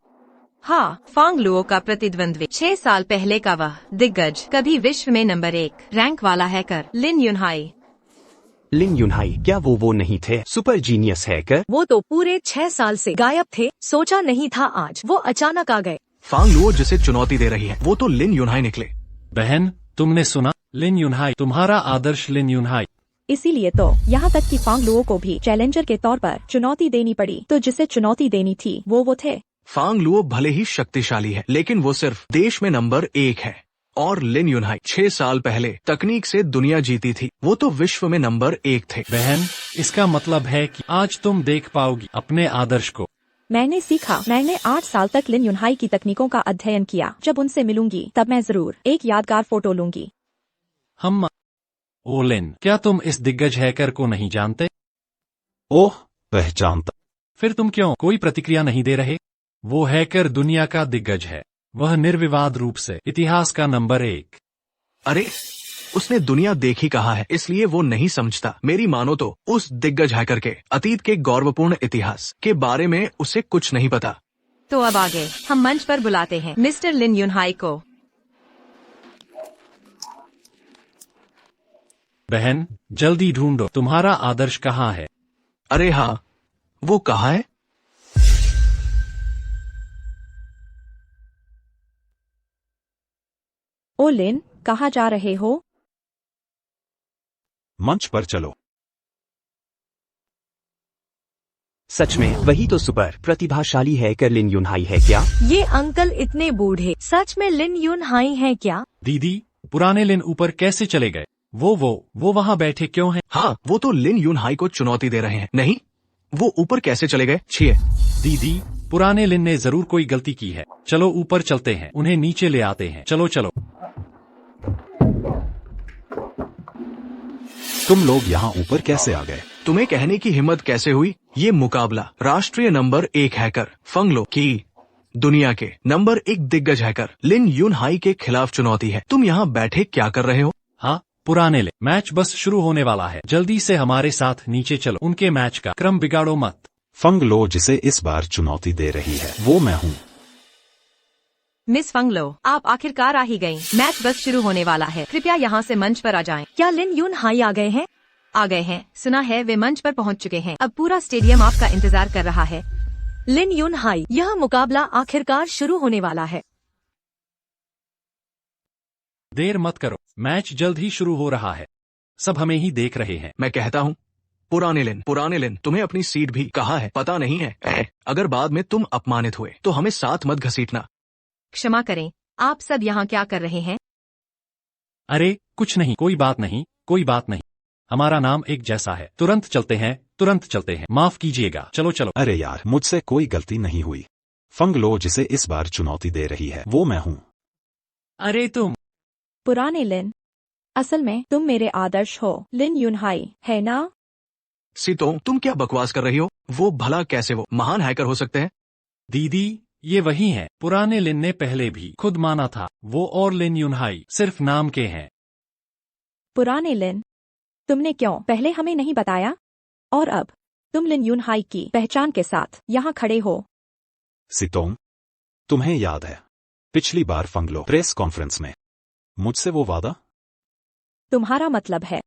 हाँ, फांग लुओ का प्रतिद्वंद्वी 6 साल पहले का वह दिग्गज, कभी विश्व में नंबर 1 रैंक वाला हैकर लिन युनहाई। लिन युनहाई, क्या वो नहीं थे सुपर जीनियस हैकर? वो तो पूरे 6 साल से गायब थे, सोचा नहीं था आज वो अचानक आ गए। फांग लुओ जिसे चुनौती दे रही है वो तो लिन युनहाई निकले। बहन, तुमने सुना? लिन युनहाई, तुम्हारा आदर्श लिन युनहाई। इसीलिए तो यहाँ तक कि फांग लुओ को भी चैलेंजर के तौर पर चुनौती देनी पड़ी। तो जिसे चुनौती देनी थी वो थे। फांग लुओ भले ही शक्तिशाली है, लेकिन वो सिर्फ देश में नंबर 1 है। और लिन युनहाई 6 साल पहले तकनीक से दुनिया जीती थी, वो तो विश्व में नंबर 1 थे। बहन, इसका मतलब है कि आज तुम देख पाओगी अपने आदर्श को। मैंने सीखा, मैंने 8 साल तक लिन युनहाई की तकनीकों का अध्ययन किया। जब उनसे मिलूंगी तब मैं जरूर एक यादगार फोटो लूंगी। हम ओ लिन, क्या तुम इस दिग्गज हैकर को नहीं जानते? ओह, पहचानता। फिर तुम क्यों कोई प्रतिक्रिया नहीं दे रहे? वो हैकर दुनिया का दिग्गज है, वह निर्विवाद रूप से इतिहास का नंबर 1। अरे, उसने दुनिया देखी कहा है, इसलिए वो नहीं समझता। मेरी मानो तो उस दिग्गज हैकर के अतीत के गौरवपूर्ण इतिहास के बारे में उसे कुछ नहीं पता। तो अब आगे हम मंच पर बुलाते हैं मिस्टर लिन युनहाई को। बहन, जल्दी ढूंढो, तुम्हारा आदर्श कहाँ है? अरे हाँ, वो कहाँ है? ओ लिन, कहाँ जा रहे हो? मंच पर चलो। सच में वही तो सुपर प्रतिभाशाली हैकर लिन युनहाई है क्या? ये अंकल इतने बूढ़े सच में लिन युनहाई है क्या? दीदी, पुराने लिन ऊपर कैसे चले गए? वो वहाँ बैठे क्यों हैं? हाँ, वो तो लिन युनहाई को चुनौती दे रहे हैं। नहीं, वो ऊपर कैसे चले गए? छिए। दीदी, पुराने लिन ने जरूर कोई गलती की है। चलो ऊपर चलते हैं, उन्हें नीचे ले आते हैं। चलो चलो। तुम लोग यहाँ ऊपर कैसे आ गए? तुम्हें कहने की हिम्मत कैसे हुई? ये मुकाबला राष्ट्रीय नंबर 1 हैकर फांग लुओ की दुनिया के नंबर 1 दिग्गज हैकर लिन युनहाई के खिलाफ चुनौती है। तुम यहाँ बैठे क्या कर रहे हो? हाँ, पुराने ले मैच बस शुरू होने वाला है, जल्दी से हमारे साथ नीचे चलो, उनके मैच का क्रम बिगाड़ो मत। फंग लो जिसे इस बार चुनौती दे रही है वो मैं हूँ। मिस फंगलो, आप आखिरकार आ ही गयी। मैच बस शुरू होने वाला है, कृपया यहाँ से मंच पर आ जाएं। क्या लिन यून हाई आ गए हैं? आ गए हैं, सुना है वे मंच पर पहुँच चुके हैं। अब पूरा स्टेडियम आपका इंतजार कर रहा है। लिन यून हाई, यह मुकाबला आखिरकार शुरू होने वाला है। देर मत करो, मैच जल्द ही शुरू हो रहा है, सब हमें ही देख रहे हैं। मैं कहता हूँ पुराने लिन, तुम्हें अपनी सीट भी कहाँ है पता नहीं है। अगर बाद में तुम अपमानित हुए तो हमें साथ मत घसीटना। क्षमा करें, आप सब यहाँ क्या कर रहे हैं? अरे कुछ नहीं, कोई बात नहीं, कोई बात नहीं, हमारा नाम एक जैसा है। तुरंत चलते हैं, तुरंत चलते हैं, माफ कीजिएगा, चलो चलो। अरे यार, मुझसे कोई गलती नहीं हुई। फंग लो जिसे इस बार चुनौती दे रही है वो मैं हूँ। अरे तुम पुराने लिन, असल में तुम मेरे आदर्श हो, लिन यूनहाई, है ना? सीतो, तुम क्या बकवास कर रही हो? वो भला कैसे वो महान हैकर हो सकते हैं? दीदी, ये वही हैं, पुराने लिन ने पहले भी खुद माना था, वो और लिन यूनहाई सिर्फ नाम के हैं। पुराने लिन, तुमने क्यों पहले हमें नहीं बताया? और अब तुम लिन यूनहाई की पहचान के साथ यहाँ खड़े हो। सितोंग, तुम्हें याद है पिछली बार फंग लो प्रेस कॉन्फ्रेंस में मुझसे वो वादा? तुम्हारा मतलब है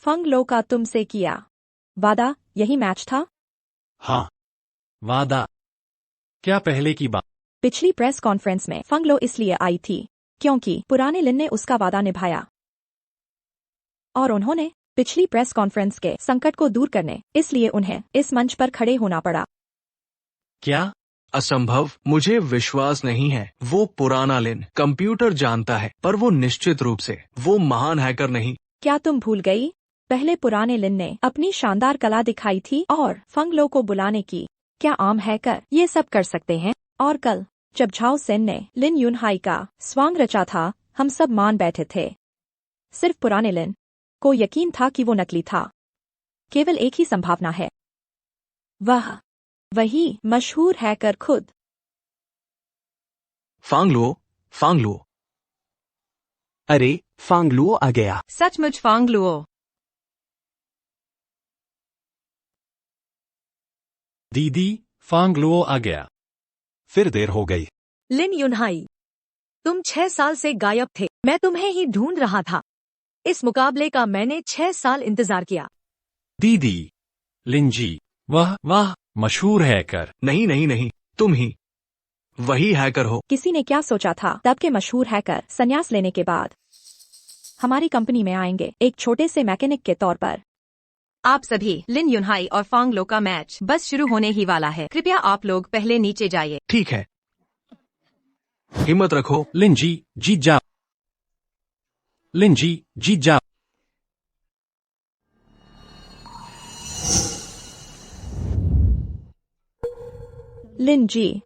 फंग लो का तुमसे किया वादा यही मैच था? हाँ। वादा? क्या पहले की बात? पिछली प्रेस कॉन्फ्रेंस में फंग लो इसलिए आई थी क्योंकि पुराने लिन ने उसका वादा निभाया, और उन्होंने पिछली प्रेस कॉन्फ्रेंस के संकट को दूर करने इसलिए उन्हें इस मंच पर खड़े होना पड़ा। क्या? असंभव, मुझे विश्वास नहीं है। वो पुराना लिन कंप्यूटर जानता है, पर वो निश्चित रूप से वो महान हैकर नहीं। क्या तुम भूल गई? पहले पुराने लिन ने अपनी शानदार कला दिखाई थी और फंग लो को बुलाने की। क्या आम हैकर ये सब कर सकते हैं? और कल जब झाओ सेन ने लिन यूनहाई का स्वांग रचा था, हम सब मान बैठे थे। सिर्फ पुराने लिन को यकीन था कि वो नकली था। केवल एक ही संभावना है, वही मशहूर हैकर खुद। फांगलुओ। अरे फांगलुओ आ गया। सचमुच फांगलुओ। दीदी, फांगलुओ आ गया। फिर देर हो गई। लिन यूनहाई, तुम 6 साल से गायब थे, मैं तुम्हें ही ढूंढ रहा था। इस मुकाबले का मैंने 6 साल इंतजार किया। दीदी, लिनजी, वाह मशहूर हैकर। नहीं, तुम ही वही हैकर हो। किसी ने क्या सोचा था तब के मशहूर हैकर संन्यास लेने के बाद हमारी कंपनी में आएंगे एक छोटे से मैकेनिक के तौर पर। आप सभी, लिन यूनहाई और फांगलो का मैच बस शुरू होने ही वाला है। कृपया आप लोग पहले नीचे जाइए। ठीक है, हिम्मत रखो। लिनजी, जीत जाओ। लिनजी, जीत जाओ। लिन जी,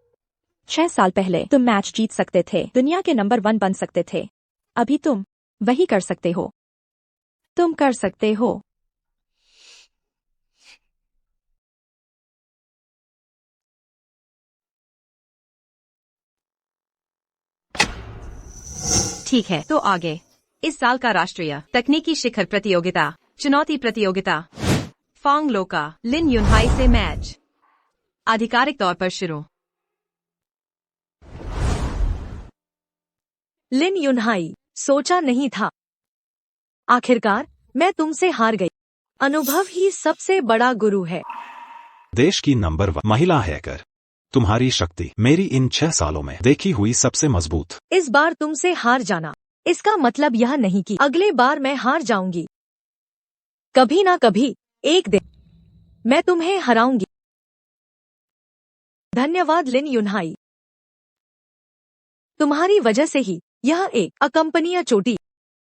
6 साल पहले तुम मैच जीत सकते थे, दुनिया के नंबर 1 बन सकते थे। अभी तुम वही कर सकते हो। तुम कर सकते हो। ठीक है, तो आगे इस साल का राष्ट्रीय तकनीकी शिखर प्रतियोगिता, चुनौती प्रतियोगिता, फांगलो का लिन यूनहाई से मैच आधिकारिक तौर पर शुरू। लिन यूनहाई, सोचा नहीं था। आखिरकार मैं तुमसे हार गई। अनुभव ही सबसे बड़ा गुरु है। देश की नंबर 1 महिला हैकर। तुम्हारी शक्ति मेरी इन 6 सालों में देखी हुई सबसे मजबूत। इस बार तुमसे हार जाना इसका मतलब यह नहीं कि अगले बार मैं हार जाऊंगी। कभी ना कभी एक दिन मैं तुम्हें हराऊंगी। धन्यवाद लिन यूनहाई, तुम्हारी वजह से ही यह एक अकंपनीय चोटी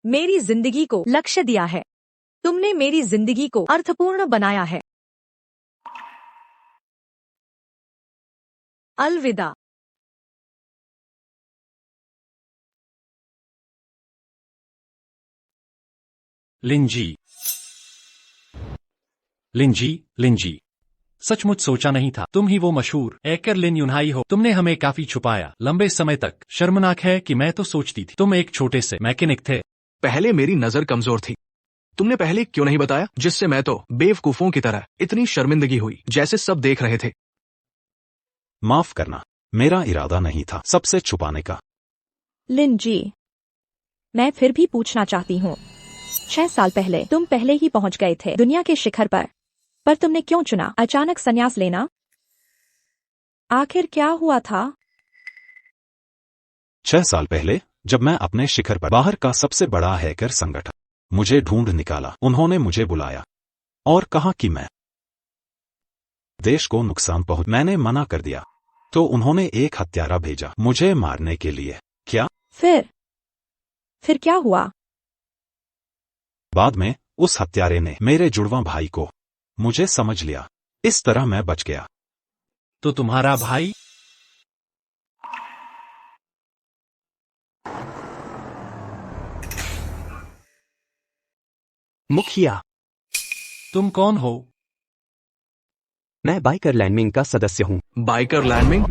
मेरी जिंदगी को लक्ष्य दिया है। तुमने मेरी जिंदगी को अर्थपूर्ण बनाया है। अलविदा। लिनजी, सचमुच सोचा नहीं था तुम ही वो मशहूर हैकर लिन यूनहाई हो। तुमने हमें काफी छुपाया लंबे समय तक। शर्मनाक है कि मैं तो सोचती थी तुम एक छोटे से मैकेनिक थे। पहले मेरी नजर कमजोर थी। तुमने पहले क्यों नहीं बताया, जिससे मैं तो बेवकूफों की तरह इतनी शर्मिंदगी हुई जैसे सब देख रहे थे। माफ करना, मेरा इरादा नहीं था सबसे छुपाने का। लिन जी, मैं फिर भी पूछना चाहती हूँ, 6 साल पहले तुम पहले ही पहुंच गए थे दुनिया के शिखर पर तुमने क्यों चुना अचानक संन्यास लेना? आखिर क्या हुआ था? 6 साल पहले जब मैं अपने शिखर पर बाहर का सबसे बड़ा हैकर संगठन मुझे ढूंढ निकाला, उन्होंने मुझे बुलाया और कहा कि मैं देश को नुकसान पहुंच। मैंने मना कर दिया तो उन्होंने एक हत्यारा भेजा मुझे मारने के लिए। क्या? फिर क्या हुआ? बाद में उस हत्यारे ने मेरे जुड़वा भाई को मुझे समझ लिया, इस तरह मैं बच गया। तो तुम्हारा भाई? मुखिया, तुम कौन हो? मैं बाइकर लैंडमिंग का सदस्य हूँ। बाइकर लैंडमिंग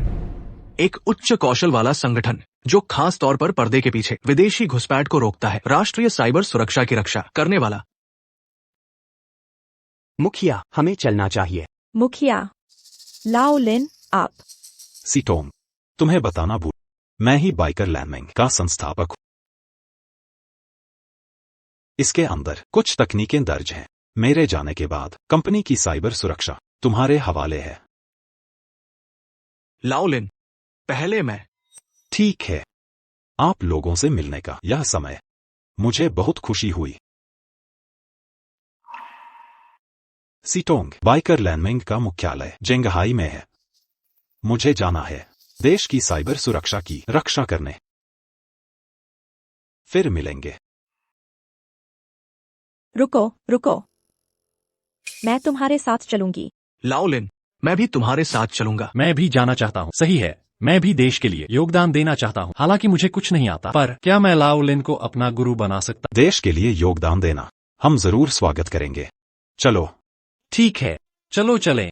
एक उच्च कौशल वाला संगठन जो खास तौर पर पर्दे के पीछे विदेशी घुसपैठ को रोकता है, राष्ट्रीय साइबर सुरक्षा की रक्षा करने वाला। मुखिया, हमें चलना चाहिए। मुखिया, लाओ लिन, आप। सीटोंग, तुम्हें बताना भूल, मैं ही बाइकर लैंडमिंग का संस्थापक हूं। इसके अंदर कुछ तकनीकें दर्ज हैं। मेरे जाने के बाद कंपनी की साइबर सुरक्षा तुम्हारे हवाले है। लाओलिन, पहले मैं। ठीक है, आप लोगों से मिलने का यह समय मुझे बहुत खुशी हुई। सीटोंग, बाइकर लैंडमिंग का मुख्यालय जेंगहाई में है। मुझे जाना है देश की साइबर सुरक्षा की रक्षा करने। फिर मिलेंगे। रुको, मैं तुम्हारे साथ चलूंगी। लाओलिन, मैं भी तुम्हारे साथ चलूंगा। मैं भी जाना चाहता हूँ। सही है, मैं भी देश के लिए योगदान देना चाहता हूँ। हालांकि मुझे कुछ नहीं आता, पर क्या मैं लाओलिन को अपना गुरु बना सकता? देश के लिए योगदान देना हम जरूर स्वागत करेंगे। चलो। ठीक है, चलो चलें।